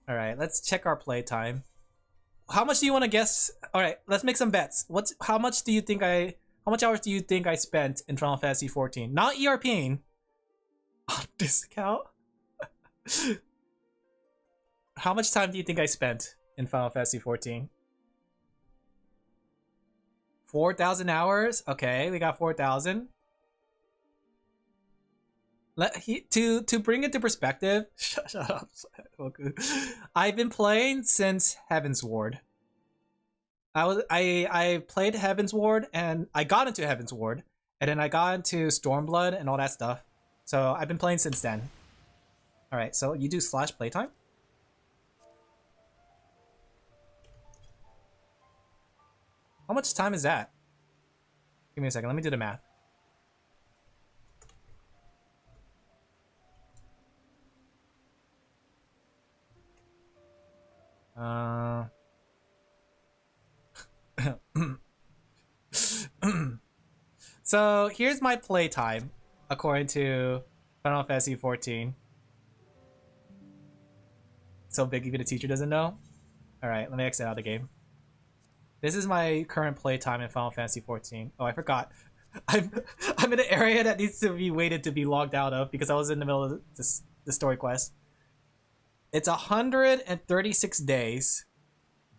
Alright, let's check our playtime. How much do you want to guess? Alright, let's make some bets. How much hours do you think I spent in Final Fantasy 14? Not ERPing. On discount? How much time do you think I spent in Final Fantasy 14? 4,000 hours. Okay, we got 4,000. To bring it to perspective, shut up, Goku. I've been playing since Heaven's Ward. I played Heaven's Ward and I got into Heaven's Ward, and then I got into Stormblood and all that stuff. So I've been playing since then. All right, so you do slash playtime. How much time is that? Give me a second. Let me do the math. So here's my playtime according to Final Fantasy 14. So big even the teacher doesn't know. All right, let me exit out of the game. This is my current playtime in Final Fantasy 14. Oh, I forgot. I'm in an area that needs to be waited to be logged out of because I was in the middle of the story quest. It's 136 days.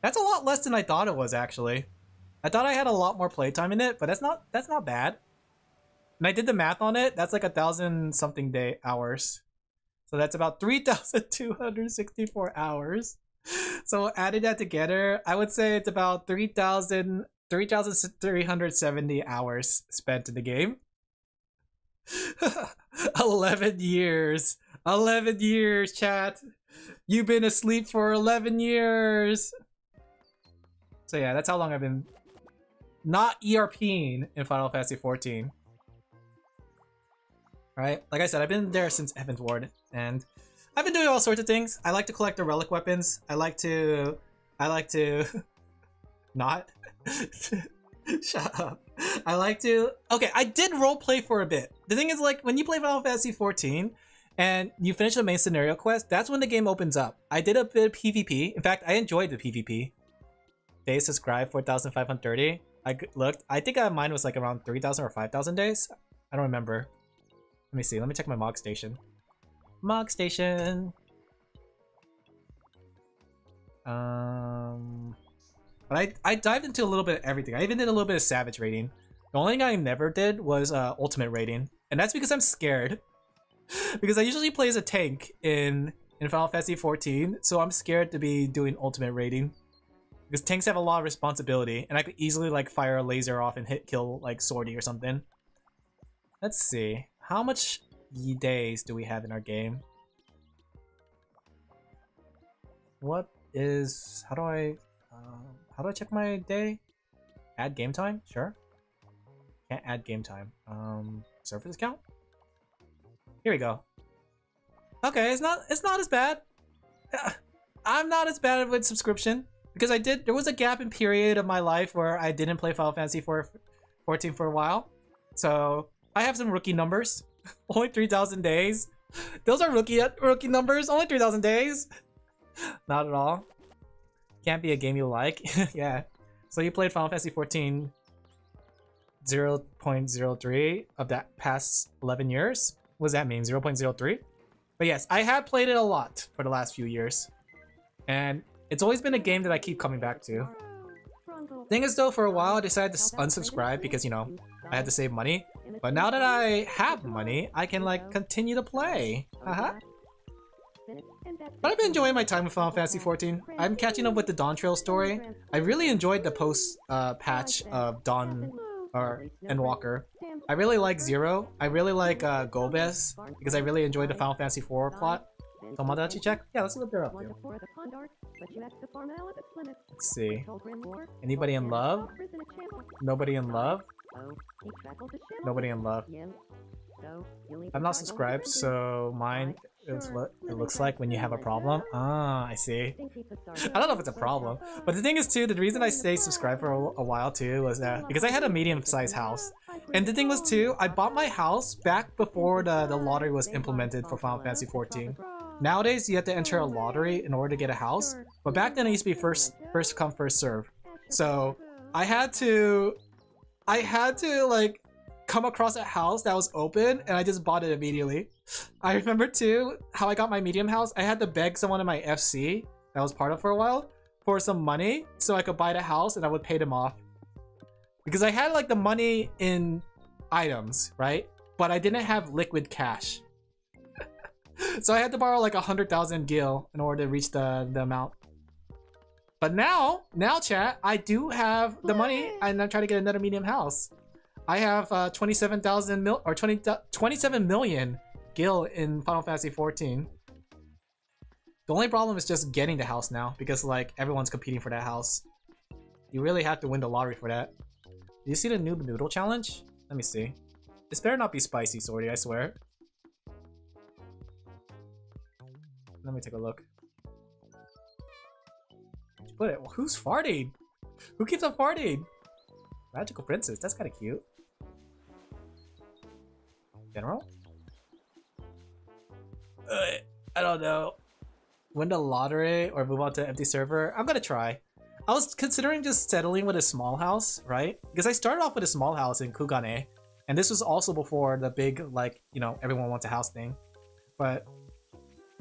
That's a lot less than I thought it was, actually. I thought I had a lot more playtime in it, but that's not bad. And I did the math on it. That's like 1,000 something hours. So that's about 3,264 hours. So adding that together, I would say it's about 3,370 hours spent in the game. 11 years. 11 years, chat. You've been asleep for 11 years. So yeah, that's how long I've been not ERPing in Final Fantasy 14. Right? Like I said, I've been there since Heaven's Ward, and I've been doing all sorts of things. I like to collect the relic weapons. I like to not shut up. I like to I did roleplay for a bit. The thing is, like, when you play Final Fantasy 14 and you finish the main scenario quest, that's when the game opens up. I did a bit of PvP. In fact, I enjoyed the PvP. Days subscribed 4,530. I looked. I think mine was like around 3,000 or 5,000 days. I don't remember. Let me see. Let me check my Mog Station. Mog Station. But I dived into a little bit of everything. I even did a little bit of Savage raiding. The only thing I never did was Ultimate raiding, and that's because I'm scared. Because I usually play as a tank in Final Fantasy 14, so I'm scared to be doing Ultimate raiding. Because tanks have a lot of responsibility, and I could easily like fire a laser off and kill like Swordy or something. Let's see. How much days do we have in our game? What is... How do I check my day? Add game time? Sure. Can't add game time. Service count? Here we go. Okay, it's not as bad. I'm not as bad with subscription. Because there was a gap in period of my life where I didn't play Final Fantasy 14 for a while. So I have some rookie numbers. Only 3,000 days. Those are rookie numbers. Only 3,000 days. Not at all. Can't be a game you like. Yeah. So you played Final Fantasy 14 0.03 of that past 11 years? What does that mean? 0.03? But yes, I have played it a lot for the last few years. And it's always been a game that I keep coming back to. Thing is though, for a while I decided to unsubscribe because, you know, I had to save money. But now that I have money, I can like continue to play. Haha. But I've been enjoying my time with Final Fantasy 14. I'm catching up with the Dawn Trail story. I really enjoyed the post patch of Dawn and Walker. I really like Zero. I really like Gobez because I really enjoyed the Final Fantasy 4 plot. So Madachi check? Yeah, let's see what they're up to. Let's see. Anybody in love? Nobody in love? Nobody in love. I'm not subscribed, so mine is what it looks like when you have a problem. Ah, I see. I don't know if it's a problem, but the thing is too, the reason I stayed subscribed for a while too was that because I had a medium-sized house, and the thing was too, I bought my house back before the lottery was implemented for Final Fantasy 14. Nowadays, you have to enter a lottery in order to get a house, but back then it used to be first come first serve. So I had to like come across a house that was open, and I just bought it immediately. I remember too how I got my medium house. I had to beg someone in my FC that I was part of for a while for some money so I could buy the house, and I would pay them off. Because I had like the money in items, right? But I didn't have liquid cash. So I had to borrow like 100,000 gil in order to reach the amount. But now chat, I do have the money and I'm trying to get another medium house. I have 27,000 or 27 million gil in Final Fantasy 14. The only problem is just getting the house now because like everyone's competing for that house. You really have to win the lottery for that. Do you see the noob noodle challenge? Let me see. This better not be spicy, Swordy, I swear. Let me take a look. But who's farting? Who keeps on farting? Magical princess, that's kind of cute. General? I don't know. Win the lottery or move on to empty server? I'm gonna try. I was considering just settling with a small house, right? Because I started off with a small house in Kugane, and this was also before the big, like, you know, everyone wants a house thing. But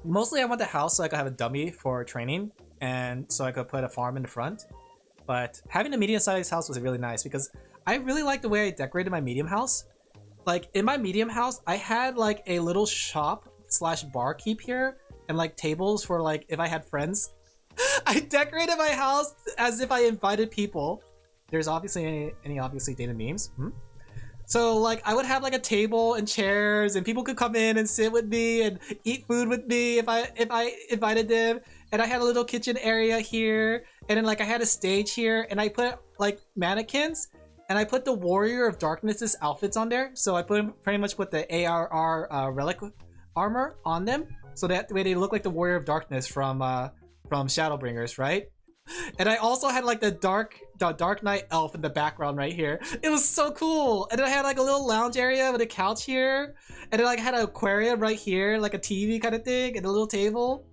mostly I want the house so I could have a dummy for training, and so I could put a farm in the front. But having a medium-sized house was really nice because I really like the way I decorated my medium house. Like, in my medium house, I had like a little shop slash barkeep here, and like tables for like if I had friends. I decorated my house as if I invited people. There's obviously any obviously dated memes. So like I would have like a table and chairs and people could come in and sit with me and eat food with me if I invited them. And I had a little kitchen area here, and then like I had a stage here, and I put like mannequins, and I put the Warrior of Darkness's outfits on there. So I pretty much put the ARR relic armor on them, so that way they look like the Warrior of Darkness from Shadowbringers, right? And I also had like the Dark Knight elf in the background right here. It was so cool. And then I had like a little lounge area with a couch here, and then like I had an aquarium right here, like a TV kind of thing, and a little table.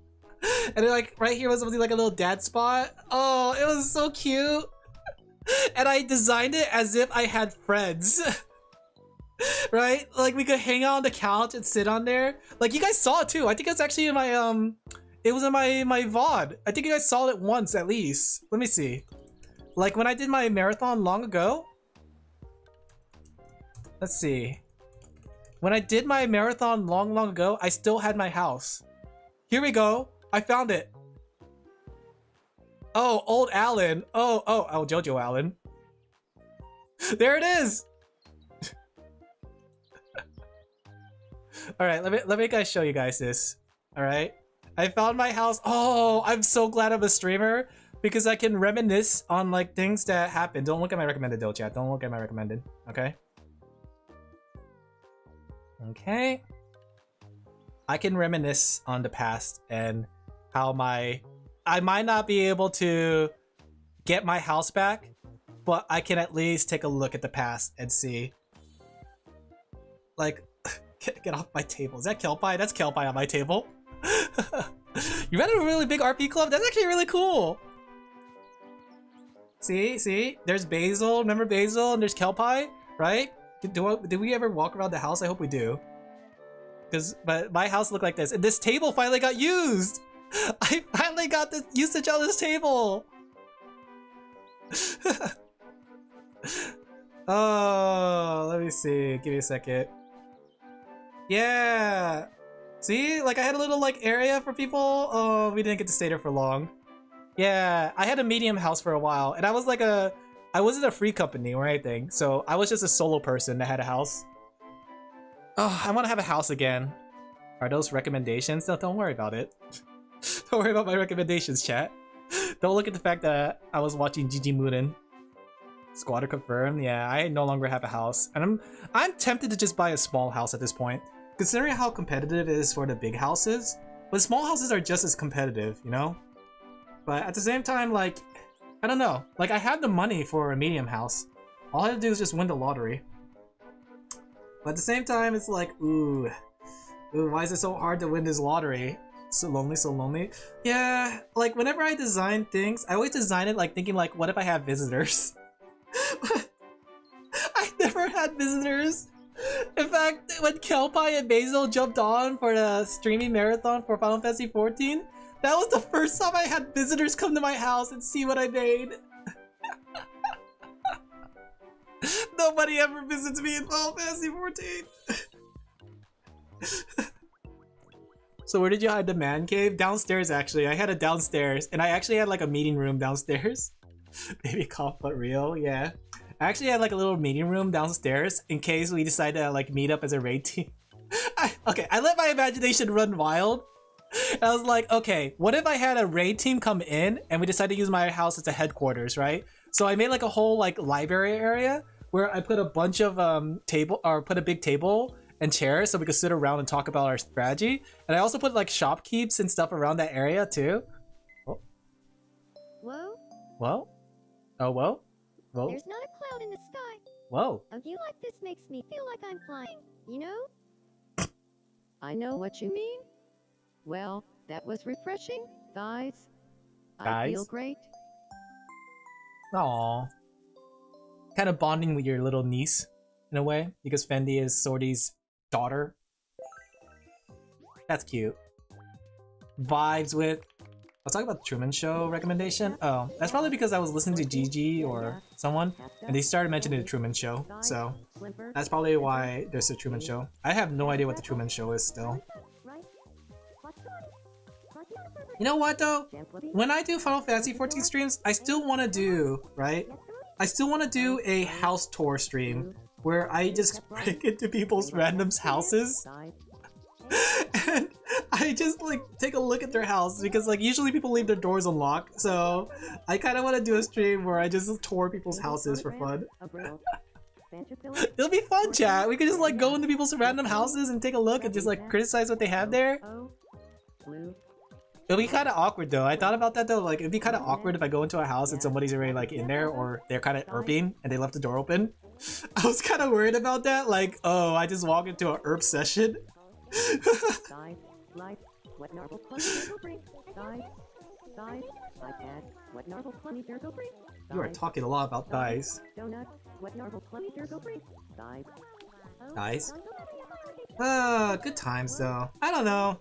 And then like right here was something like a little dad spot. Oh, it was so cute. And I designed it as if I had friends. Right? Like we could hang out on the couch and sit on there. Like you guys saw it too. I think it's actually in my it was in my VOD. I think you guys saw it once at least. Let me see. Like when I did my marathon long ago. Let's see. When I did my marathon long ago, I still had my house. Here we go. I found it. Oh, old Alin. Oh, Jojo Alin. There it is. All right, let me guys show you guys this. All right, I found my house. Oh, I'm so glad I'm a streamer because I can reminisce on like things that happened. Don't look at my recommended though, chat. Don't look at my recommended. Okay. Okay. I can reminisce on the past and how I might not be able to get my house back, but I can at least take a look at the past and see. Like, get off my table. Is that Kelpie? That's Kelpie on my table. You ran a really big RP club? That's actually really cool. See? There's Basil. Remember Basil? And there's Kelpie, right? Did we ever walk around the house? I hope we do. But my house looked like this, and this table finally got used. I finally got the usage on this table. Oh, let me see. Give me a second. Yeah. See, like I had a little like area for people. Oh, we didn't get to stay there for long. Yeah, I had a medium house for a while, and I wasn't a free company or anything, so I was just a solo person that had a house. Oh, I want to have a house again. Are those recommendations? No, don't worry about it. Don't worry about my recommendations, chat. Don't look at the fact that I was watching Gigi Murin. Squatter confirmed. Yeah, I no longer have a house, and I'm tempted to just buy a small house at this point, considering how competitive it is for the big houses. But small houses are just as competitive, you know. But at the same time, like, I don't know. Like, I have the money for a medium house. All I have to do is just win the lottery. But at the same time, it's like, ooh, why is it so hard to win this lottery? So lonely. Yeah, like whenever I design things, I always design it like thinking like, what if I have visitors? I never had visitors. In fact, when Kelpie and Basil jumped on for the streaming marathon for Final Fantasy 14, that was the first time I had visitors come to my house and see what I made. Nobody ever visits me in Final Fantasy 14. So where did you hide the man cave? Downstairs, actually. I had it downstairs, and I actually had like a meeting room downstairs. Maybe call but real, yeah. I actually had like a little meeting room downstairs in case we decide to like meet up as a raid team. Okay, I let my imagination run wild. And I was like, okay, what if I had a raid team come in and we decided to use my house as a headquarters, right? So I made like a whole like library area where I put a bunch of put a big table and chairs so we could sit around and talk about our strategy. And I also put like shopkeeps and stuff around that area too. Oh.
Whoa.
Whoa. Oh, whoa. Whoa.
There's not a cloud in the sky.
Whoa.
A view like this makes me feel like I'm flying, you know? I know what you mean. Well, that was refreshing, guys. I feel great.
Aww. Kind of bonding with your little niece, in a way, because Fendi is Sordy's daughter. That's cute. Vibes with... I'll talk about the Truman Show recommendation. Oh, that's probably because I was listening to Gigi or someone, and they started mentioning the Truman Show, so that's probably why there's a Truman Show. I have no idea what the Truman Show is still. You know what though? When I do Final Fantasy 14 streams, I still want to do, right? I still want to do a house tour stream where I just break into people's random houses and I just like take a look at their house because like usually people leave their doors unlocked, so I kind of want to do a stream where I just tour people's houses for fun. It'll be fun, chat. We could just like go into people's random houses and take a look and just like criticize what they have there. It'll be kind of awkward though. I thought about that though. Like it'd be kind of awkward if I go into a house and somebody's already like in there or they're kind of erping and they left the door open. I was kind of worried about that. Like, oh, I just walked into an erp session. You are talking a lot about dice. Dice? Good times though. I don't know.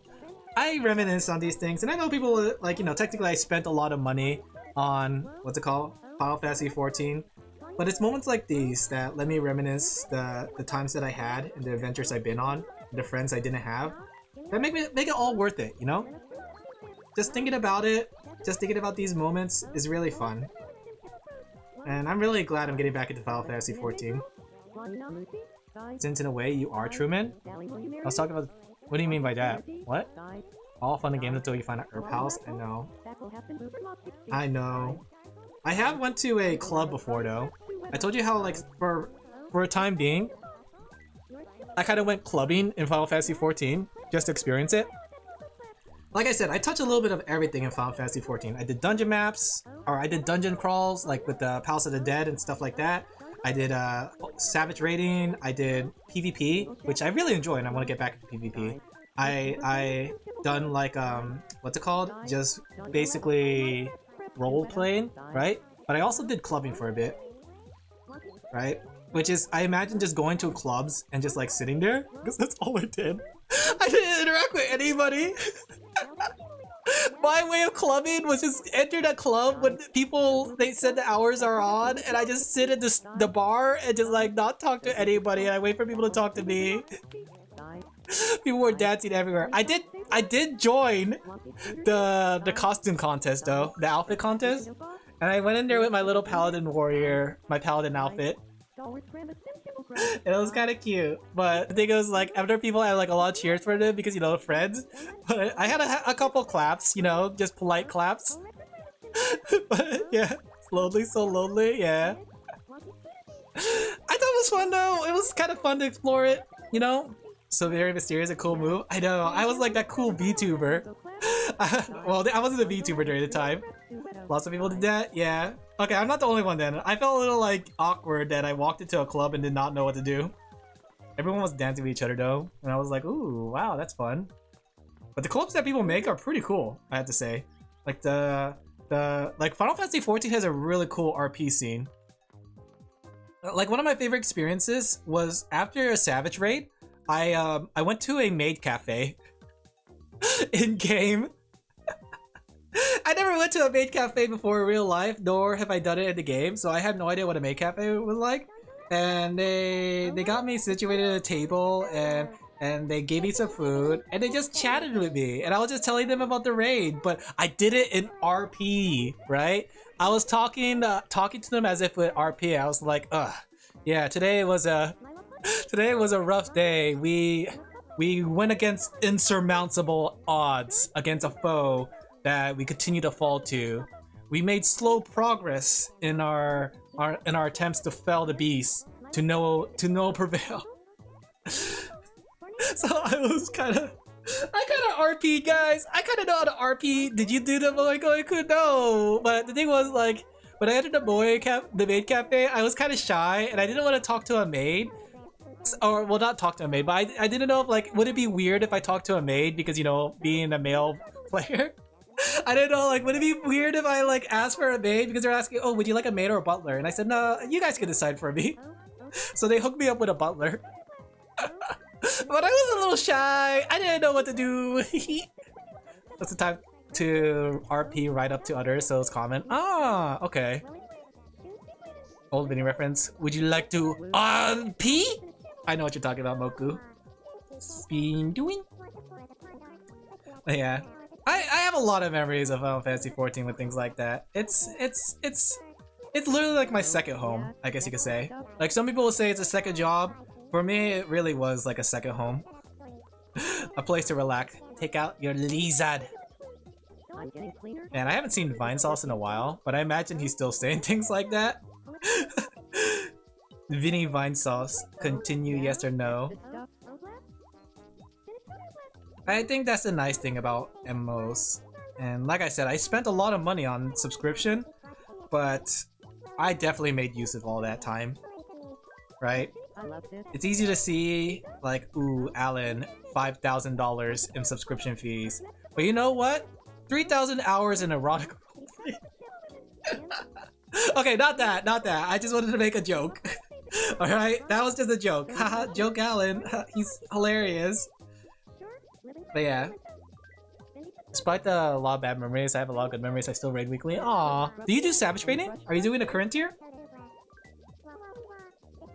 I reminisce on these things, and I know people like, you know, technically I spent a lot of money on, what's it called? Final Fantasy 14. But it's moments like these that let me reminisce the times that I had and the adventures I've been on, the friends I didn't have. That make it all worth it, you know? Just thinking about it, just thinking about these moments is really fun. And I'm really glad I'm getting back into Final Fantasy 14. Since in a way you are Truman? I was talking about... What do you mean by that? What? All fun and games until you find an herb house? I know. I know. I have went to a club before though. I told you how like for a time being, I kind of went clubbing in Final Fantasy 14 just to experience it. Like I said, I touch a little bit of everything in Final Fantasy 14. I did dungeon maps, or I did dungeon crawls like with the Palace of the Dead and stuff like that. I did Savage Raiding, I did PvP, which I really enjoy and I want to get back into PvP. I done like, what's it called? Just basically role-playing, right? But I also did clubbing for a bit, right? Which is, I imagine just going to clubs and just like sitting there, because that's all I did. I didn't interact with anybody. My way of clubbing was just enter the club when people, they said the hours are on, and I just sit at the bar and just like not talk to anybody, and I wait for people to talk to me. People were dancing everywhere. I did join the costume contest though, the outfit contest, and I went in there with my little paladin warrior, my paladin outfit. It was kind of cute, but I think it was like after people had like a lot of cheers for them because, you know, friends. But I had a couple claps, you know, just polite claps. But yeah, slowly, so lonely, yeah. I thought it was fun though. It was kind of fun to explore it, you know. So very mysterious, a cool move. I know, I was like that cool VTuber. Well, I wasn't a VTuber during the time. Lots of people did that, yeah. Okay, I'm not the only one then. I felt a little like awkward that I walked into a club and did not know what to do. Everyone was dancing with each other though, and I was like, ooh, wow, that's fun. But the clubs that people make are pretty cool, I have to say. Like like Final Fantasy 14 has a really cool RP scene. Like one of my favorite experiences was after a Savage raid, I went to a maid cafe in game. I never went to a maid cafe before in real life, nor have I done it in the game, so I had no idea what a maid cafe was like. and they got me situated at a table, and they gave me some food, and they just chatted with me, and I was just telling them about the raid, but I did it in RP, right? I was talking to them as if with RP. I was like, yeah, today was a rough day. We went against insurmountable odds against a foe that we continue to fall to. We made slow progress in our attempts to fell the beast to no prevail. So I kind of RP, guys. I kind of know how to RP. Did you do the Moe Koiku? No. But the thing was, like, when I entered the maid cafe, I was kind of shy and I didn't want to talk to a maid. Or, well, not talk to a maid, but I didn't know if, like, would it be weird if I talked to a maid because, you know, being a male player? I didn't know, like, would it be weird if I, like, asked for a maid because they're asking, oh, would you like a maid or a butler? And I said, no, you guys can decide for me. So they hooked me up with a butler. But I was a little shy. I didn't know what to do. That's the time to RP right up to others, so it's common. Ah, okay. Old video reference. Would you like to RP? I know what you're talking about, Moku. Been doing? Yeah. I have a lot of memories of Final Fantasy 14 with things like that. It's literally like my second home, I guess you could say. Like, some people will say it's a second job. For me, it really was like a second home. A place to relax. Take out your lizard. Man, I haven't seen Vine Sauce in a while, but I imagine he's still saying things like that. Vinny Vine Sauce, continue yes or no? I think that's the nice thing about MMOs. And like I said, I spent a lot of money on subscription, but I definitely made use of all that time. Right? It's easy to see, like, ooh, Alin, $5,000 in subscription fees. But you know what? 3,000 hours in erotic Okay, not that. I just wanted to make a joke. Alright, that was just a joke. Haha, joke Alin. He's hilarious. But yeah. Despite a lot of bad memories, I have a lot of good memories. I still raid weekly. Aww. Do you do Savage raiding? Are you doing a current tier?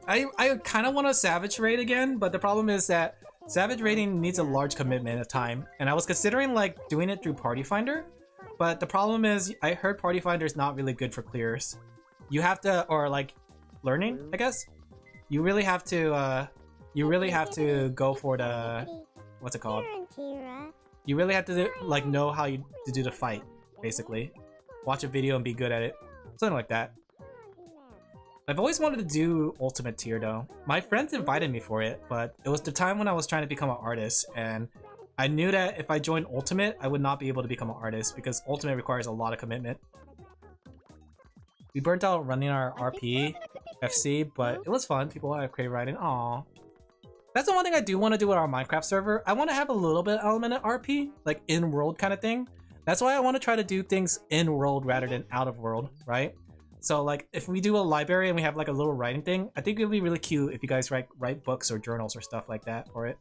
I kind of want to Savage raid again, but the problem is that Savage raiding needs a large commitment of time, and I was considering like doing it through Party Finder, but the problem is I heard Party Finder is not really good for clears. You have to, or like learning, I guess. You really have to go for the, what's it called? You really have to like know how to do the fight, basically. Watch a video and be good at it, something like that. I've always wanted to do Ultimate tier though. My friends invited me for it, but it was the time when I was trying to become an artist, and I knew that if I joined Ultimate, I would not be able to become an artist because Ultimate requires a lot of commitment. We burnt out running our RP, FC, but it was fun. People have creative writing. Aww. That's the one thing I do want to do with our Minecraft server. I want to have a little bit of element of RP, like in-world kind of thing. That's why I want to try to do things in-world rather than out-of-world, right? So like if we do a library and we have like a little writing thing, I think it would be really cute if you guys write books or journals or stuff like that for it.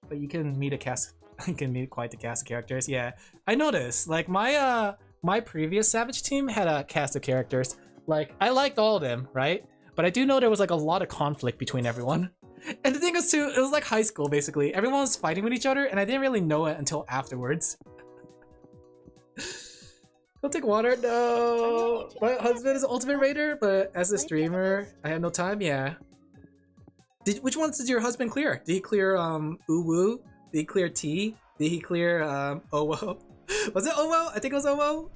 But you can meet you can meet quite the cast of characters. Yeah, I noticed like my previous Savage team had a cast of characters. Like I liked all of them, right? But I do know there was like a lot of conflict between everyone. And the thing is too, it was like high school basically. Everyone was fighting with each other and I didn't really know it until afterwards. Don't take water, no. My husband is an Ultimate Raider, but as a streamer, I have no time. Yeah. Which ones did your husband clear? Did he clear Uwu? Did he clear T? Did he clear Owo? Was it Owo? I think it was Owo.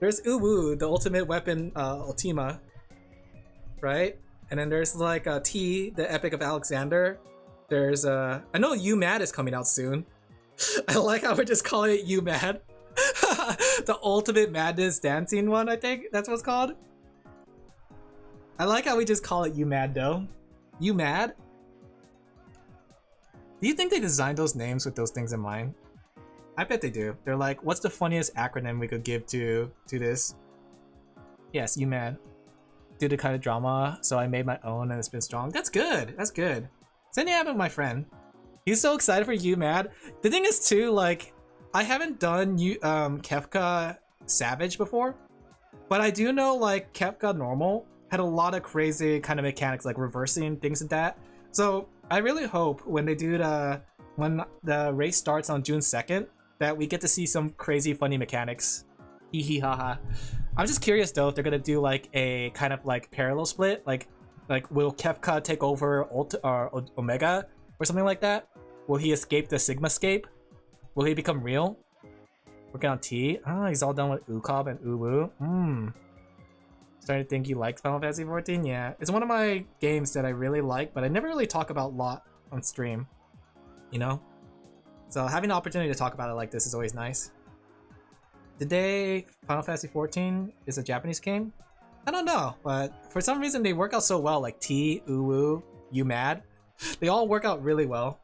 There's Uwu, the ultimate weapon, Ultima, right? And then there's like T, the Epic of Alexander. There's I know You Mad is coming out soon. I like how we're just calling it You Mad. The Ultimate Madness Dancing one, I think that's what it's called. I like how we just call it You Mad though. You Mad? Do you think they designed those names with those things in mind? I bet they do. They're like, what's the funniest acronym we could give to this? Yes, You Mad. Do the kind of drama, so I made my own and it's been strong. That's good. That's good. Send it to my friend. He's so excited for You Mad. The thing is too, like, I haven't done Kefka Savage before, but I do know like Kefka Normal had a lot of crazy kind of mechanics, like reversing things and that. So I really hope when they do when the race starts on June 2nd, that we get to see some crazy funny mechanics. Hee hee haha. I'm just curious though if they're gonna do like a kind of like parallel split, like will Kefka take over or Omega or something like that? Will he escape the Sigmascape? Will he become real? Working on T. Ah, he's all done with Ukob and Uwu. Starting to think you liked Final Fantasy 14? Yeah, it's one of my games that I really like, but I never really talk about a lot on stream, you know? So having the opportunity to talk about it like this is always nice. Today, Final Fantasy 14 is a Japanese game? I don't know, but for some reason they work out so well, like T, Uwu, You Mad. They all work out really well.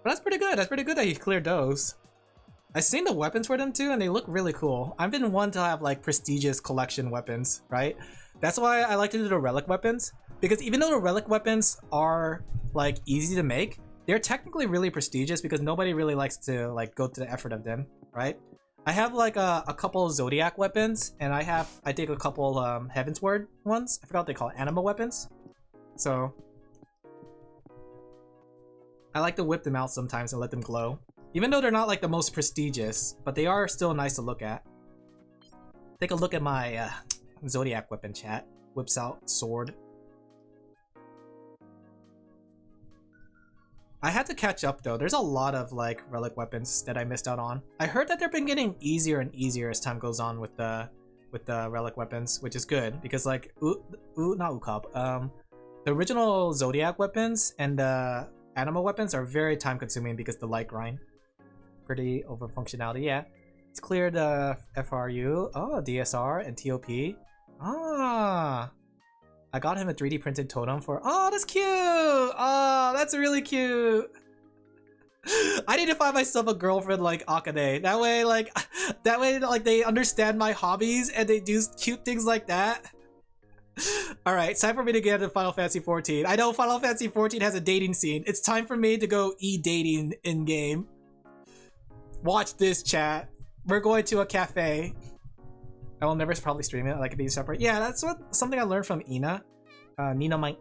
But that's pretty good. That's pretty good that he cleared those. I've seen the weapons for them too, and they look really cool. I've been one to have like prestigious collection weapons, right? That's why I like to do the relic weapons, because even though the relic weapons are like easy to make, they're technically really prestigious because nobody really likes to like go to the effort of them, right? I have like a couple Zodiac weapons, and I take a couple Heavensward ones. I forgot what they call it, animal weapons. So I like to whip them out sometimes and let them glow. Even though they're not like the most prestigious, but they are still nice to look at. Take a look at my Zodiac weapon, chat. Whips out sword. I had to catch up though. There's a lot of like relic weapons that I missed out on. I heard that they've been getting easier and easier as time goes on with the relic weapons, which is good because like not Ukob. The original Zodiac weapons and the animal weapons are very time consuming because the light grind. Pretty over functionality, yeah. It's cleared FRU, DSR and TOP. I got him a 3D printed totem for. Oh, that's cute. Oh, that's really cute. I need to find myself a girlfriend like Akane. That way, like they understand my hobbies and they do cute things like that. All right, it's time for me to get into Final Fantasy 14. I know Final Fantasy 14 has a dating scene. It's time for me to go e-dating in game. Watch this, chat. We're going to a cafe. I will never probably stream it. I like it being separate. Yeah, that's something I learned from Ina. Nina my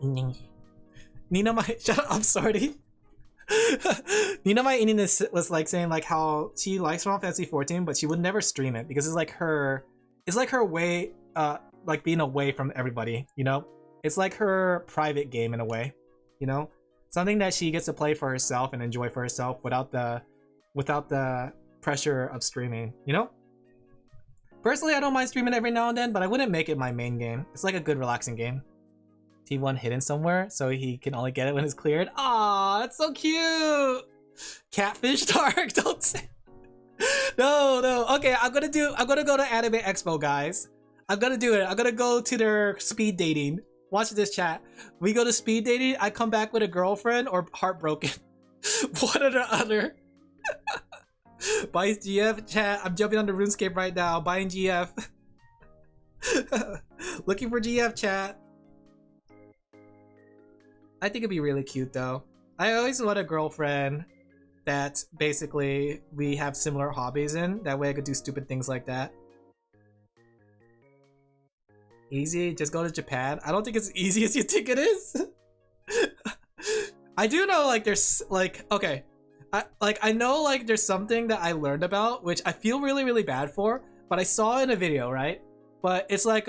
shut up, I'm sorry. Nina my was like saying like how she likes Final Fantasy 14, but she would never stream it because it's like her way like being away from everybody, you know? It's like her private game in a way, you know? Something that she gets to play for herself and enjoy for herself without the pressure of streaming, you know? Personally, I don't mind streaming every now and then, but I wouldn't make it my main game. It's like a good relaxing game. T1 hidden somewhere, so he can only get it when it's cleared. Aw, that's so cute! Catfish Dark, don't say. No. Okay, I'm gonna go to Anime Expo, guys. I'm gonna do it. I'm gonna go to their speed dating. Watch this, chat. We go to speed dating, I come back with a girlfriend or heartbroken. One or the other. Buying GF, chat. I'm jumping on the RuneScape right now. Buying GF. Looking for GF, chat. I think it'd be really cute though. I always want a girlfriend that basically we have similar hobbies in. That way I could do stupid things like that. Easy, just go to Japan. I don't think it's as easy as you think it is. I do know like there's like, okay. I know like there's something that I learned about which I feel really bad for, but I saw in a video, right? But it's like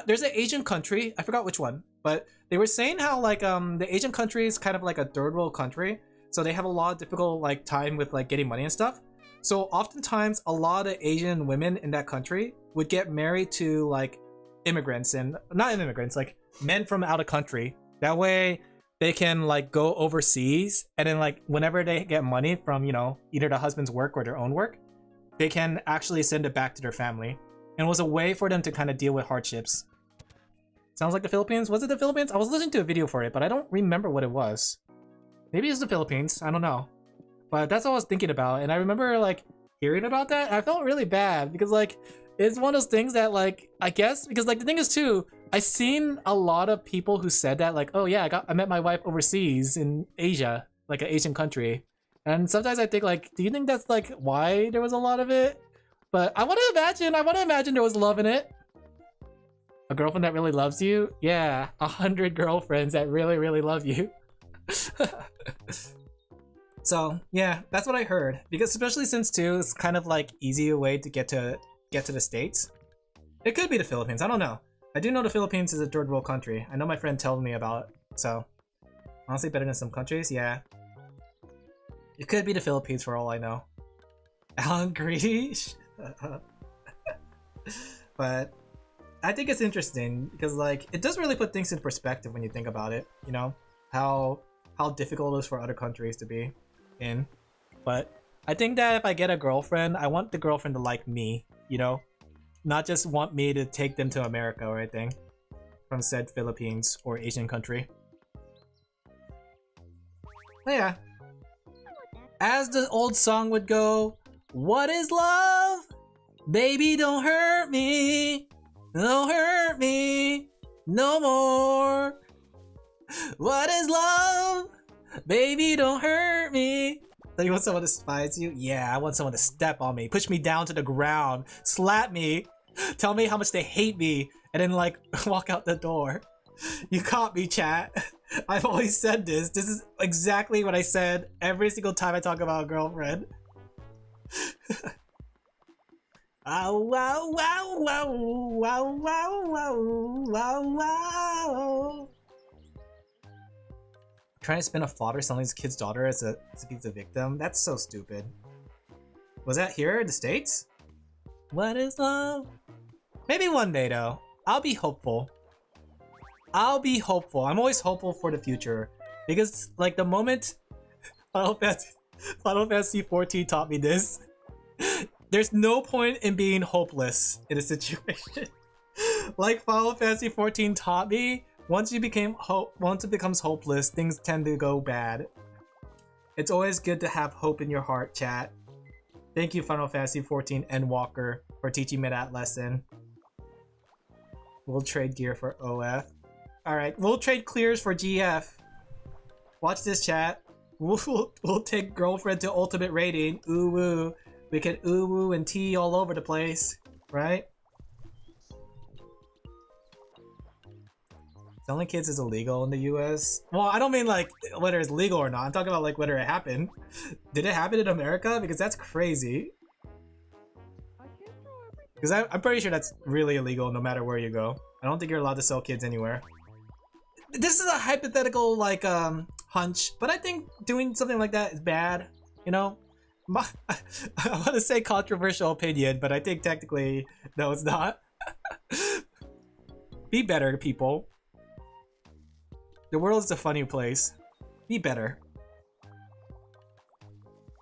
there's an Asian country, I forgot which one, but they were saying how like the Asian country is kind of like a third world country, so they have a lot of difficult like time with like getting money and stuff. So oftentimes a lot of Asian women in that country would get married to like immigrants, and not immigrants, like men from out of country. That way they can like go overseas, and then like whenever they get money from, you know, either the husband's work or their own work, they can actually send it back to their family. And it was a way for them to kind of deal with hardships. Sounds like the Philippines. Was it the Philippines? I was listening to a video for it, but I don't remember what it was. Maybe it's the Philippines, I don't know. But that's what I was thinking about, and I remember like hearing about that, and I felt really bad because like it's one of those things that like, I guess, because like the thing is too, I've seen a lot of people who said that like, oh yeah, I met my wife overseas in Asia, like an Asian country. And sometimes I think like, do you think that's like why there was a lot of it? But I want to imagine there was love in it. A girlfriend that really loves you? Yeah, 100 girlfriends that really, really love you. So yeah, that's what I heard. Because especially since too, it's kind of like easy way to get to the States. It could be the Philippines. I don't know. I do know the Philippines is a third world country. I know my friend told me about it. So honestly, better than some countries. Yeah, it could be the Philippines for all I know. Alan Greedy. But I think it's interesting because like it does really put things in perspective when you think about it, you know, how difficult it is for other countries to be in. But I think that if I get a girlfriend, I want the girlfriend to like me, you know, not just want me to take them to America or anything from said Philippines or Asian country. But yeah, as the old song would go, what is love? Baby, don't hurt me. Don't hurt me no more. What is love? Baby, don't hurt me. So you want someone to despise you? Yeah, I want someone to step on me, push me down to the ground, slap me, tell me how much they hate me, and then like walk out the door. You caught me, chat. I've always said this. This is exactly what I said every single time I talk about a girlfriend. Wow, wow, wow, wow, wow, wow, wow, wow. Trying to spin a father selling his kid's daughter as a victim? That's so stupid. Was that here in the States? What is love? Maybe one day though. I'll be hopeful. I'll be hopeful. I'm always hopeful for the future. Because like the moment Final Fantasy 14 taught me this, there's no point in being hopeless in a situation. Like Final Fantasy 14 taught me, once it becomes hopeless, things tend to go bad. It's always good to have hope in your heart, chat. Thank you, Final Fantasy 14 and Walker, for teaching me that lesson. We'll trade gear for OF. Alright, we'll trade clears for GF. Watch this, chat. We'll take girlfriend to ultimate rating. Ooh woo. We can ooh woo and tea all over the place, right? Selling kids is illegal in the US. Well, I don't mean like whether it's legal or not. I'm talking about like whether it happened. Did it happen in America? Because that's crazy. Because I'm pretty sure that's really illegal no matter where you go. I don't think you're allowed to sell kids anywhere. This is a hypothetical like hunch, but I think doing something like that is bad, you know? I want to say controversial opinion, but I think technically, no, it's not. Be better, people. The world is a funny place. Be better.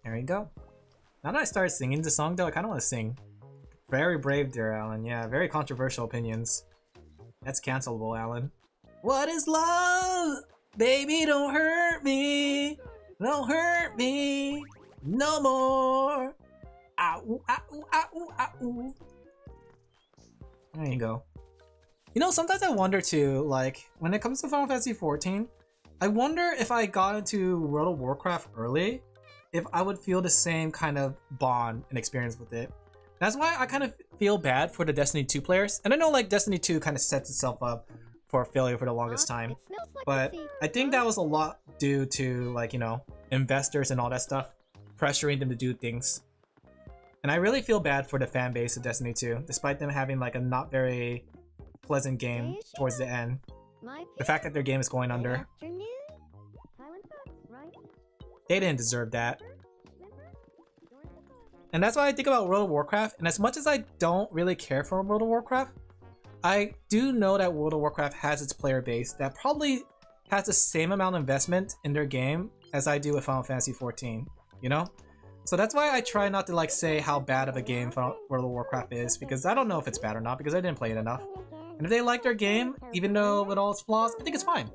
There you go. Now that I started singing the song, though, I kind of want to sing. Very brave there, Alan. Yeah, very controversial opinions. That's cancelable, Alan. What is love? Baby, don't hurt me. Don't hurt me. No more. Ow, ow, ow, ow. There you go. You know, sometimes I wonder too, like, when it comes to Final Fantasy 14, I wonder if I got into World of Warcraft early, if I would feel the same kind of bond and experience with it. That's why I kind of feel bad for the Destiny 2 players. And I know, like, Destiny 2 kind of sets itself up for failure for the longest time. But I think that was a lot due to, like, you know, investors and all that stuff pressuring them to do things. And I really feel bad for the fan base of Destiny 2, despite them having, like, a not very pleasant game towards the end. The fact that their game is going under. They didn't deserve that. And that's why I think about World of Warcraft. And as much as I don't really care for World of Warcraft, I do know that World of Warcraft has its player base that probably has the same amount of investment in their game as I do with Final Fantasy 14, you know? So that's why I try not to like say how bad of a game World of Warcraft is, because I don't know if it's bad or not, because I didn't play it enough. And if they like their game, even though with all its flaws, I think it's fine.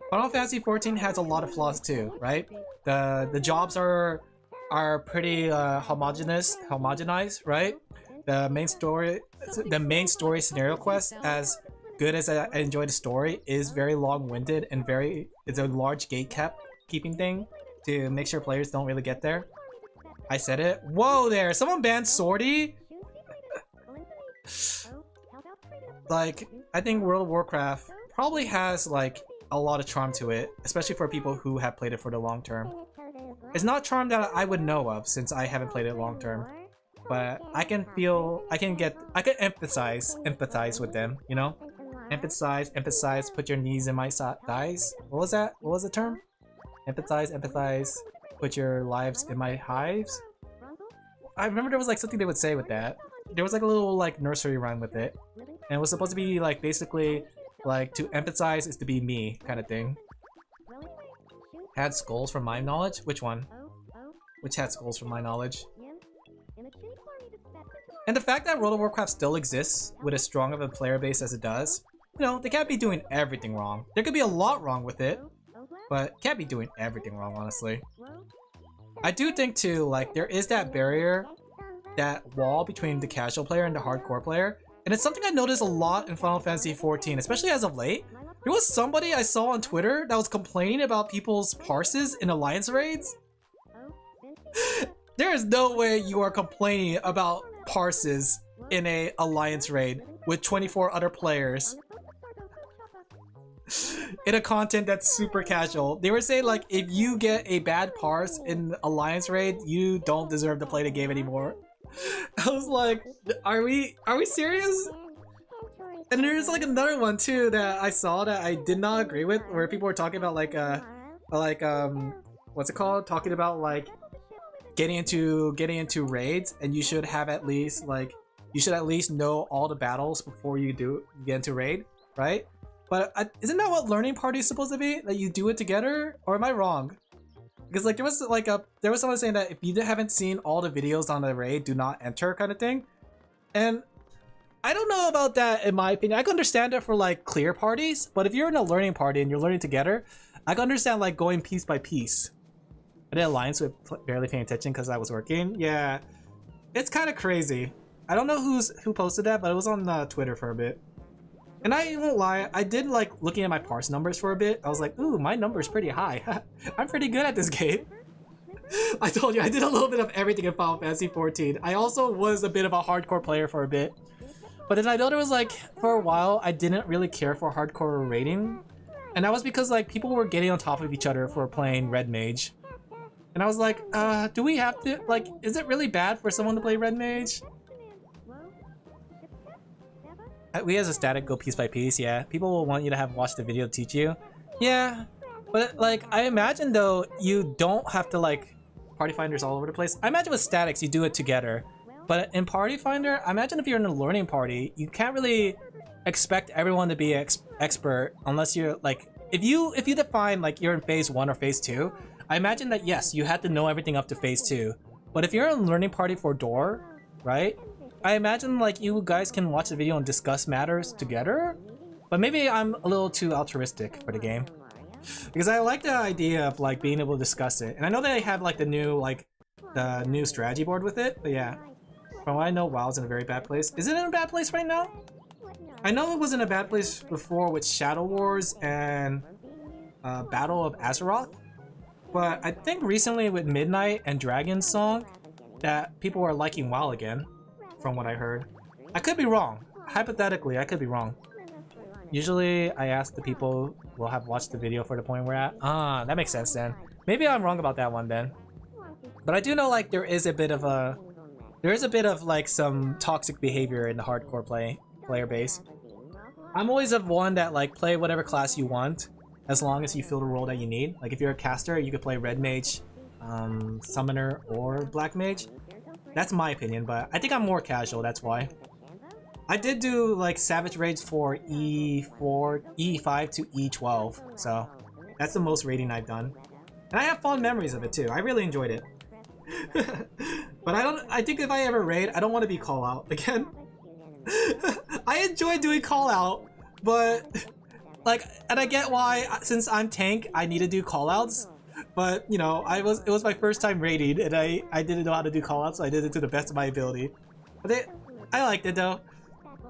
Final Fantasy 14 has a lot of flaws too, right? The jobs are pretty homogenized, right? The main story scenario quest, as good as I enjoy the story, is very long-winded and it's a large gatekeeping thing to make sure players don't really get there. I said it. Whoa there! Someone banned Swordy? Like, I think World of Warcraft probably has like a lot of charm to it, especially for people who have played it for the long term. It's not charm that I would know of since I haven't played it long term, but I can empathize with them, you know? Empathize, put your knees in my thighs. What was that? What was the term? Empathize, put your lives in my hives. I remember there was like something they would say with that. There was like a little like nursery rhyme with it. And it was supposed to be like basically like to empathize is to be me kind of thing. Had skulls from my knowledge? Which one? Which had skulls from my knowledge? And the fact that World of Warcraft still exists with as strong of a player base as it does, you know, they can't be doing everything wrong. There could be a lot wrong with it, but can't be doing everything wrong, honestly. I do think too, like, there is that barrier, that wall between the casual player and the hardcore player, and it's something I noticed a lot in Final Fantasy XIV, especially as of late. There was somebody I saw on Twitter that was complaining about people's parses in Alliance raids. There is no way you are complaining about parses in a Alliance raid with 24 other players in a content that's super casual. They were saying like, if you get a bad parse in Alliance raid, you don't deserve to play the game anymore. I was like, are we serious? And there's like another one too that I saw that I did not agree with, where people were talking about like what's it called? Talking about like getting into raids, and you should have at least like, you should at least know all the battles before you get into raid, right? But isn't that what learning party is supposed to be? That you do it together? Or am I wrong? Because like there was someone saying that if you haven't seen all the videos on the raid, do not enter kind of thing. And I don't know about that in my opinion. I can understand it for like clear parties, but if you're in a learning party and you're learning together, I can understand like going piece by piece. I did Alliance with barely paying attention because I was working. Yeah, it's kind of crazy. I don't know who posted that, but it was on Twitter for a bit. And I won't lie, I did like looking at my parse numbers for a bit. I was like, ooh, my number's pretty high. I'm pretty good at this game. I told you, I did a little bit of everything in Final Fantasy XIV. I also was a bit of a hardcore player for a bit. But then I know there was like, for a while, I didn't really care for hardcore rating. And that was because like people were getting on top of each other for playing Red Mage. And I was like, do we have to, like, is it really bad for someone to play Red Mage? We as a static go piece by piece, yeah. People will want you to have watched the video to teach you. Yeah, but like, I imagine though, you don't have to like, party finders all over the place. I imagine with statics, you do it together. But in Party Finder, I imagine if you're in a learning party, you can't really expect everyone to be expert unless you're like, if you define like you're in phase 1 or phase 2, I imagine that yes, you had to know everything up to phase 2. But if you're in a learning party for Door, right? I imagine like you guys can watch the video and discuss matters together. But maybe I'm a little too altruistic for the game. Because I like the idea of like being able to discuss it. And I know they have like the new strategy board with it, but yeah. From what I know, WoW's in a very bad place. Is it in a bad place right now? I know it was in a bad place before with Shadow Wars and Battle of Azeroth. But I think recently with Midnight and Dragon's Song, that people are liking WoW again, from what I heard. I could be wrong. Hypothetically, I could be wrong. Usually, I ask the people who have watched the video for the point we're at. Ah, that makes sense then. Maybe I'm wrong about that one then. But I do know like there is a bit of like some toxic behavior in the hardcore player base. I'm always of one that like play whatever class you want, as long as you fill the role that you need. Like if you're a caster, you could play Red Mage, Summoner, or Black Mage. That's my opinion, but I think I'm more casual, that's why. I did do like Savage Raids for E4, E5 to E12, so that's the most raiding I've done. And I have fond memories of it too. I really enjoyed it. But I think if I ever raid, I don't want to be call out again. I enjoy doing call out, but like, and I get why, since I'm tank, I need to do call outs. But you know, it was my first time raiding, and I didn't know how to do call outs, so I did it to the best of my ability. But I liked it though.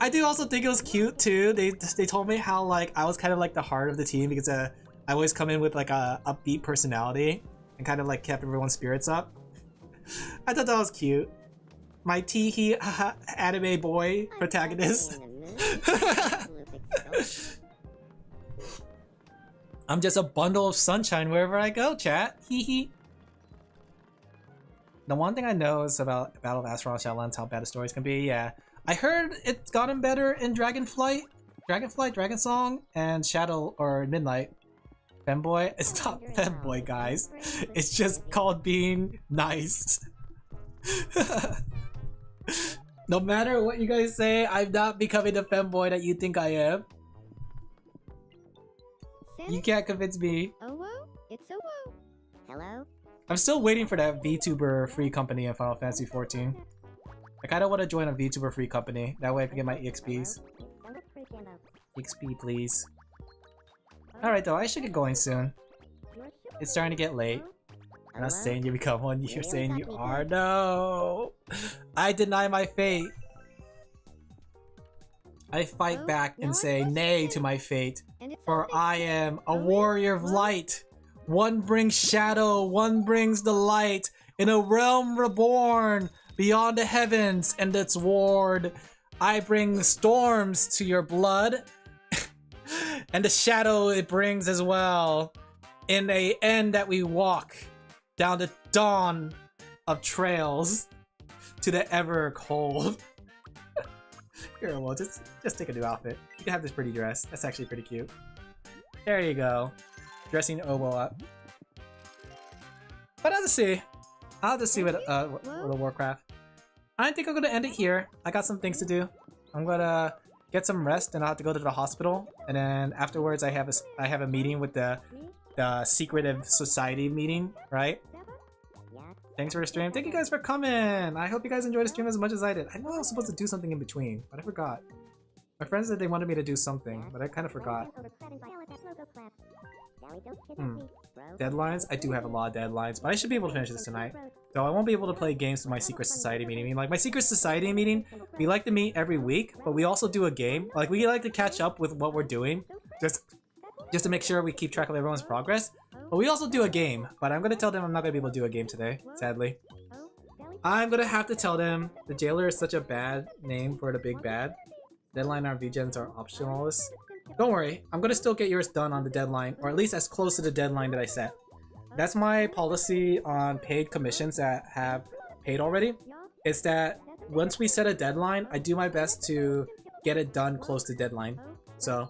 I do also think it was cute too. They told me how like I was kind of like the heart of the team because I always come in with like a upbeat personality and kind of like kept everyone's spirits up. I thought that was cute. My teehee anime boy protagonist. I'm just a bundle of sunshine wherever I go, chat. Hee hee. The one thing I know is about Battle of Azeroth Shadowlands, how bad the stories can be. Yeah, I heard it's gotten better in Dragonflight, Dragon Song, and Shadow or Midnight. Femboy? It's not femboy, guys. It's just called being nice. No matter what you guys say, I'm not becoming the femboy that you think I am. You can't convince me.
Owo, it's Owo. Hello.
I'm still waiting for that VTuber free company in Final Fantasy XIV. I kind of want to join a VTuber free company. That way I can get my EXPs. EXP, please. Alright though, I should get going soon. It's starting to get late. I'm not saying you become one, you're saying you are. No! I deny my fate. I fight back and say nay to my fate. For I am a warrior of light. One brings shadow, one brings the light. In a realm reborn, beyond the heavens and its ward. I bring storms to your blood. And the shadow it brings as well. In a end that we walk down the dawn of trails to the ever cold. Here, well, just take a new outfit. You can have this pretty dress. That's actually pretty cute. There you go. Dressing Obo up. But I'll have to see. I'll have to see what World of Warcraft. I think I'm gonna end it here. I got some things to do. I'm gonna get some rest, and I'll have to go to the hospital. And then afterwards, I have a meeting with the secretive society meeting, right? Thanks for the stream. Thank you guys for coming. I hope you guys enjoyed the stream as much as I did. I know I was supposed to do something in between, but I forgot. My friends said they wanted me to do something, but I kind of forgot. Deadlines? I do have a lot of deadlines, but I should be able to finish this tonight. Though I won't be able to play games for my secret society meeting. I mean, like my secret society meeting, we like to meet every week, but we also do a game. Like we like to catch up with what we're doing, just to make sure we keep track of everyone's progress. But we also do a game, but I'm gonna tell them I'm not gonna be able to do a game today, sadly. I'm gonna have to tell them the jailer is such a bad name for the big bad. Deadline and VGens are optionalists. Don't worry, I'm gonna still get yours done on the deadline, or at least as close to the deadline that I set. That's my policy on paid commissions that have paid already. It's that once we set a deadline, I do my best to get it done close to deadline. So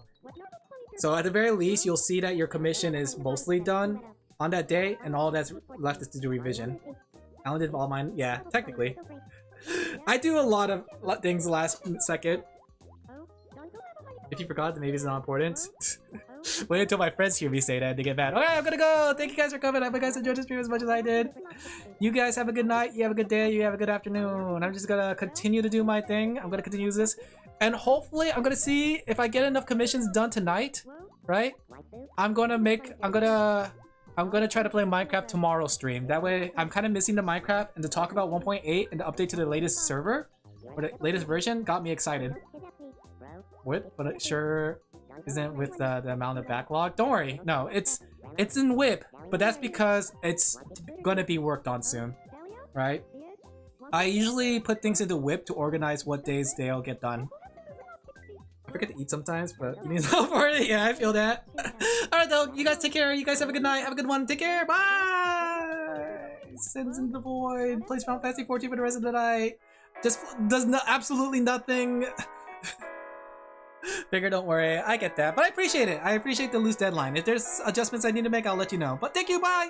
at the very least, you'll see that your commission is mostly done on that day, and all that's left is to do revision. Alan did all mine. Yeah, technically. I do a lot of things last second. If you forgot, then maybe it's not important. Wait until my friends hear me say that and they get mad. Alright, I'm gonna go! Thank you guys for coming. I hope you guys enjoyed this stream as much as I did. You guys have a good night, you have a good day, you have a good afternoon. I'm just gonna continue to do my thing. I'm gonna continue this. And hopefully, I'm gonna see if I get enough commissions done tonight, right? I'm gonna try to play Minecraft tomorrow stream. That way, I'm kind of missing the Minecraft, and to talk about 1.8 and the update to the latest server, or the latest version, got me excited. What? But it sure isn't with the amount of backlog. Don't worry, no, it's in WIP, but that's because it's gonna be worked on soon, right? I usually put things into WIP to organize what days they'll get done. I forget to eat sometimes, but you need help for it. Yeah, I feel that. Alright though, you guys take care. You guys have a good night. Have a good one. Take care. Bye! Sends in the void. Plays Final Fantasy 14 for the rest of the night. Just does absolutely nothing. Figure, don't worry. I get that. But I appreciate it. I appreciate the loose deadline. If there's adjustments I need to make, I'll let you know. But thank you. Bye!